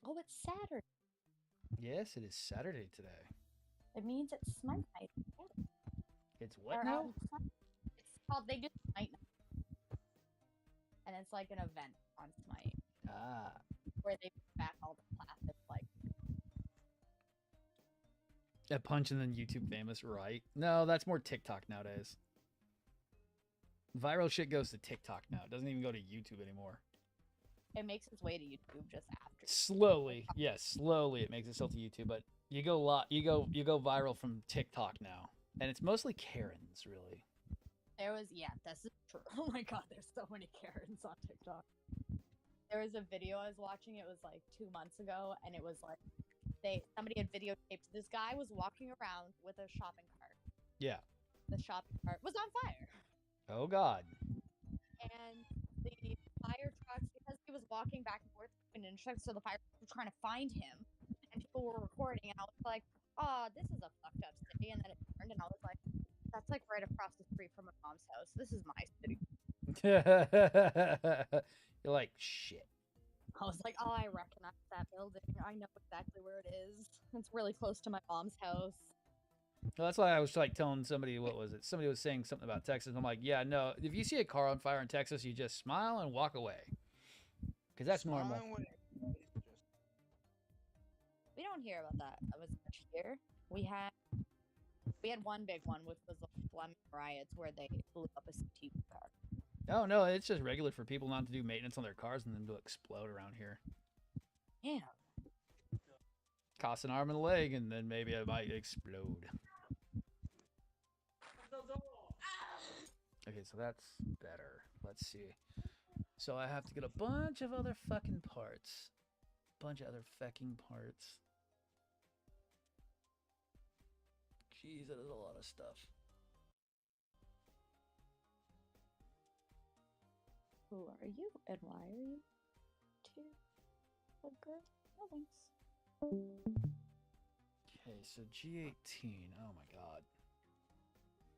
Oh, it's Saturday. Yes, it is Saturday today. It means it's Smite Night. It's what now? It's called, they do Smite Night. And it's like an event on Smite. Ah. Where they bring back all the classics, like. A punch and then YouTube famous, right? No, that's more TikTok nowadays. Viral shit goes to TikTok now. It doesn't even go to YouTube anymore. It makes its way to YouTube just after. Slowly, yes, slowly it makes itself to YouTube, but you go viral from TikTok now, and it's mostly Karens, really. There was, yeah, this is true. Oh my god, there's so many Karens on TikTok. There was a video I was watching. It was like 2 months ago, and it was like somebody had videotaped. This guy was walking around with a shopping cart. Yeah. The shopping cart was on fire. Oh god. And the fire trucks, because he was walking back and forth between intersections, so the fire trucks were trying to find him, and people were recording, and I was like, "Oh, this is a fucked up city." And then it turned, and I was like, "That's like right across the street from my mom's house. This is my city." You're like, shit. I was like, "Oh, I recognize that building. I know exactly where it is. It's really close to my mom's house." Well, that's why I was like telling somebody, what was it? Somebody was saying something about Texas. I'm like, yeah, no. If you see a car on fire in Texas, you just smile and walk away, because that's normal. We don't hear about that as much here. We had one big one, which was the Fleming riots, where they blew up a CT car. Oh no, it's just regular for people not to do maintenance on their cars and then to explode around here. Yeah. Cost an arm and a leg, and then maybe it might explode. Okay, so that's better. Let's see. So I have to get a bunch of other fucking parts. Bunch of other fucking parts. Jeez, that is a lot of stuff. Who are you, and why are you two girl buildings? Okay, so G18. Oh my god.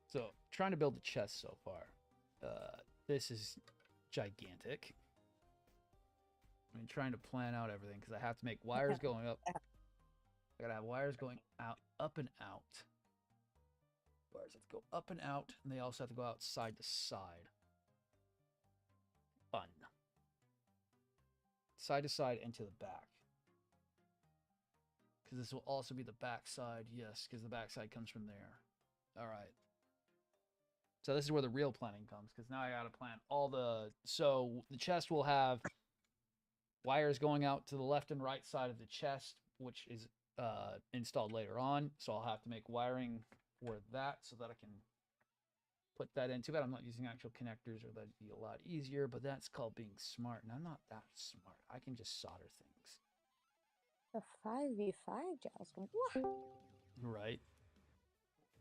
So, trying to build a chest so far. This is gigantic. I'm trying to plan out everything because I have to make wires going up. I gotta have wires going out, up and out. Wires have to go up and out, and they also have to go out side to side. Fun. Side to side and to the back. Because this will also be the back side. Yes, because the back side comes from there. All right. So this is where the real planning comes, because now I got to plan all the... So the chest will have wires going out to the left and right side of the chest, which is installed later on. So I'll have to make wiring for that so that I can put that in. Too bad I'm not using actual connectors, or that'd be a lot easier, but that's called being smart, and I'm not that smart. I can just solder things. The 5v5 jousting. What? Right.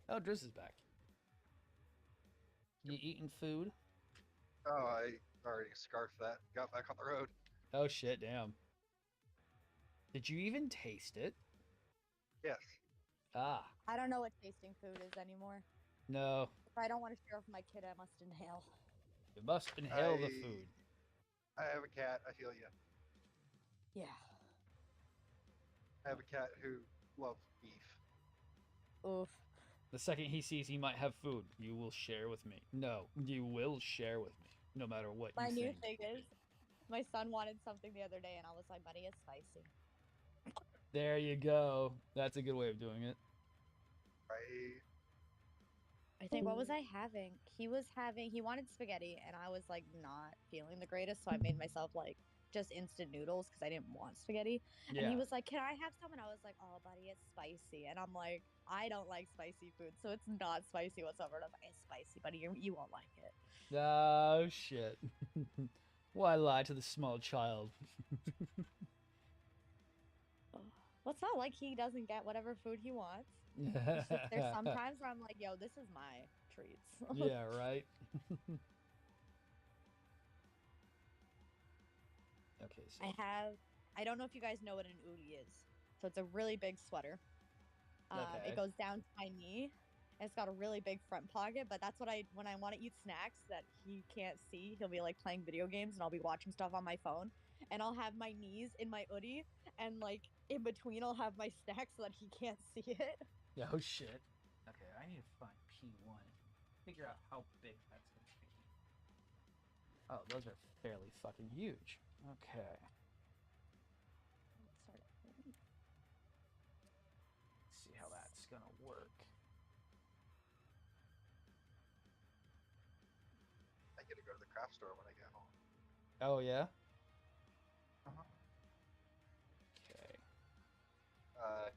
Oh, Driz is back. You eating food? Oh, I already scarfed that. Got back on the road. Oh shit, damn. Did you even taste it? Yes. Ah. I don't know what tasting food is anymore. No. If I don't want to share with my kid, I must inhale. You must inhale the food. I have a cat. I feel you. Yeah. I have a cat who loves beef. Oof. The second he sees he might have food, you will share with me. No, you will share with me, no matter what My you new think. thing is, my son wanted something the other day, and I was like, buddy, it's spicy. There you go. That's a good way of doing it. I think, what was I having? He wanted spaghetti, and I was like not feeling the greatest, so I made myself like just instant noodles because I didn't want spaghetti. Yeah. And he was like, can I have some? And I was like, oh, buddy, it's spicy. And I'm like, I don't like spicy food, so it's not spicy whatsoever. And I was like, it's spicy, buddy. You won't like it. Oh, shit. Why lie to the small child? Well, it's not like he doesn't get whatever food he wants. There's sometimes where I'm like, yo, this is my treats. Yeah, right? Okay, so... I don't know if you guys know what an udi is. So it's a really big sweater. Okay. It goes down to my knee. And it's got a really big front pocket, but that's what when I want to eat snacks that he can't see, he'll be like playing video games and I'll be watching stuff on my phone. And I'll have my knees in my hoodie, and like in between I'll have my snacks so that he can't see it. Oh shit. Okay, I need to find P1. Figure out how big that's going to be. Oh, those are fairly fucking huge. Okay. Let's see how that's going to work. I get to go to the craft store when I get home. Oh, yeah? Uh-huh. Okay. I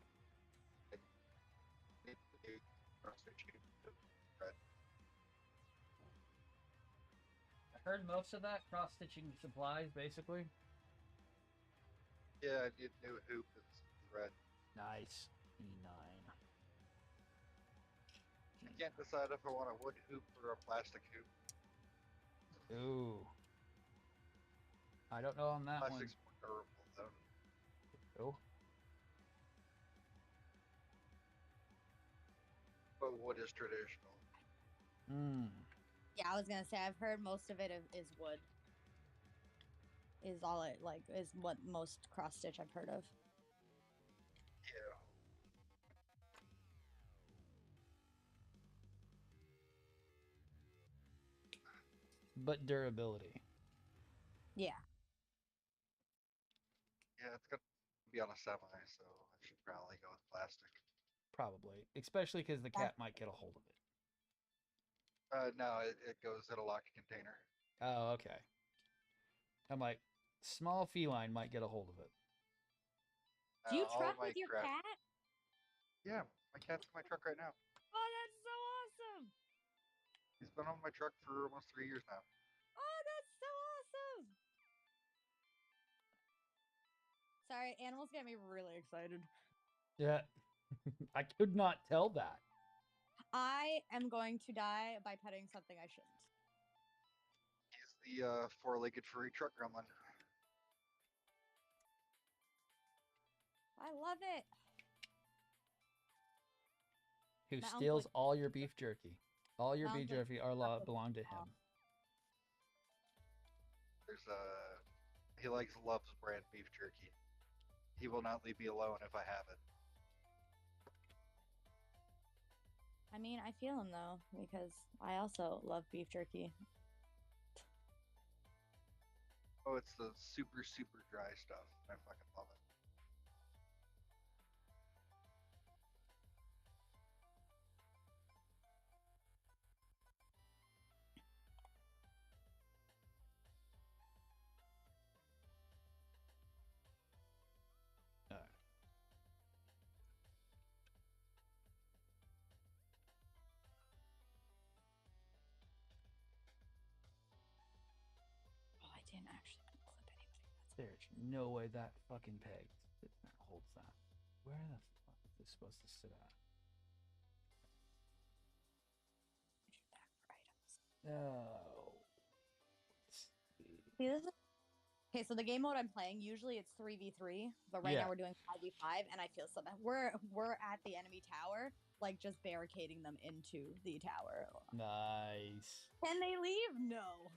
heard most of that, cross-stitching supplies, basically. Yeah, I need a new hoop that's red. Nice. E9. I can't decide if I want a wood hoop or a plastic hoop. Ooh. I don't know on that Plastic's more durable, though. one. Oh. But wood is traditional. Hmm. Yeah, I was gonna say I've heard most of it is wood. Is all it like is what most cross stitch I've heard of. Yeah. But durability. Yeah. Yeah, it's gonna be on a semi, so I should probably go with plastic. Probably. Especially because the cat might get a hold of it. No, it goes in a locked container. Oh, okay. I'm like, small feline might get a hold of it. Do you All truck my with your crap- cat? Yeah, my cat's in my truck right now. Oh, that's so awesome! He's been on my truck for almost 3 years now. Oh, that's so awesome! Sorry, animals get me really excited. Yeah. I could not tell that. I am going to die by petting something I shouldn't. He's the four-legged furry truck gremlin. I love it. Who My steals uncle- all your beef jerky. All your My beef uncle- jerky belong to him. There's he loves brand beef jerky. He will not leave me alone if I have it. I mean, I feel him though because I also love beef jerky. Oh, it's the super dry stuff. I fucking love it. Alright. Oh, I didn't actually clip anything. There's no way that fucking peg holds that. Where the fuck is this supposed to sit at? Back for items. No. See, this is okay. So the game mode I'm playing usually it's 3v3, but right Yeah. now we're doing 5v5, and I feel so bad. We're at the enemy tower, like just barricading them into the tower. Nice. Can they leave? No.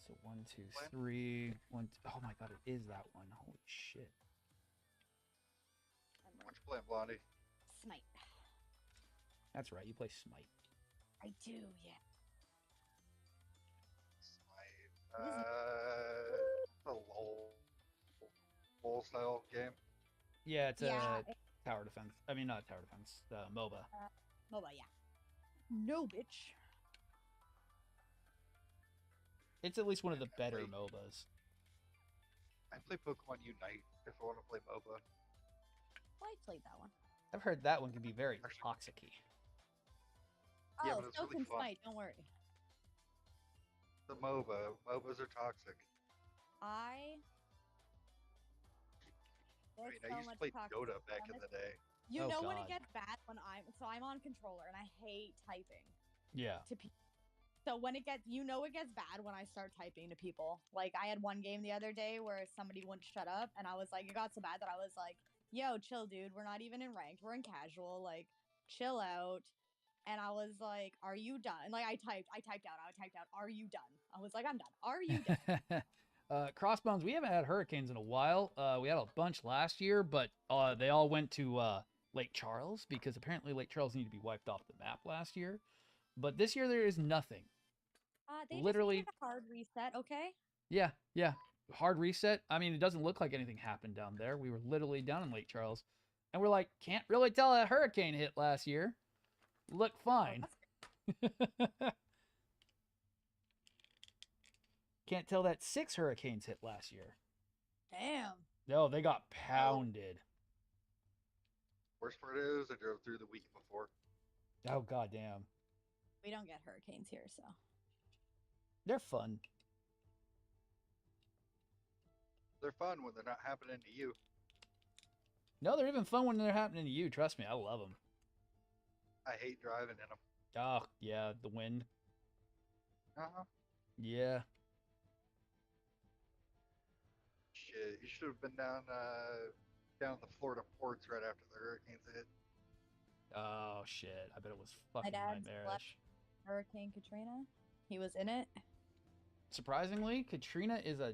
So 1, 2, 3. Oh my god, it is that one. Holy shit. What you playing, Blondie? Smite. That's right. You play Smite. I do, yeah. A LOL style game. Yeah, it's Yeah, a tower defense. I mean, not tower defense. MOBA. MOBA, yeah. No, bitch. It's at least one of the better MOBAs. I play Pokemon Unite if I want to play MOBA. Well, I played that one. I've heard that one can be very toxic-y. Yeah, Oh, but it's so really can fun. Smite, don't worry. The MOBAs are toxic. I There's mean, I used to play Dota back in the day. You Oh, know when it God. gets bad when I'm on controller and I hate typing Yeah. to people. So when it gets bad when I start typing to people. Like I had one game the other day where somebody wouldn't shut up, and I was like, it got so bad that I was like, "Yo, chill, dude. We're not even in ranked. We're in casual. Like, chill out." And I was like, "Are you done?" Like I typed out. "Are you done?" I was like, "I'm done. Are you done?" Crossbones, we haven't had hurricanes in a while. We had a bunch last year, but they all went to Lake Charles because apparently Lake Charles needed to be wiped off the map last year. But this year there is nothing. They Literally, just needed a hard reset, okay? yeah. Hard reset. I mean, it doesn't look like anything happened down there. We were literally down in Lake Charles, and we're like, can't really tell a hurricane hit last year. Look fine. Can't tell that 6 hurricanes hit last year. Damn. No, they got pounded. Worst part is I drove through the week before. Oh, goddamn. We don't get hurricanes here, so. They're fun. They're fun when they're not happening to you. No, they're even fun when they're happening to you. Trust me, I love them. I hate driving in them. Oh, yeah, the wind. Uh-huh. Yeah. Shit, you should have been down the Florida ports right after the hurricanes hit. Oh, shit. I bet it was fucking dad's nightmarish. Hurricane Katrina. He was in it. Surprisingly, Katrina is a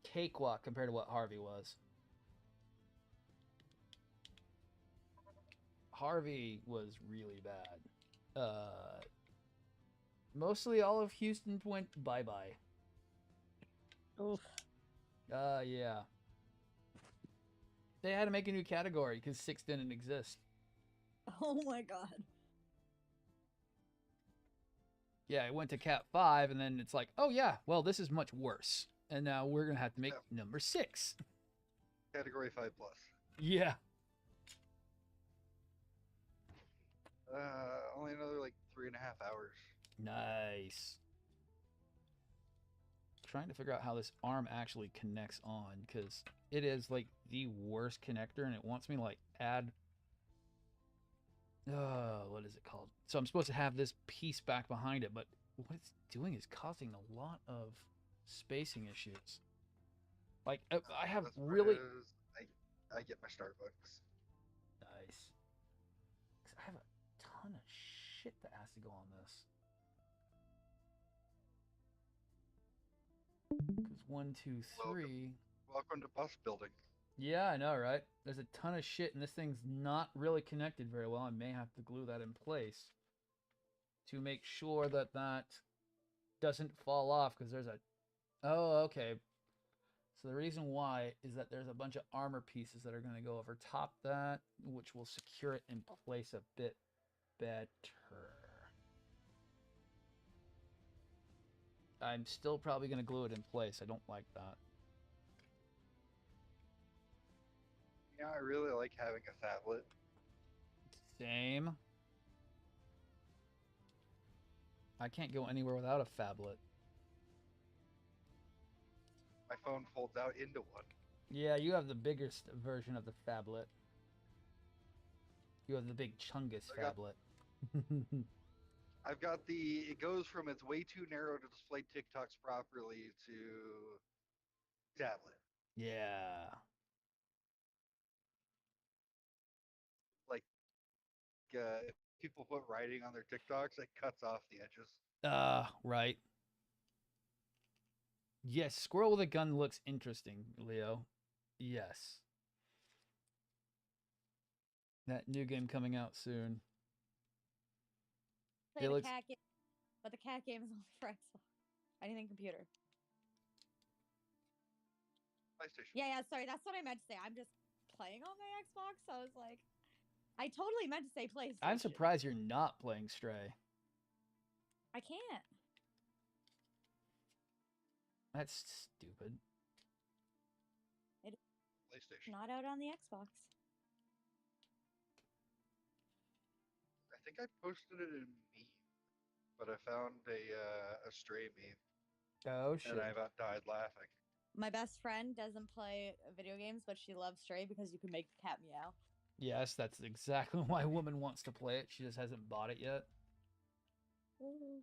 cakewalk compared to what Harvey was. Harvey was really bad. Mostly all of Houston went bye-bye. Oof. Yeah. They had to make a new category because 6 didn't exist. Oh my god. Yeah, it went to Cat 5, and then it's like, oh yeah, well, this is much worse. And now we're going to have to make number 6. Category 5+. Yeah. Only another like 3.5 hours. Nice. Trying to figure out how this arm actually connects on, because it is like the worst connector, and it wants me to like add what is it called? So I'm supposed to have this piece back behind it, but what it's doing is causing a lot of spacing issues. Like I have That's what it really is. I get my Starbucks. nice. 'Cause I have a ton of shit that has to go on this. Because 1, 2, 3. Welcome to bus building. Yeah, I know, right? There's a ton of shit, and this thing's not really connected very well. I may have to glue that in place to make sure that that doesn't fall off, because there's a... Oh, okay. So the reason why is that there's a bunch of armor pieces that are going to go over top that, which will secure it in place a bit better. I'm still probably going to glue it in place. I don't like that. Yeah, I really like having a phablet. Same. I can't go anywhere without a phablet. My phone folds out into one. Yeah, you have the biggest version of the phablet. You have the big Chungus phablet. I've got the... It goes from it's way too narrow to display TikToks properly to tablet. Yeah. Like, if people put writing on their TikToks, it cuts off the edges. Right. Yes, squirrel with a gun looks interesting, Leo. Yes. That new game coming out soon. Play It the looks... cat game, but the cat game is only for Xbox. Anything computer. PlayStation. Yeah, sorry, that's what I meant to say. I'm just playing on my Xbox, so I was like, I totally meant to say PlayStation. I'm surprised you're not playing Stray. I can't. That's stupid. PlayStation. Not out on the Xbox. I think I posted it in meme, but I found a Stray meme. Oh, shit. And I about died laughing. My best friend doesn't play video games, but she loves Stray because you can make the cat meow. Yes, that's exactly why a woman wants to play it. She just hasn't bought it yet. Ooh.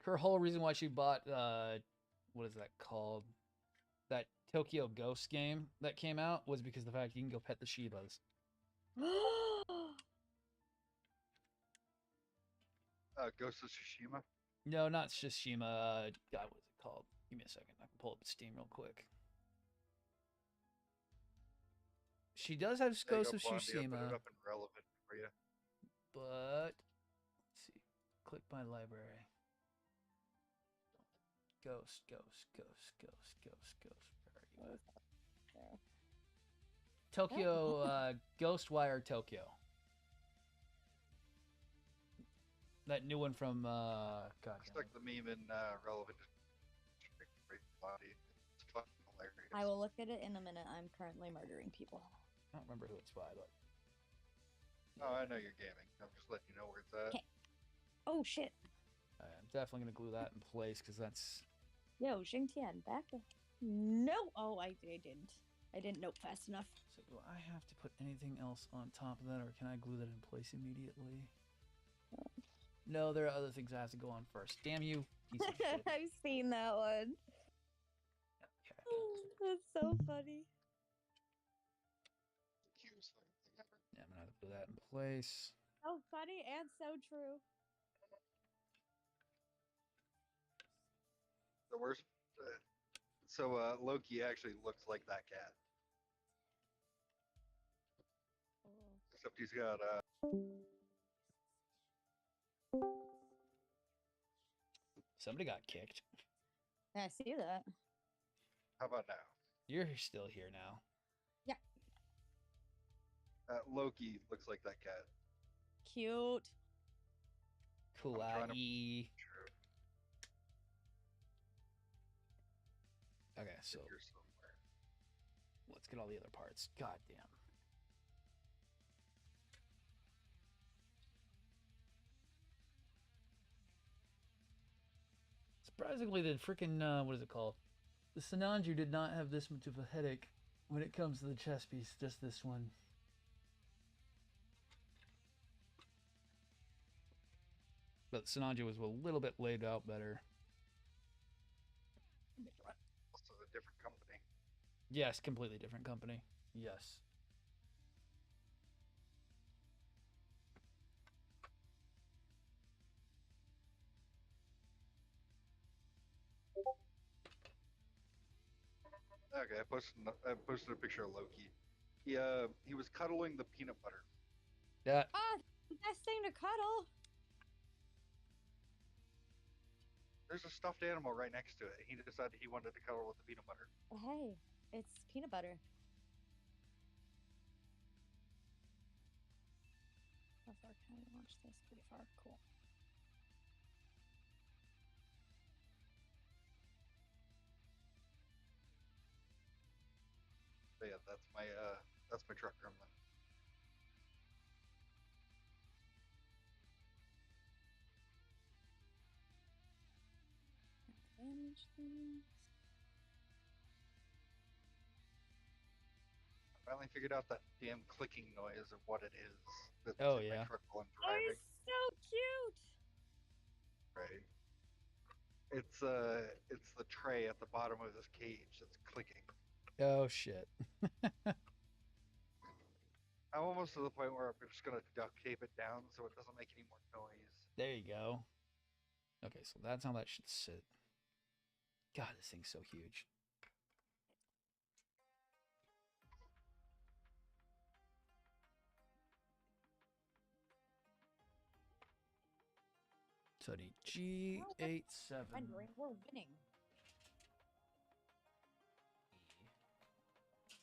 Her whole reason why she bought, what is that called? That Tokyo Ghost game that came out was because of the fact you can go pet the Shibas. Ghost of Tsushima? No, not Tsushima. God, what is it called? Give me a second. I can pull up Steam real quick. She does have Ghost of Tsushima. Put it up in relevant for you. But let's see. Click my library. Ghost. Where are you at? There. Tokyo, Ghostwire Tokyo. That new one from, God. I stuck the meme in relevant. It's fucking hilarious. I will look at it in a minute. I'm currently murdering people. I don't remember who it's by, but. Oh, I know you're gaming. I'm just letting you know where it's at. Okay. Oh, shit. I'm definitely going to glue that in place because that's. Yo, Xingtian, back up. No! Oh, I didn't. I didn't nope fast enough. So do I have to put anything else on top of that, or can I glue that in place immediately? No, there are other things I have to go on first. Damn you, piece of shit. I've seen that one. Okay. That's so funny. Yeah, I'm gonna have to put that in place. So funny and so true. The worst. Loki actually looks like that cat. Except he's got Somebody got kicked. I see that. How about now? You're still here now. Yeah. Loki looks like that cat. Cute. Kawaii. Okay, so Here somewhere. let's get all the other parts. God damn. Surprisingly, the freaking, what is it called? The Sinanju did not have this much of a headache when it comes to the chess piece, just this one. But Sinanju was a little bit laid out better. Also a different company. Yes, completely different company. Yes. Okay, I posted a picture of Loki. He was cuddling the peanut butter. Yeah. Ah, the best thing to cuddle. There's a stuffed animal right next to it. He decided he wanted to cuddle with the peanut butter. Hey, it's peanut butter. How far can I launch this? Pretty far. Cool. But yeah, that's my truck gremlin. Manage things. Finally figured out that damn clicking noise of what it is. That's Oh, in yeah. my truck while I'm Oh, driving. he's so cute. Right. It's the tray at the bottom of this cage that's clicking. Oh shit. I'm almost to the point where I'm just gonna duct tape it down so it doesn't make any more noise. There you go. Okay, so that's how that should sit. God, this thing's so huge. So the G87. Rendering, we're winning. G.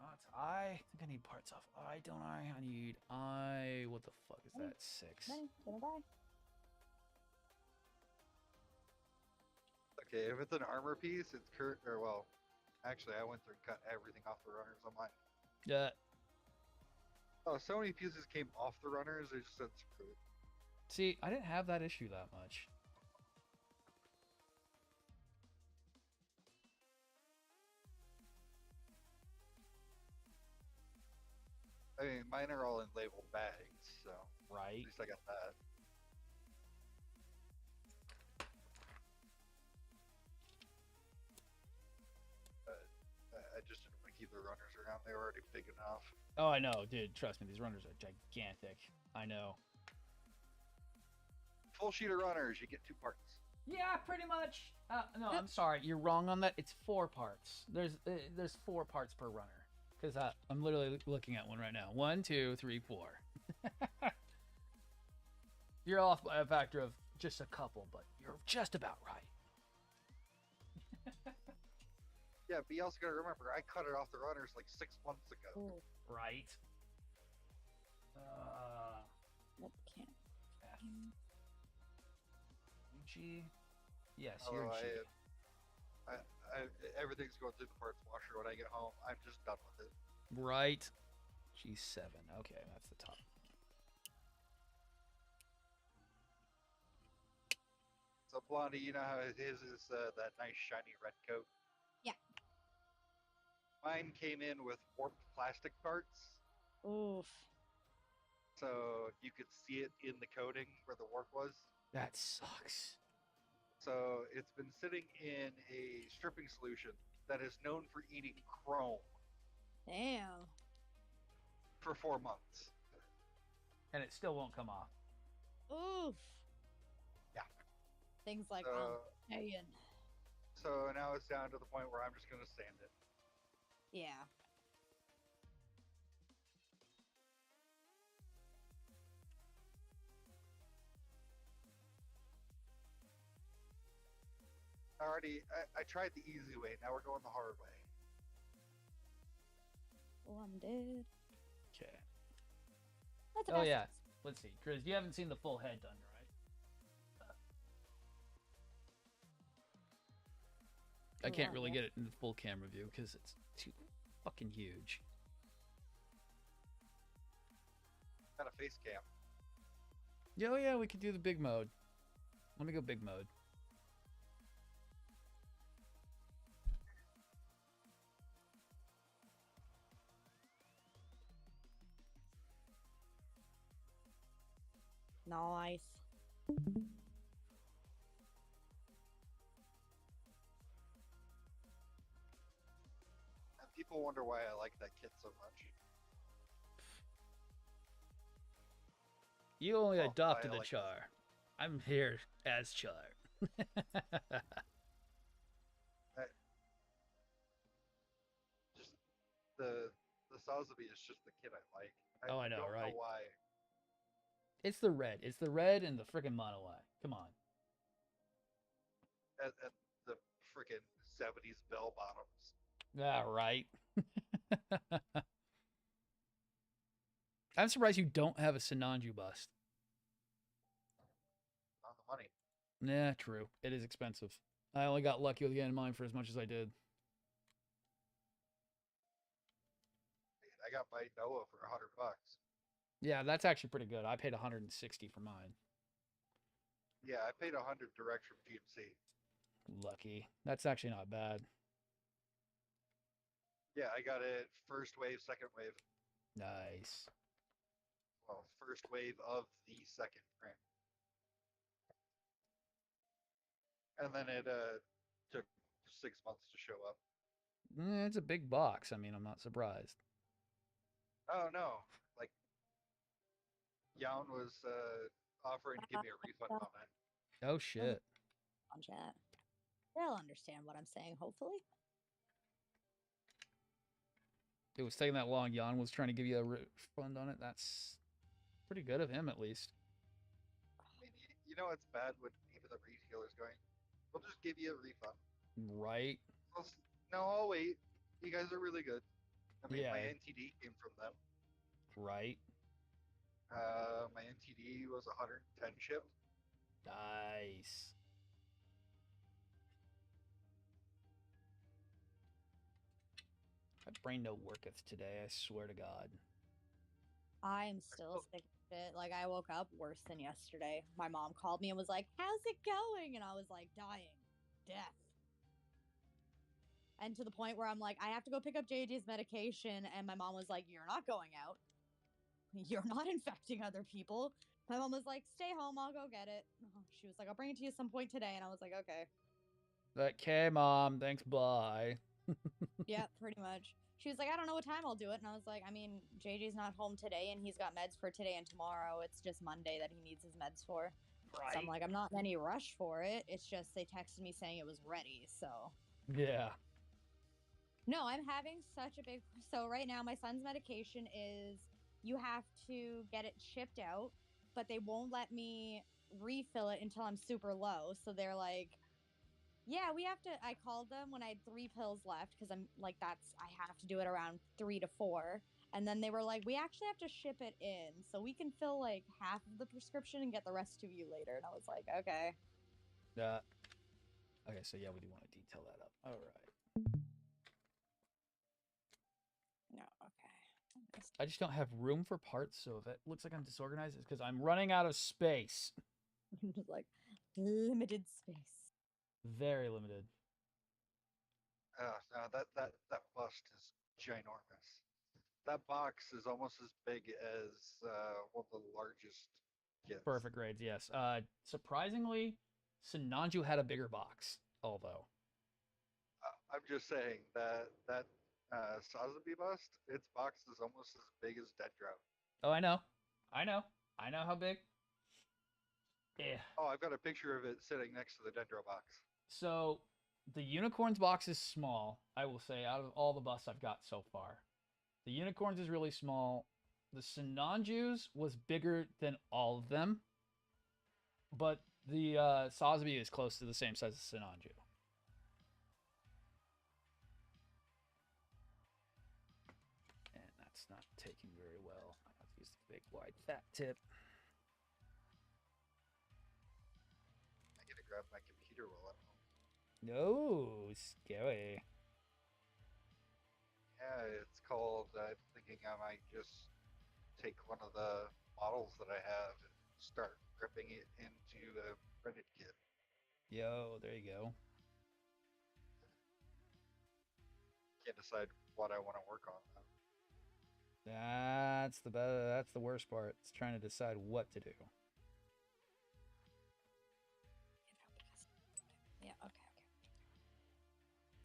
Oh, it's I. I think I need parts off I, don't I? I need I. What the fuck is that? 6. Money, gonna buy. Okay, if it's an armor piece, it's actually I went through and cut everything off the runners on mine. Yeah. Oh, so many pieces came off the runners, I just said screw it. See, I didn't have that issue that much. I mean, mine are all in labeled bags, so at Right. least I got that. But I just didn't want to keep the runners around. They were already big enough. Oh, I know, dude. Trust me, these runners are gigantic. I know. Full sheet of runners, you get 2 parts. Yeah, pretty much. No, I'm sorry. You're wrong on that. It's 4 parts. There's 4 parts per runner. Because I'm literally looking at one right now. 1, 2, 3, 4. You're off by a factor of just a couple, but you're just about right. Yeah, but you also gotta remember, I cut it off the runners like 6 months ago. Ooh, Right. nope, can't. G. Yes, Oh, you're G. Everything's going through the parts washer when I get home. I'm just done with it. Right. G7. Okay, that's the top. So, Blondie, you know how his is that nice shiny red coat? Yeah. Mine came in with warped plastic parts, Oof. so you could see it in the coating where the warp was. That sucks. So it's been sitting in a stripping solution that is known for eating chrome Damn. for 4 months. And it still won't come off. Oof. Yeah. Things like So, saying. so now it's down to the point where I'm just gonna sand it. Yeah. I tried the easy way. Now we're going the hard way. Oh, I'm dead. Okay. That's a Oh mess. yeah. Let's see, Chris. You haven't seen the full head done, right? I can't really get it in the full camera view because it's too fucking huge. Got a face cam. Yeah, oh yeah, we could do the big mode. Let me go big mode. Nice. And people wonder why I like that kit so much. You only Oh, adopted I the like Char. I'm here as Char. sazabi is just the kit I like. Oh, I know, don't right? know why. It's the red. It's the red and the freaking mono eye. Come on. And the freaking 70s bell bottoms. Yeah, right. I'm surprised you don't have a Sinanju bust. On the money. Nah, true. It is expensive. I only got lucky with getting mine for as much as I did. I got my Noah for $100. Yeah, that's actually pretty good. I paid 160 for mine. Yeah, I paid 100 direct from GMC. Lucky. That's actually not bad. Yeah, I got it first wave, second wave. Nice. Well, first wave of the second print. And then it took 6 months to show up. It's a big box. I mean, I'm not surprised. Oh no! Like, Yawn was offering to give me a refund on it. Oh, shit. On chat. They'll understand what I'm saying, hopefully. It was taking that long. Jan was trying to give you a refund on it. That's pretty good of him, at least. I mean, you know it's bad when even the retailer's going, we'll just give you a refund. Right? No, I'll wait. You guys are really good. I mean, Yeah. my NTD came from them. Right. My NTD was 110 shipped. Nice. My brain no worketh today, I swear to God. I am still sick of it. Like, I woke up worse than yesterday. My mom called me and was like, how's it going? And I was like, dying. Death. And to the point where I'm like, I have to go pick up JJ's medication. And my mom was like, you're not going out. You're not infecting other people. My mom was like, stay home. I'll go get it. She was like, I'll bring it to you some point today. And I was like, okay. Okay, Mom. Thanks, bye. Yeah, pretty much. She was like, I don't know what time I'll do it. And I was like, I mean, JJ's not home today and he's got meds for today and tomorrow. It's just Monday that he needs his meds for. Right. So I'm like, I'm not in any rush for it. It's just they texted me saying it was ready. So Yeah. no, I'm having such a big. So right now, my son's medication is you have to get it shipped out, but they won't let me refill it until I'm super low. So they're like, yeah, we have to. I called them when I had 3 pills left because I'm like, I have to do it around 3 to 4. And then they were like, we actually have to ship it in. So we can fill like half of the prescription and get the rest to you later. And I was like, okay. Okay, so yeah, we do want to detail that up. All right. No, okay. I just don't have room for parts, so if it looks like I'm disorganized, it's because I'm running out of space. Just like limited space. Very limited. No, that bust is ginormous. That box is almost as big as one of the largest kits. Perfect grades, yes. Surprisingly, Sinanju had a bigger box, although. I'm just saying that sazabi bust, its box is almost as big as Dendro. Oh, I know. I know how big. Yeah. Oh, I've got a picture of it sitting next to the Dendro box. So, the Unicorns box is small, I will say, out of all the busts I've got so far. The Unicorns is really small. The Sinanjus was bigger than all of them. But the Sazabi is close to the same size as Sinanju. And that's not taking very well. I have to use the big wide fat tip. I gotta grab my computer while I'm home. No, scary. Yeah, it's called, I'm thinking I might just take one of the models that I have and start ripping it into a printed kit. Yo, there you go. Can't decide what I want to work on though. That's the worst part. It's trying to decide what to do. Yeah, okay.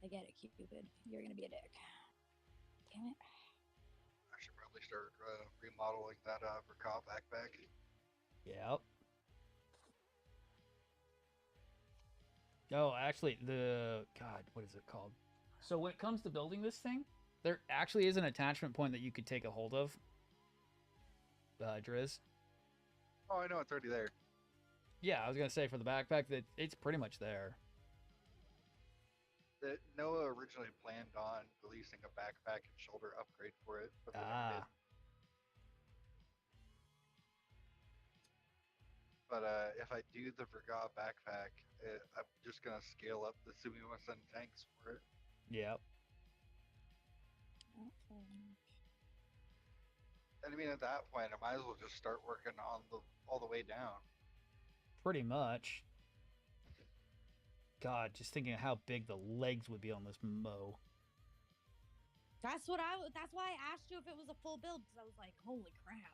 I get it, Cupid. You're gonna be a dick. Damn it. I should probably start remodeling that Rakat backpack. Yep. Oh, actually, what is it called? So when it comes to building this thing, there actually is an attachment point that you could take a hold of. Driz. Oh, I know it's already there. Yeah, I was gonna say for the backpack that it's pretty much there. Noah originally planned on releasing a backpack and shoulder upgrade for it, but they never did. But if I do the Verga backpack, I'm just gonna scale up the Sumimasen tanks for it. Yep. Okay. And I mean, at that point, I might as well just start working on all the way down. Pretty much. God, just thinking of how big the legs would be on this Mo. That's why I asked you if it was a full build, because I was like, holy crap.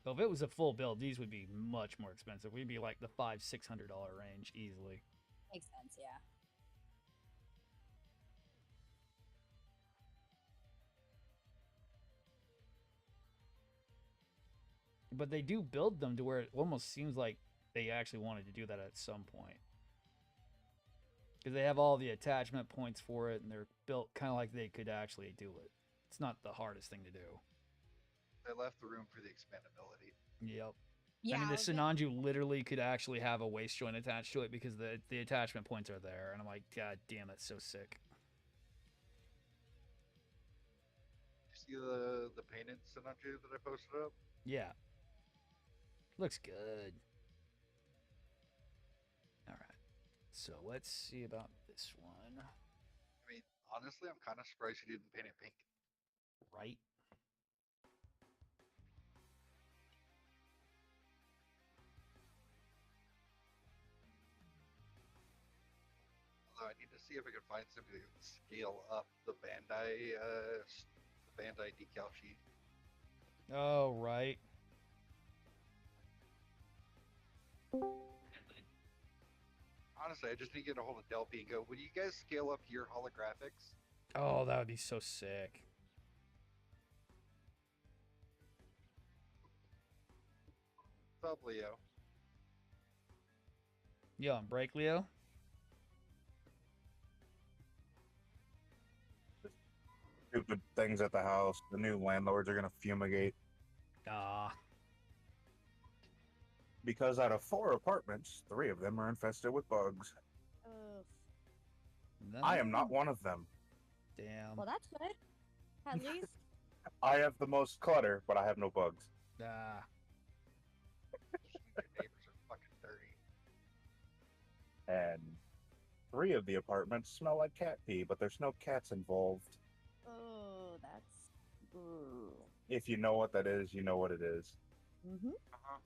Well, if it was a full build, these would be much more expensive. We'd be like the $500-$600 range easily. Makes sense, yeah. But they do build them to where it almost seems like they actually wanted to do that at some point. Because they have all the attachment points for it, and they're built kind of like they could actually do it. It's not the hardest thing to do. They left the room for the expandability. Yep. Yeah, I mean, the Sinanju literally could actually have a waist joint attached to it because the attachment points are there. And I'm like, God damn, that's so sick. You see the painted Sinanju that I posted up? Yeah. Looks good. All right. So let's see about this one. I mean, honestly, I'm kind of surprised you didn't paint it pink. Right? Although I need to see if I can find somebody who can scale up the Bandai decal sheet. Oh, right. Honestly, I just need to get a hold of Delphi and go, would you guys scale up your holographics? Oh, that would be so sick. What's up, Leo? You on break, Leo? Stupid things at the house. The new landlords are going to fumigate. Ah. Because out of 4 apartments, 3 of them are infested with bugs. Oof. No. I am not one of them. Damn. Well, that's good. At least. I have the most clutter, but I have no bugs. Ah. Your neighbors are fucking dirty. And 3 of the apartments smell like cat pee, but there's no cats involved. Oh, that's. Ooh. If you know what that is, you know what it is. Mm-hmm. Uh-huh.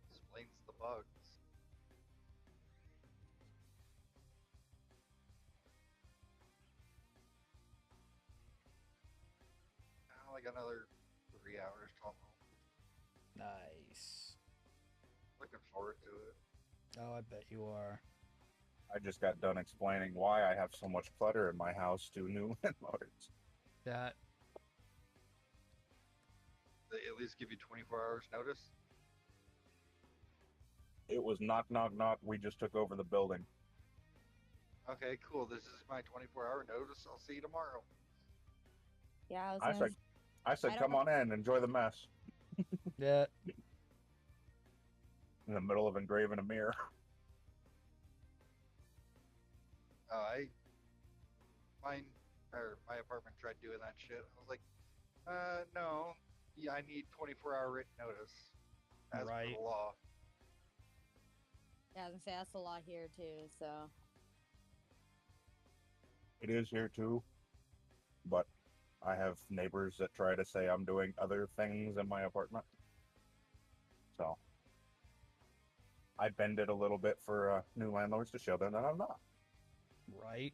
Explains the bugs. Like another 3 hours till I'm home. Nice. Looking forward to it. Oh, I bet you are. I just got done explaining why I have so much clutter in my house to new landlords. That. They at least give you 24 hours notice. It was knock, knock, knock. We just took over the building. Okay, cool. This is my 24-hour notice. I'll see you tomorrow. Yeah, I said, I come on in, enjoy the mess. Yeah. In the middle of engraving a mirror. My apartment tried doing that shit. I was like, no. Yeah, I need 24-hour written notice. As per Right. the law. Yeah, I was gonna say that's a lot here too. So It is here too, but I have neighbors that try to say I'm doing other things in my apartment. So I bend it a little bit for new landlords to show them that I'm not. Right.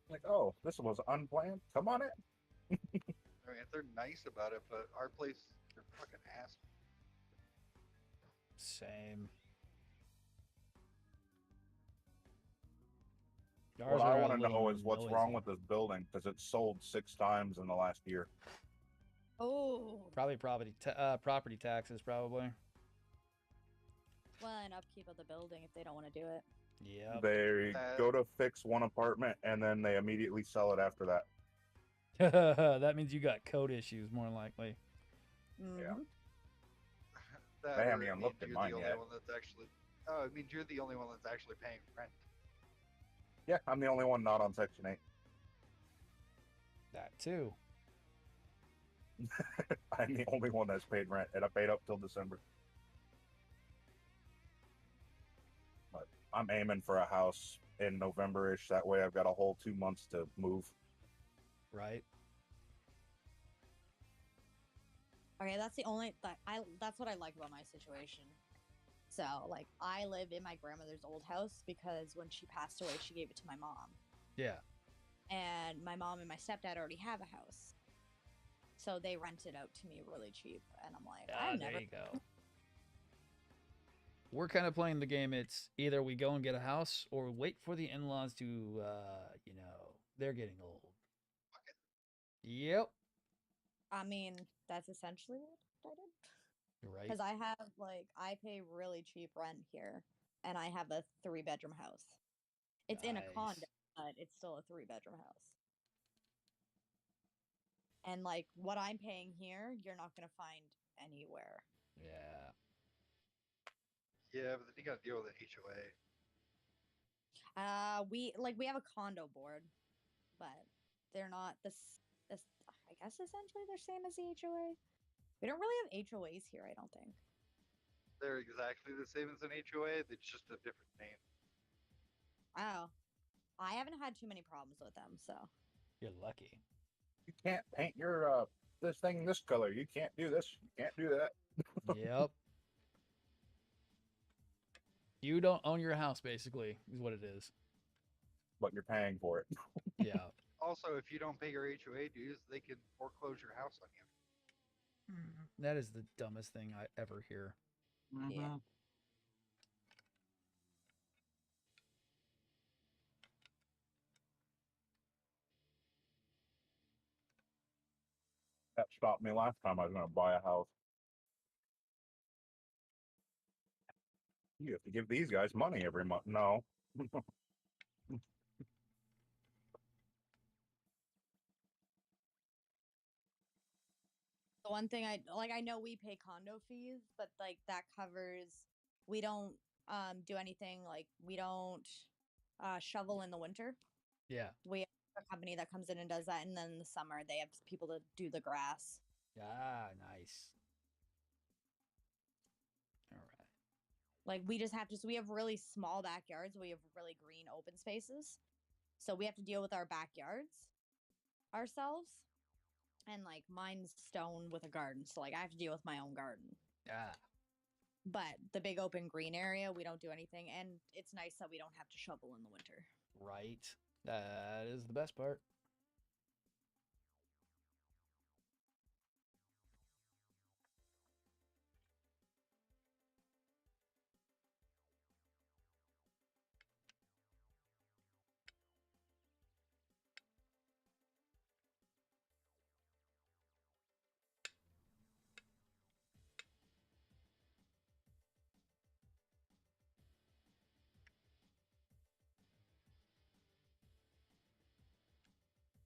Like, oh, this was unplanned. Come on in. I mean, they're nice about it, but our place, they're fucking ass. Same. What I want to know is what's wrong with this building because it's sold 6 times in the last year. oh, Probably property taxes, probably. well, and upkeep of the building if they don't want to do it. Yep. They go to fix one apartment and then they immediately sell it after that. That means you got code issues, more likely. Mhm. That They or haven't it even means looked at you're mine the only yet. one that's actually. Oh, it means you're the only one that's actually paying rent. Yeah, I'm the only one not on Section 8. That too. I'm the only one that's paid rent, and I paid up till December. But I'm aiming for a house in November-ish. That way I've got a whole 2 months to move. Right. Okay, that's the only that's what I like about my situation. So, like, I live in my grandmother's old house because when she passed away, she gave it to my mom. Yeah. And my mom and my stepdad already have a house. So they rent it out to me really cheap. And I'm like, Ah, I'm there never. you go. We're kind of playing the game. It's either we go and get a house or wait for the in-laws to, they're getting old. Yep. I mean, that's essentially what I did. Right. Because I pay really cheap rent here. And I have a 3-bedroom house. It's in a condo, but it's still a 3-bedroom house. And like what I'm paying here, you're not going to find anywhere. Yeah. Yeah, but then you gotta deal with an HOA. We have a condo board, but they're not this. I guess essentially they're same as the HOA. We don't really have HOAs here, I don't think. They're exactly the same as an HOA. It's just a different name. Oh, I haven't had too many problems with them, so. You're lucky. You can't paint your this thing this color. You can't do this. You can't do that. Yep. You don't own your house, basically, is what it is. But you're paying for it. Yeah. Also, if you don't pay your HOA dues, they can foreclose your house on you. That is the dumbest thing I ever hear. Yeah. That stopped me last time I was going to buy a house. You have to give these guys money every month. No. The one thing I know we pay condo fees, but like that covers, we don't do anything, like we don't shovel in the winter. Yeah. We have a company that comes in and does that, and then in the summer they have people to do the grass. Ah, nice. All right. Like we just have to, so we have really small backyards. We have really green open spaces. So we have to deal with our backyards ourselves. And like mine's stone with a garden. So like I have to deal with my own garden. Ah. But the big open green area, we don't do anything. And it's nice that we don't have to shovel in the winter. Right. That is the best part.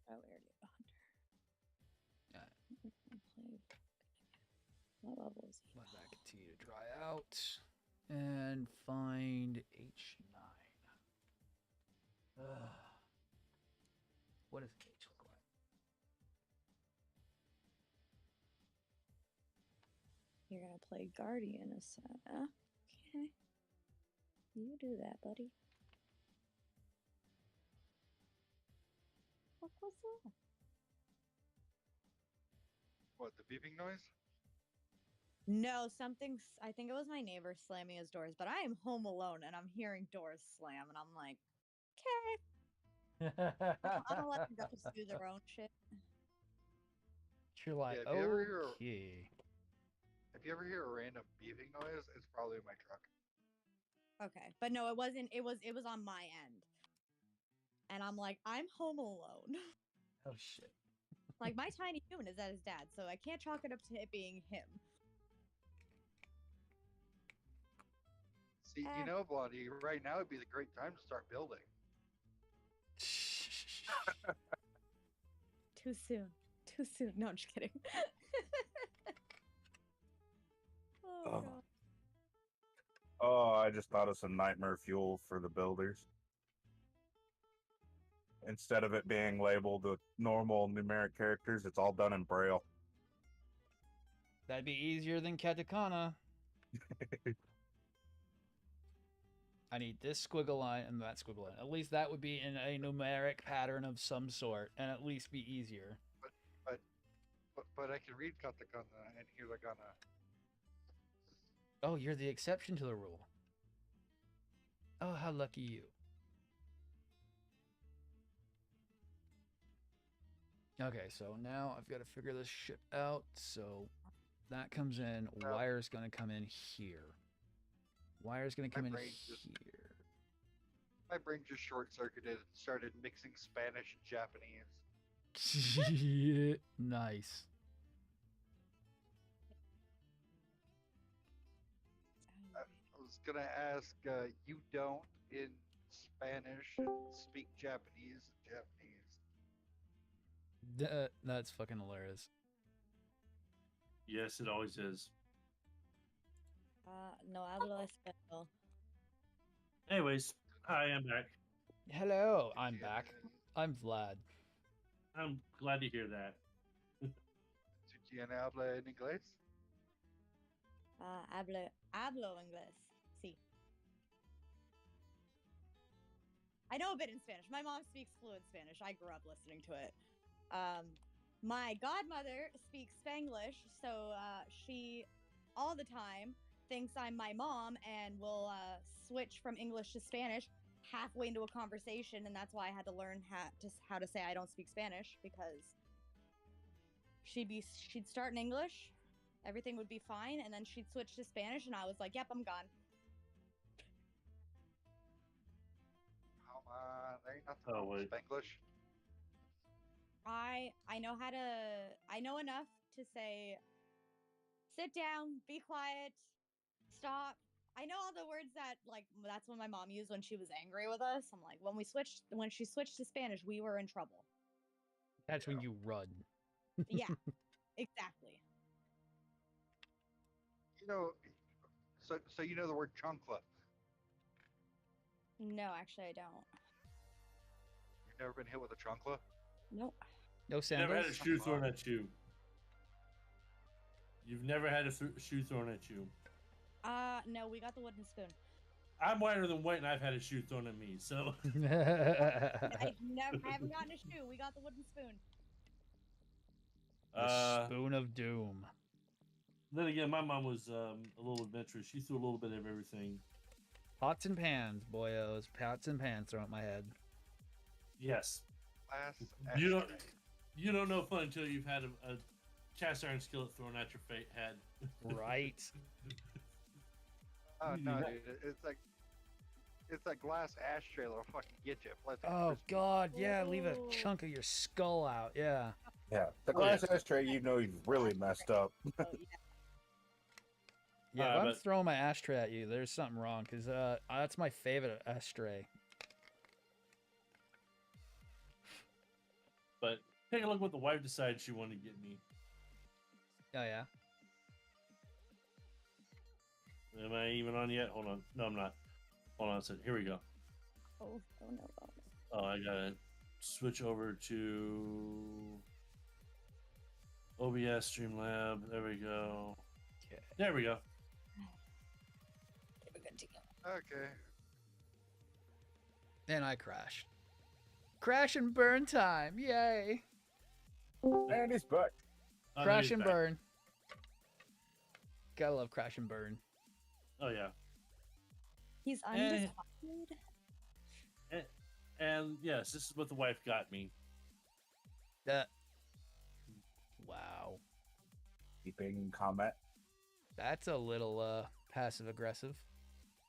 Oh, we already have a hunter. Yeah. What level is he? Let that continue to dry out. And find H9. What does H look like? You're going to play Guardian a set. Okay. You do that, buddy. What was that? What, the beeping noise? No, I think it was my neighbor slamming his doors, but I am home alone and I'm hearing doors slam and I'm like, okay. I'm gonna let them go do their own shit. You're like, Yeah, if you ever hear okay. If you ever hear a random beeping noise, it's probably my truck. Okay. But no, it wasn't. It was on my end. And I'm like, I'm home alone. Oh shit. Like my tiny human is at his dad, so I can't chalk it up to it being him. See, you know, Blondie, right now would be the great time to start building. Too soon. Too soon. No, I'm just kidding. Oh, Oh. God. Oh, I just thought of some nightmare fuel for the builders. Instead of it being labeled with normal numeric characters, it's all done in Braille. That'd be easier than katakana. I need this squiggle line and that squiggle line. At least that would be in a numeric pattern of some sort, and at least be easier. But I can read katakana and hiragana. Oh, you're the exception to the rule. Oh, how lucky you. Okay, so now I've got to figure this shit out. So that comes in. Wire's going to come in here. Wire's going to come in here. My brain just short-circuited and started mixing Spanish and Japanese. Nice. I was going to ask, you don't in Spanish and speak Japanese in Japanese. That's fucking hilarious. Yes, it always is. No hablo español. Anyways, hi, I'm back. Hello, I'm back. I'm Vlad. I'm glad to hear that. ¿Tú tienes habla en inglés? Hablo inglés. Sí. I know a bit in Spanish. My mom speaks fluent Spanish. I grew up listening to it. My godmother speaks Spanglish, so she all the time thinks I'm my mom and will switch from English to Spanish halfway into a conversation, and that's why I had to learn how to say I don't speak Spanish, because she'd start in English, everything would be fine, and then she'd switch to Spanish, and I was like, "Yep, I'm gone." There ain't nothing wrong with Spanglish. I know enough to say, sit down, be quiet, stop. I know all the words that, like, that's what my mom used when she was angry with us. I'm like, when she switched to Spanish, we were in trouble. That's when you run. Yeah, exactly. You know, so you know the word chancla. No, actually, I don't. You've never been hit with a chancla? Nope. No sandals? Never had a shoe thrown at you. You've never had a shoe thrown at you. No, we got the wooden spoon. I'm whiter than white, and I've had a shoe thrown at me. So I haven't gotten a shoe. We got the wooden spoon. The spoon of doom. Then again, my mom was a little adventurous. She threw a little bit of everything. Pots and pans, boyos. Pots and pans thrown at my head. Yes. Glass You don't know fun until you've had a cast iron skillet thrown at your head. Right. Oh no, dude! It's like glass ashtray that'll fucking get you. Oh God, yeah! Leave a chunk of your skull out. Yeah. Yeah, the glass ashtray, you know, you've really messed up. Yeah, if I'm throwing my ashtray at you, there's something wrong, because that's my favorite ashtray. But take a look what the wife decided she wanted to get me. Oh, yeah? Am I even on yet? Hold on. No, I'm not. Hold on a second. Here we go. Oh no. Oh, I gotta switch over to OBS Streamlab. There we go. Okay. There we go. Okay. And I crashed. Crash and burn time! Yay! And he's back. Oh, Crash and burn. Gotta love crash and burn. Oh yeah. He's undisputed. And yes, this is what the wife got me. Wow. Keeping comment. That's a little passive aggressive.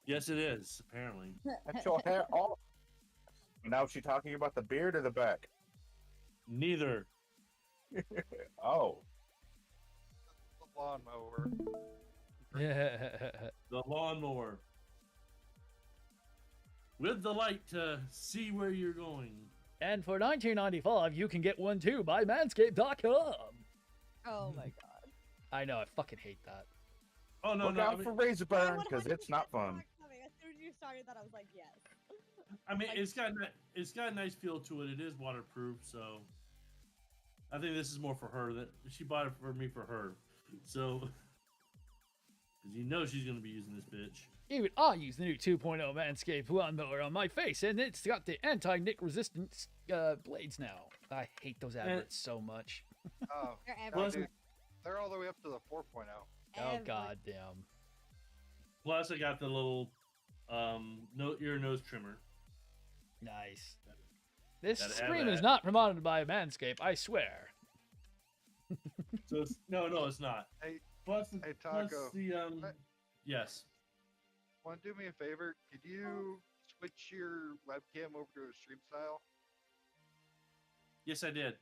Yes, it is. Apparently. That's your hair off. Now is she talking about the beard or the back? Neither. Oh. The lawnmower. Yeah. The lawnmower. with the light to see where you're going. And for $19.95, you can get one too by Manscaped.com. Oh my god. I know, I fucking hate that. Oh no, Look no. out for razor burn because it's not fun. As soon as you started that, I was like, yes. I mean, it's got a nice feel to it. It is waterproof, so I think this is more for her. That she bought it for me for her, so because you know she's gonna be using this bitch. Even I use the new 2.0 Manscaped lawnmower on my face, and it's got the anti-nick resistant blades now. I hate those adverts so much. Oh, They're no, everywhere. dude, they're all the way up to the 4.0. Oh god damn. Plus, I got the little ear nose trimmer. Nice. This Gotta add stream is that. not promoted by Manscaped, I swear. So no, it's not. Hey, Plus, hey, plus Taco. the yes. Want to do me a favor? Could you switch your webcam over to a stream style? Yes, I did.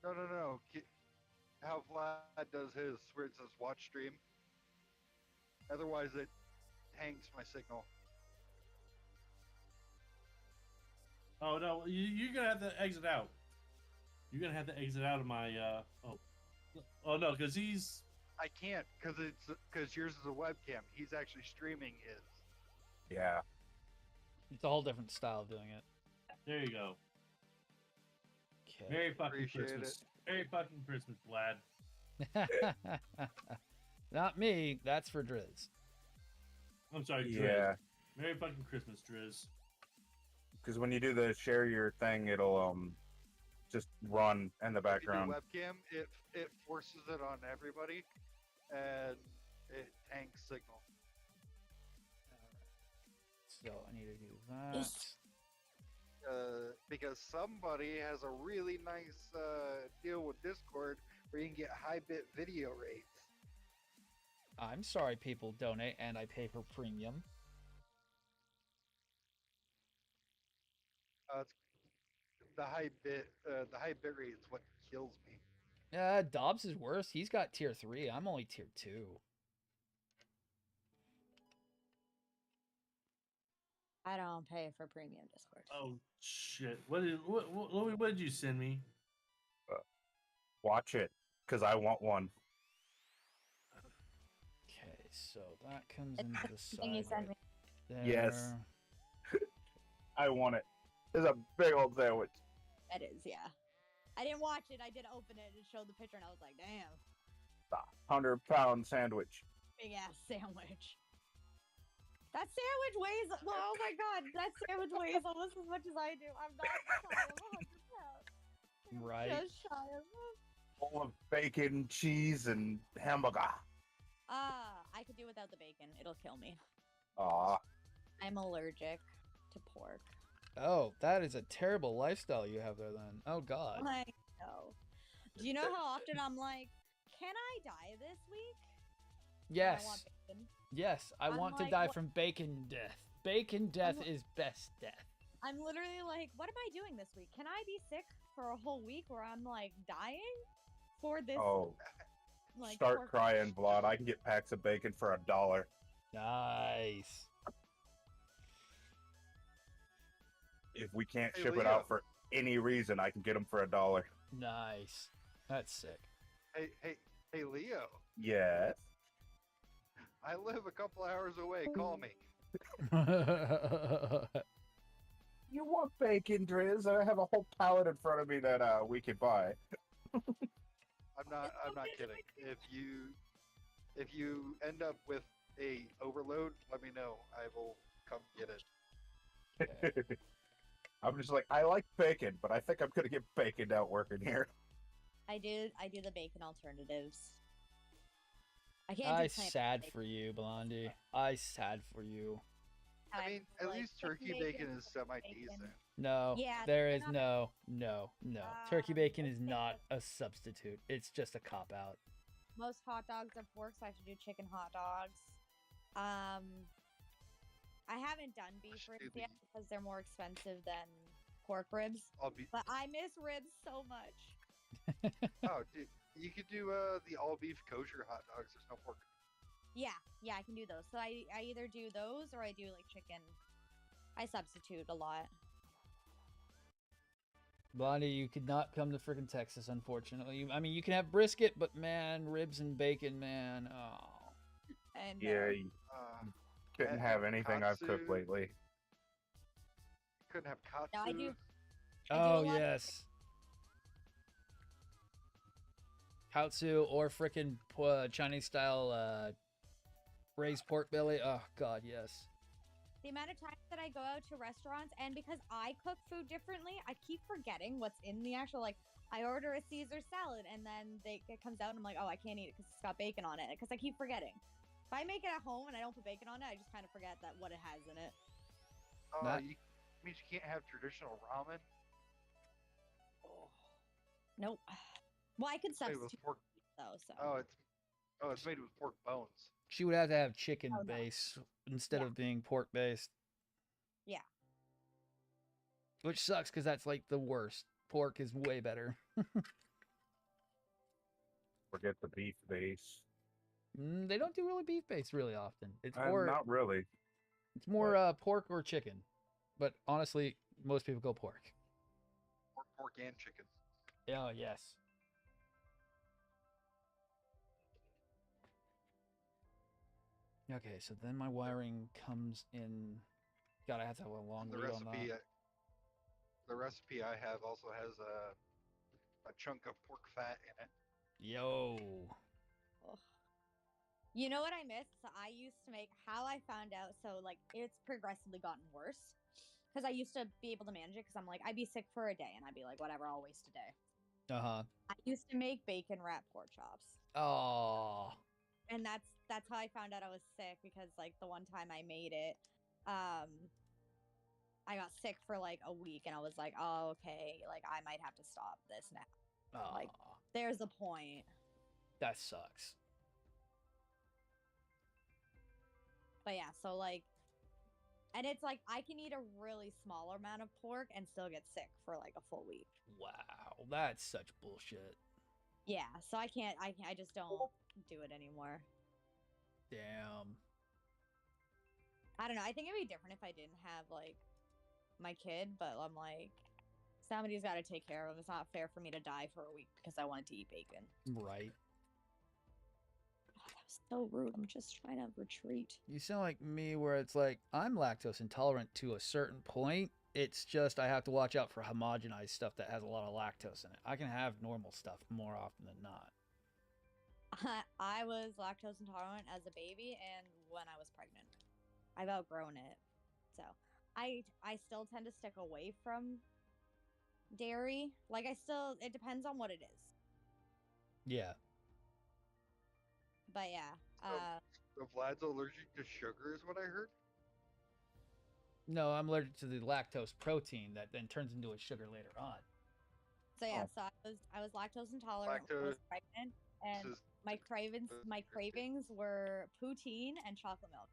No. How Vlad does his, where it says watch stream. Otherwise, it hangs my signal. Oh no, you're gonna have to exit out. You're gonna have to exit out of my. Oh no, because he's. I can't because yours is a webcam. He's actually streaming his. Yeah. It's a whole different style of doing it. There you go. Okay. Merry fucking Appreciate Christmas. Merry fucking Christmas, Vlad. Not me, that's for Driz. I'm sorry, Driz. Yeah. Merry fucking Christmas, Driz. Because when you do the share your thing, it'll just run in the If you background. do webcam, it forces it on everybody, and it hangs signal. So I need to do that. Because somebody has a really nice deal with Discord where you can get high bit video rates. I'm sorry people donate and I pay for premium. It's the high bit rate is what kills me. Dobbs is worse. He's got tier 3. I'm only tier 2. I don't pay for premium Discord. Oh shit! What did you send me? Watch it, because I want one. Okay, so that comes into the Something you side sent right me. there. Yes. I want it. It's a big old sandwich. That is, yeah. I didn't watch it. I did open it and show the picture, and I was like, damn, A 100-pound sandwich. big ass sandwich. That sandwich weighs. Well, oh my god, that sandwich weighs almost as much as I do. I'm not shy of 100 pounds. I'm Right. Just shy of. Full of bacon, cheese, and hamburger. I could do without the bacon. It'll kill me. Aw. I'm allergic to pork. Oh, that is a terrible lifestyle you have there then. Oh god. I know. Do you know how often I'm like, can I die this week? Yes. I want bacon. Yes, I I'm want to like, die what- from bacon death. Bacon death li- is best death. I'm literally like, what am I doing this week? Can I be sick for a whole week where I'm like dying for this? Oh, like start pork- crying, blood. I can get packs of bacon for $1. Nice. If we can't Hey, ship it Leo. out for any reason, I can get them for $1. Nice. That's sick. Hey, Leo. Yes. I live a couple hours away. Call me. You want bacon, Driz? I have a whole pallet in front of me that we could buy. I'm not kidding. If you end up with a overload, let me know. I will come get it. I'm just like, I like bacon, but I think I'm gonna get baconed out working here. I do the bacon alternatives. I can't. I do plant sad bacon. for you, Blondie. I sad for you. I mean, at like least chicken turkey bacon is pork semi-decent. No, Yeah, there they're is not- no. Turkey bacon is it's not a substitute. It's just a cop out. Most hot dogs are pork, so I should do chicken hot dogs. I haven't done beef should ribs do yet because they're more expensive than pork ribs. I'll be. But I miss ribs so much. Oh, dude, you could do the all beef kosher hot dogs. There's no pork. Yeah, I can do those. So I either do those or I do like chicken I substitute a lot. Blondie, you could not come to freaking Texas, unfortunately. I mean, you can have brisket, but man, ribs and bacon, man. Oh. And Yeah, you couldn't have anything I've cooked katsu. lately. Couldn't have katsu. no, I do. Oh, a lot- yes. Katsu or freaking Chinese style braised pork belly. Oh, God, yes. The amount of times that I go out to restaurants, and because I cook food differently, I keep forgetting what's in the actual, like, I order a Caesar salad, and then it comes out, and I'm like, oh, I can't eat it because it's got bacon on it, because I keep forgetting. If I make it at home and I don't put bacon on it, I just kind of forget that what it has in it. Means you can't have traditional ramen. Nope. Well, I could It's made with substitute pork. though, so. It's made with pork bones. She would have to have chicken Oh, no. base instead Yeah. of being pork based. Yeah. Which sucks because that's like the worst. Pork is way better. Forget the beef base. They don't do really beef base really often. It's more Not really. it's more pork or chicken. But honestly, most people go pork. Pork and chicken. Oh yes. Okay, so then my wiring comes in. God, I have to have a long And the read on recipe, that. the recipe I have also has a chunk of pork fat in it. Yo. Ugh. You know what I missed? So I used to make how I found out. So like it's progressively gotten worse because I used to be able to manage it because I'm like I'd be sick for a day and I'd be like whatever, I'll waste a day. Uh-huh. I used to make bacon wrap pork chops. Oh. And that's how I found out I was sick because like the one time I made it, I got sick for like a week and I was like, oh okay, like I might have to stop this now. Oh. Like there's the point. That sucks. But yeah, so like, and it's like I can eat a really small amount of pork and still get sick for like a full week. Wow, that's such bullshit. Yeah, so I just don't do it anymore. Damn. I don't know. I think it'd be different if I didn't have like my kid, but I'm like, somebody's got to take care of him. It's not fair for me to die for a week because I wanted to eat bacon. Right. Oh, that was so rude. I'm just trying to retreat. You sound like me where it's like, I'm lactose intolerant to a certain point. It's just I have to watch out for homogenized stuff that has a lot of lactose in it. I can have normal stuff more often than not. I was lactose intolerant as a baby and when I was pregnant. I've outgrown it. So I still tend to stick away from dairy. Like it depends on what it is. Yeah. But yeah. So Vlad's allergic to sugar is what I heard. No, I'm allergic to the lactose protein that then turns into a sugar later on. So yeah, Oh. so I was lactose intolerant when I was Lactose pregnant and is- my cravings were poutine and chocolate milk.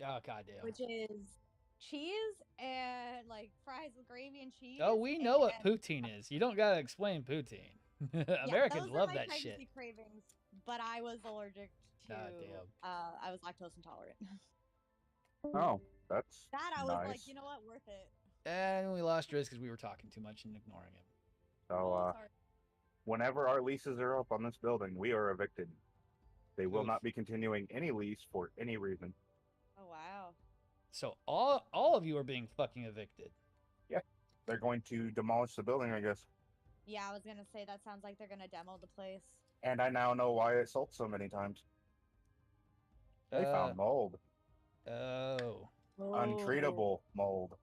Oh, goddamn. Which is cheese and like fries with gravy and cheese. Oh, we know what and- poutine is. You don't gotta explain poutine. Yeah, Americans those are love my that pregnancy shit. cravings, but I was allergic to. God damn. I was lactose intolerant. Oh, that's That I was like, nice. you know what, worth it. And we lost Driz because we were talking too much and ignoring him. So, Sorry. whenever our leases are up on this building, we are evicted. They will Oof. not be continuing any lease for any reason. Oh wow. So all of you are being fucking evicted. They're going to demolish the building, I guess. Yeah, I was gonna say that sounds like they're gonna demo the place. And I now know why it sold so many times. They found mold. Oh. Untreatable mold.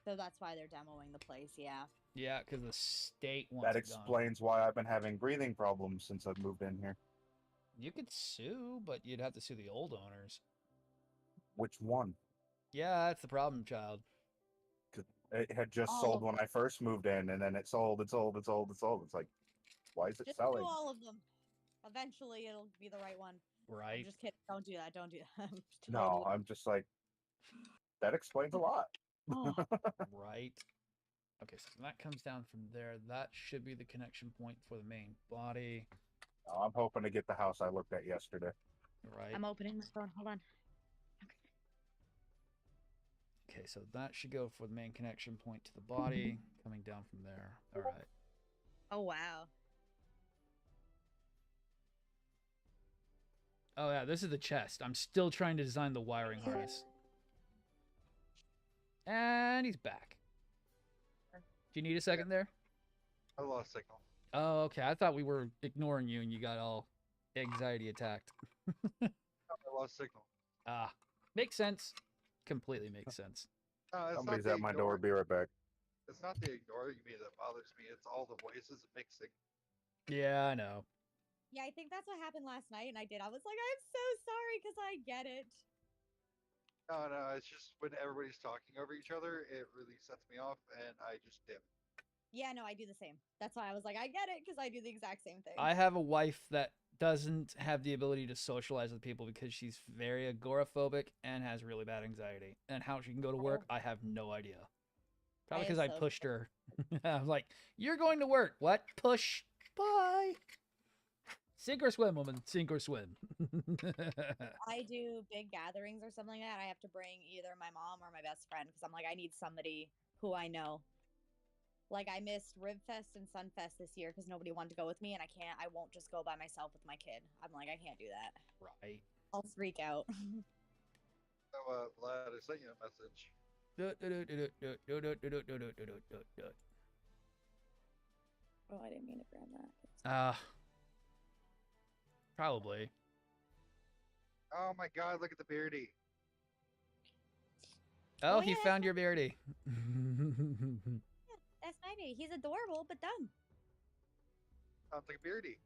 So that's why they're demoing the place. Yeah. Yeah, because the state wants That it gone. explains why I've been having breathing problems since I've moved in here. You could sue, but you'd have to sue the old owners. Which one? Yeah, that's the problem, child. It had just All sold of when I first moved in, and then it sold. It's like, why is it Just selling? do all of them. Eventually, it'll be the right one. I'm Right? just kidding. Don't do that. Don't do that. No, I'm just like, that explains a lot. Oh, Right. Okay, so that comes down from there. That should be the connection point for the main body. I'm hoping to get the house I looked at yesterday. Right. I'm opening my phone. Hold on. Okay, so that should go for the main connection point to the body, coming down from there. All right. Oh wow. Oh yeah, this is the chest. I'm still trying to design the wiring harness. And he's back. Do you need a second there? I lost signal. Oh, okay. I thought we were ignoring you and you got all anxiety attacked. I lost signal. Ah, makes sense. Completely makes sense. No, it's Somebody's not at my door. Be right back. It's not the ignoring me that bothers me. It's all the voices mixing. Yeah, I know. Yeah, I think that's what happened last night, and I was like, I'm so sorry because I get it. No, it's just when everybody's talking over each other, it really sets me off, and I just dip. Yeah, no, I do the same. That's why I was like, I get it because I do the exact same thing. I have a wife that doesn't have the ability to socialize with people because she's very agoraphobic and has really bad anxiety. And how she can go to work, I have no idea. Probably because I pushed her. I'm like, you're going to work. What? Push. Bye. Sink or swim, woman. Sink or swim. I do big gatherings or something like that. I have to bring either my mom or my best friend because I'm like, I need somebody who I know. Like, I missed Ribfest and Sunfest this year because nobody wanted to go with me, and I won't just go by myself with my kid. I'm like, I can't do that. Right. I'll freak out. So, Vlad, I sent you a message. Oh, I didn't mean to grab that. Probably. Oh my God! Look at the beardy. Oh, Oh, he yeah, found your beardy. That's my baby. He's adorable, but dumb. Sounds like a beardy.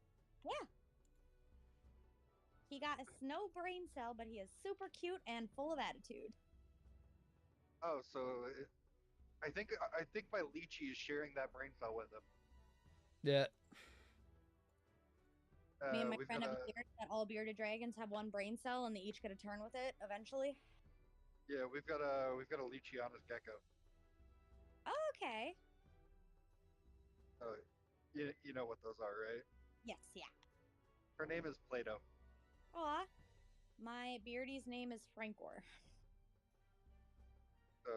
Yeah. He got a snow brain cell, but he is super cute and full of attitude. Oh, so I think my lychee is sharing that brain cell with him. Yeah. Me and my We've friend got have a theory that all bearded dragons have one brain cell, and they each get a turn with it eventually. Yeah, we've got a lychee on his gecko. Oh, okay. You know what those are, right? Yes, yeah. Her name is Plato. Aw. My beardie's name is Frankor. So,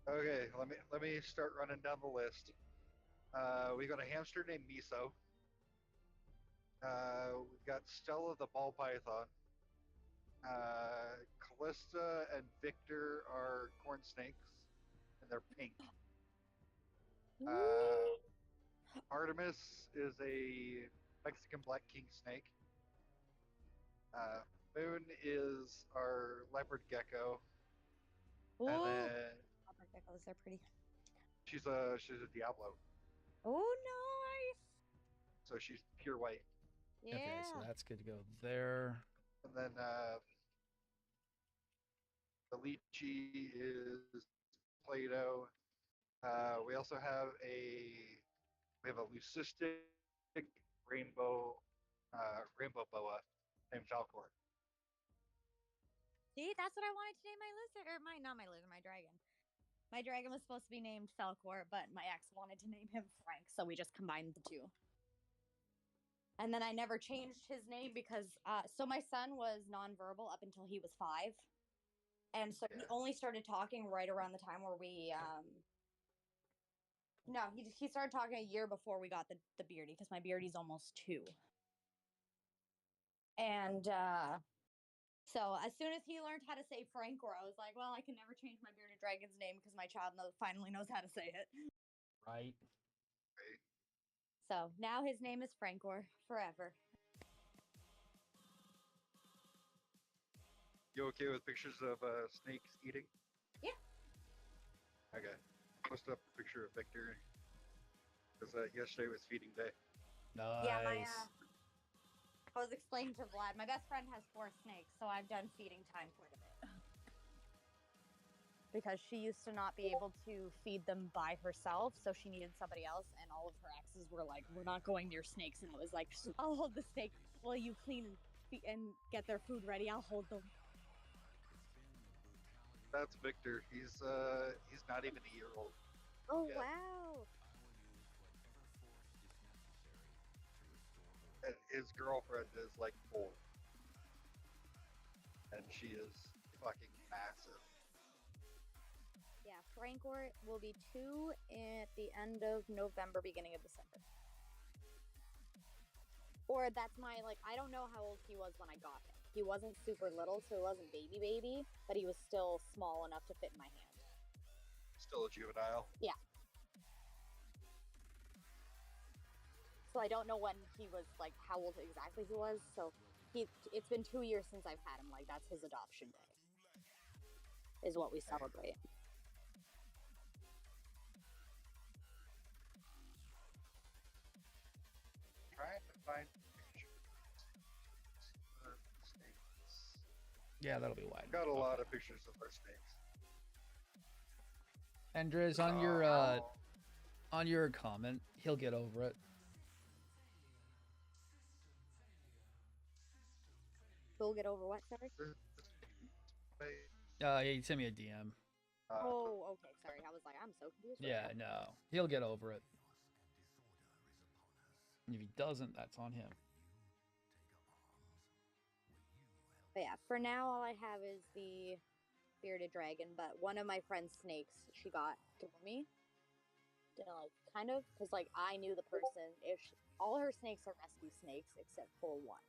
okay, let me start running down the list. We got a hamster named Miso. We've got Stella the ball python. Callista and Victor are corn snakes, and they're pink. Artemis is a Mexican black king snake. Moon is our leopard gecko. Ooh. And then Leopard geckos, they're pretty. she's a Diablo, Oh, nice. so she's pure white. Yeah. Okay, so that's good to go there. And then the lychee is Plato. We also have a leucistic rainbow boa named Falcor. See, that's what I wanted to name my lizard, or not my lizard, my dragon. My dragon was supposed to be named Falcor, but my ex wanted to name him Frank, so we just combined the two. And then I never changed his name because, so my son was nonverbal up until he was 5. And so he only started talking right around the time where we, no, he started talking a year before we got the beardie, because my beardie's almost 2. And, so as soon as he learned how to say Frankor, I was like, well, I can never change my bearded dragon's name because my child finally knows how to say it. Right. So now his name is Frankor forever. You okay with pictures of snakes eating? Yeah. Okay. Post up a picture of Victor because yesterday was feeding day. Nice. Yeah, I was explaining to Vlad, my best friend has 4 snakes, so I've done feeding time quite a bit. Because she used to not be able to feed them by herself, so she needed somebody else, and all of her exes were like, we're not going near snakes, and it was like, I'll hold the snake while you clean and get their food ready, I'll hold them. That's Victor. He's not even a year old. Oh, yet. wow. And his girlfriend is like 4. And she is fucking massive. Rancor will be 2 at the end of November, beginning of December. Or that's my, like, I don't know how old he was when I got him. He wasn't super little, so he wasn't baby, but he was still small enough to fit in my hand. Still a juvenile. Yeah. So I don't know when he was, like, how old exactly he was, so it's been 2 years since I've had him. Like, that's his adoption day, is what we celebrate. Trying to find pictures of snakes. Yeah, that'll be wide. Got a lot of pictures of our snakes. Andres, on your comment, he'll get over it. He'll get over what, sorry? He sent me a DM. Oh, okay, sorry. I was like, I'm so confused. Yeah, no, he'll get over it. And if he doesn't, that's on him. But yeah, for now, all I have is the bearded dragon. But one of my friend's snakes, she got through me. Like, kind of, because like I knew the person. All her snakes are rescue snakes except for one.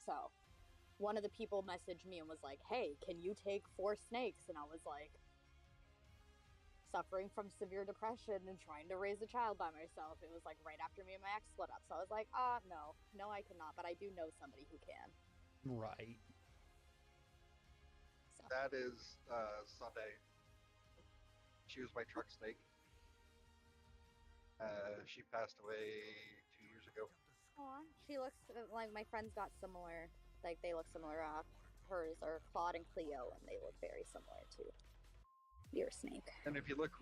So, one of the people messaged me and was like, "Hey, can you take 4 snakes?" And I was like, suffering from severe depression and trying to raise a child by myself. It was like right after me and my ex split up. So I was like, no, I cannot, but I do know somebody who can. Right. So. That is Sunday. She was my truck snake. She passed away 2 years ago. Aw, she looks like my friends got similar. Like they look similar. Hers are Claude and Cleo, and they look very similar to your snake. And if you look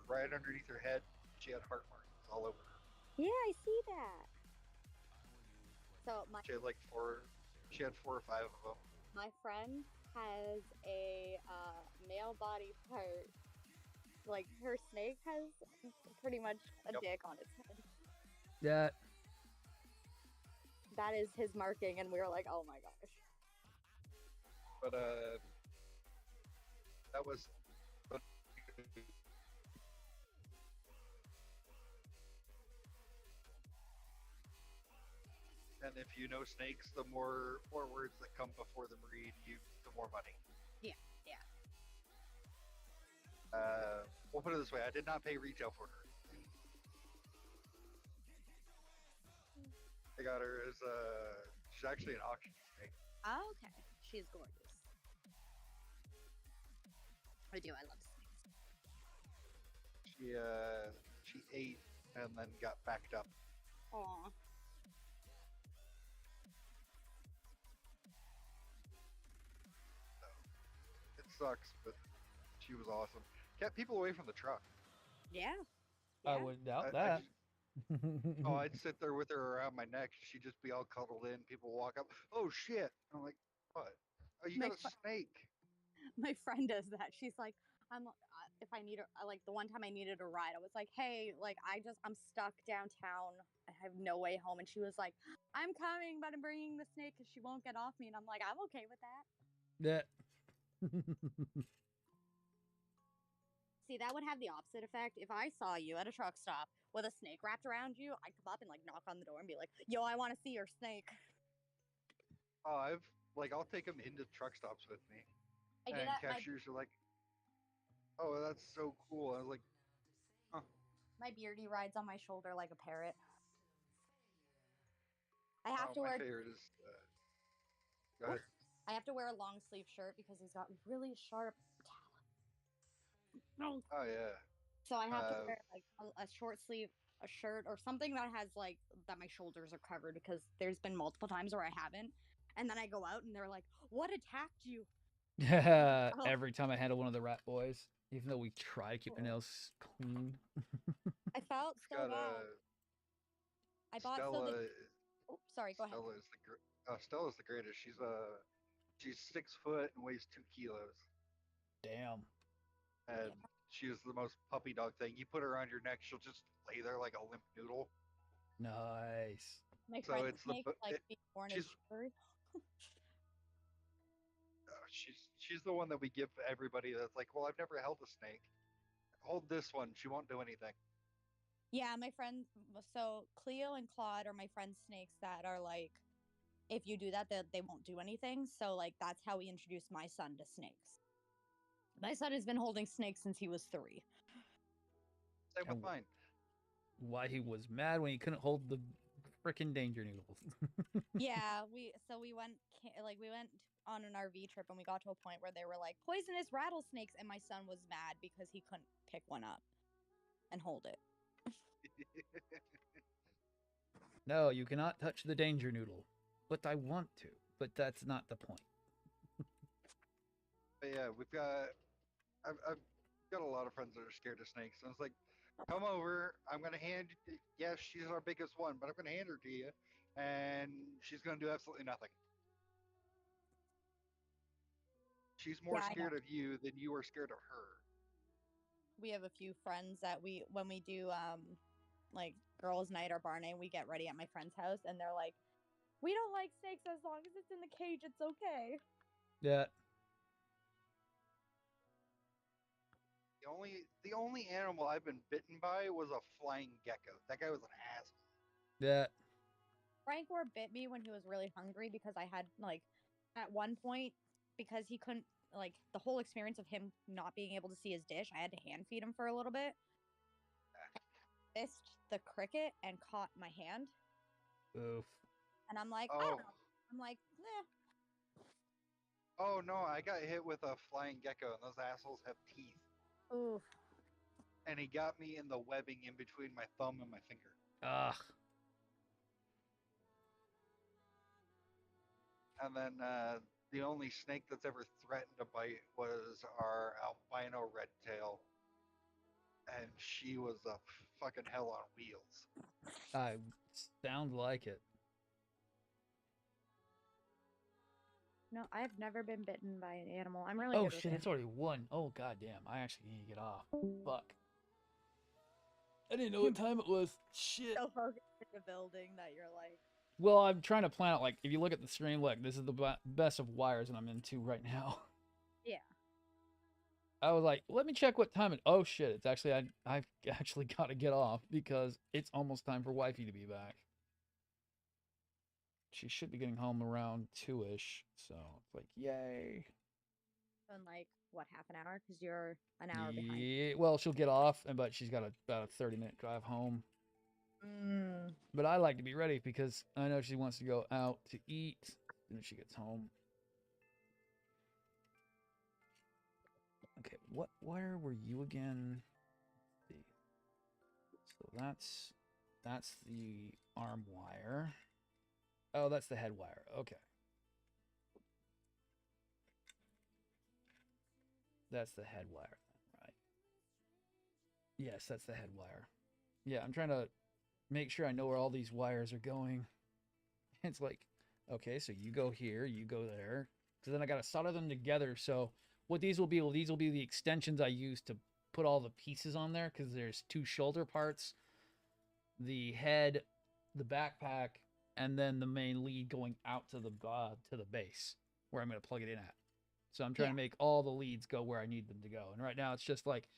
right underneath her head, she had heart marks all over her. Yeah, I see that. So she had 4 or 5 of them. My friend has a male body part. Like her snake has pretty much a dick on its head. Yeah. That is his marking, and we were like, oh my gosh. But that was. And if you know snakes, the more words that come before the breed, the more money. Yeah. We'll put it this way: I did not pay retail for her. I got her as she's actually an auction snake. Oh, okay. She's gorgeous. I love snakes. She ate and then got backed up. Aw. It sucks, but she was awesome. Kept people away from the truck. Yeah. I wouldn't doubt that. I'd sit there with her around my neck. She'd just be all cuddled in. People walk up. Oh shit! I'm like, what? Oh, you got a snake. My friend does that. She's like, if I need like the one time I needed a ride, I was like, hey, like I'm stuck downtown. I have no way home. And she was like, I'm coming, but I'm bringing the snake because she won't get off me. And I'm like, I'm okay with that. Yeah. See, that would have the opposite effect. If I saw you at a truck stop with a snake wrapped around you, I'd come up and like knock on the door and be like, yo, I want to see your snake. Oh, I'll take them into truck stops with me. I and cashiers are like, oh, that's so cool. I was like, huh. My beardy rides on my shoulder like a parrot. I have to my wear. favorite is. Go ahead. I have to wear a long sleeve shirt because he's got really sharp talons. Oh yeah. So I have to wear like a short sleeve, a shirt or something that has like that my shoulders are covered because there's been multiple times where I haven't, and then I go out and they're like, "What attacked you?" Every time I handle one of the rat boys, even though we try to keep the nails clean. I felt so bad. I bought Stella. Oh, sorry. Go ahead. Stella's the greatest. She's 6 foot and weighs 2 kilos. Damn. And she is the most puppy dog thing. You put her around your neck, she'll just lay there like a limp noodle. Nice. My friend's snake like being born as bird. She's she's the one that we give everybody that's like, well, I've never held a snake. Hold this one. She won't do anything. Yeah, my friend. So Cleo and Claude are my friend's snakes that are like, if you do that, they won't do anything. So like that's how we introduced my son to snakes. My son has been holding snakes since he was 3. Same with And mine. why he was mad when he couldn't hold the freaking danger noodles. Yeah, we went we went on an RV trip and we got to a point where they were like poisonous rattlesnakes and my son was mad because he couldn't pick one up and hold it. No, you cannot touch the danger noodle. But I want to. But that's not the point. But yeah, I've got a lot of friends that are scared of snakes. And it's like, come over. I'm gonna hand. Yes, she's our biggest one, but I'm gonna hand her to you, and she's gonna do absolutely nothing. She's more Yeah, I know. scared of you than you are scared of her. We have a few friends that when we do like girls' night or bar night, we get ready at my friend's house and they're like, we don't like snakes as long as it's in the cage, it's okay. Yeah. The only animal I've been bitten by was a flying gecko. That guy was an asshole. Yeah. Frankor bit me when he was really hungry because I had like at one point because he couldn't like the whole experience of him not being able to see his dish, I had to hand feed him for a little bit. I missed the cricket and caught my hand. Oof. And I'm like, I don't know. I'm like, eh. Oh no, I got hit with a flying gecko, and those assholes have teeth. Oof. And he got me in the webbing in between my thumb and my finger. Ugh. And then the only snake that's ever threatened to bite was our albino red tail. And she was a fucking hell on wheels. I sound like it. No, I've never been bitten by an animal. I'm really Oh good with shit, it. it's already 1. Oh goddamn. I actually need to get off. Fuck. I didn't know what time it was. Shit. So focused in the building that you're like. Well, I'm trying to plan out, like, if you look at the stream, look, this is the best of wires that I'm into right now. Yeah. I was like, let me check what time it. Oh shit, it's actually I've actually got to get off because it's almost time for wifey to be back. She should be getting home around 2-ish, so it's like, yay. In like what, half an hour? Because you're an hour behind. Yeah, well, she'll get off, but she's got about a 30-minute drive home. But I like to be ready because I know she wants to go out to eat when she gets home. Okay, what wire were you again? Let's see. So that's the arm wire. Oh, that's the head wire. Okay. That's the head wire, right? Yes, that's the head wire. Yeah, I'm trying to make sure I know where all these wires are going. It's like, okay, so you go here, you go there. So then I got to solder them together. So what these will be, these will be the extensions I use to put all the pieces on there because there's 2 shoulder parts, the head, the backpack, and then the main lead going out to the base where I'm going to plug it in at. So I'm trying to make all the leads go where I need them to go. And right now it's just like,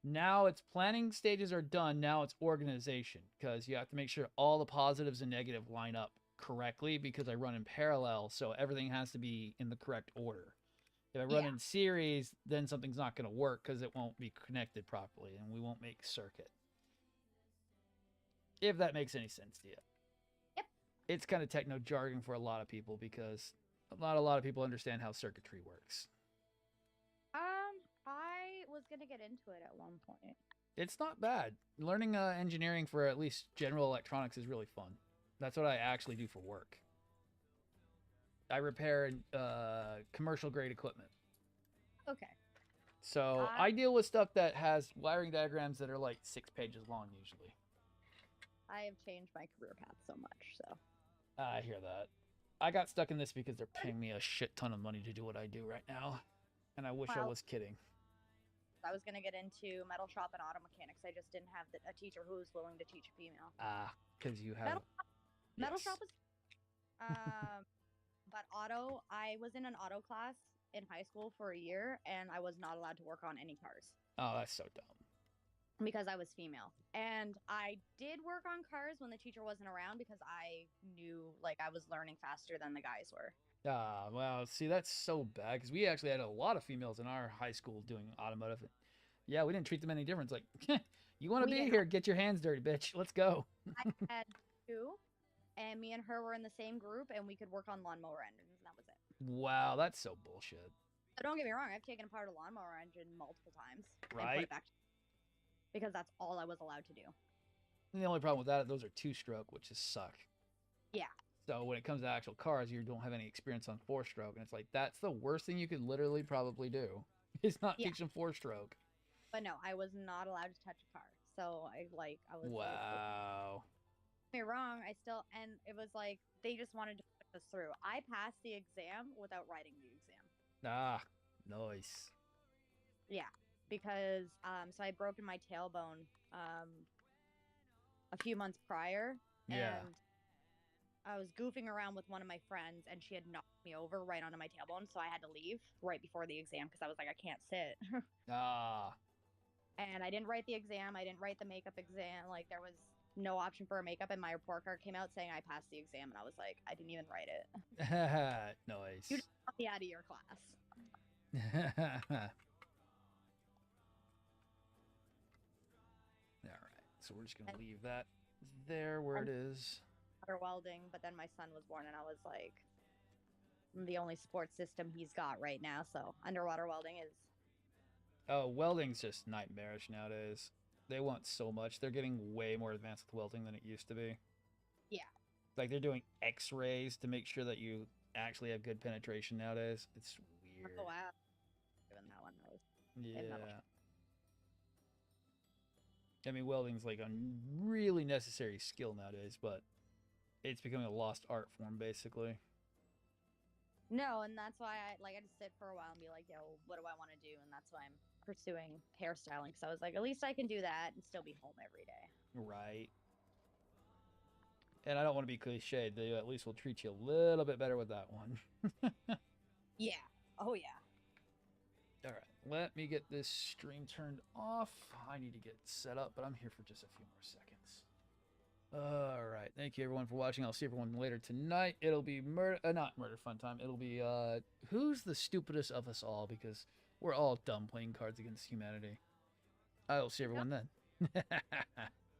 now it's planning stages are done. Now it's organization because you have to make sure all the positives and negative line up correctly because I run in parallel. So everything has to be in the correct order. If I run in series, then something's not going to work because it won't be connected properly and we won't make circuit. If that makes any sense to you. Yep. It's kind of techno jargon for a lot of people because not a lot of people understand how circuitry works. I was gonna get into it at one point. It's not bad. Learning engineering for at least general electronics is really fun. That's what I actually do for work. I repair commercial grade equipment. Okay. So I deal with stuff that has wiring diagrams that are like 6 pages long usually. I have changed my career path so much, so. I hear that. I got stuck in this because they're paying me a shit ton of money to do what I do right now. And I wish I was kidding. I was going to get into metal shop and auto mechanics. I just didn't have a teacher who was willing to teach a female. Because you have... Metal shop is... but auto, I was in an auto class in high school for a year, and I was not allowed to work on any cars Oh, that's so dumb. because I was female. And I did work on cars when the teacher wasn't around because I knew like I was learning faster than the guys were. Ah, well, see, that's so bad because we actually had a lot of females in our high school doing automotive. Yeah, we didn't treat them any different. It's like, you want to We be didn't. here? Get your hands dirty, bitch. Let's go. I had two, and me and her were in the same group, and we could work on lawnmower engines, and that was it. Wow, that's so bullshit. But don't get me wrong, I've taken apart a lawnmower engine multiple times and put Right? it back because that's all I was allowed to do. And the only problem with that, those are two-stroke, which is suck. Yeah. So when it comes to actual cars, you don't have any experience on four-stroke, and it's like that's the worst thing you could literally probably do is not Yeah. teach them four-stroke. But no, I was not allowed to touch a car. So I was like, Wow. don't get me wrong, I still, and it was like they just wanted to push us through. I passed the exam without writing the exam. Ah, nice. Because so I had broken my tailbone a few months prior, Yeah. and I was goofing around with one of my friends, and she had knocked me over right onto my tailbone, so I had to leave right before the exam because I was like, I can't sit. Ah. And I didn't write the exam. I didn't write the makeup exam. Like there was no option for a makeup, and my report card came out saying I passed the exam, and I was like, I didn't even write it. Nice. You just got me out of your class. All right, so we're just gonna leave that there where it is. Water welding, but then my son was born, and I was like, I'm the only sports system he's got right now, so underwater welding is. Oh, welding's just nightmarish nowadays. They want so much. They're getting way more advanced with welding than it used to be. Yeah. Like they're doing X-rays to make sure that you actually have good penetration nowadays. It's weird. Oh wow. Given that one, that was Yeah. I mean, welding's like a really necessary skill nowadays, but it's becoming a lost art form, basically. no, and that's why I just sit for a while and be like, yo, what do I want to do? And that's why I'm pursuing hairstyling. So I was like, at least I can do that and still be home every day. Right. And I don't want to be cliched. They at least will treat you a little bit better with that one. Yeah. Oh yeah. All right, let me get this stream turned off. I need to get set up, but I'm here for just a few more seconds. All right, thank you everyone for watching. I'll see everyone later tonight. It'll be not murder fun time. It'll be who's the stupidest of us all, because we're all dumb playing Cards Against Humanity. I will see everyone then.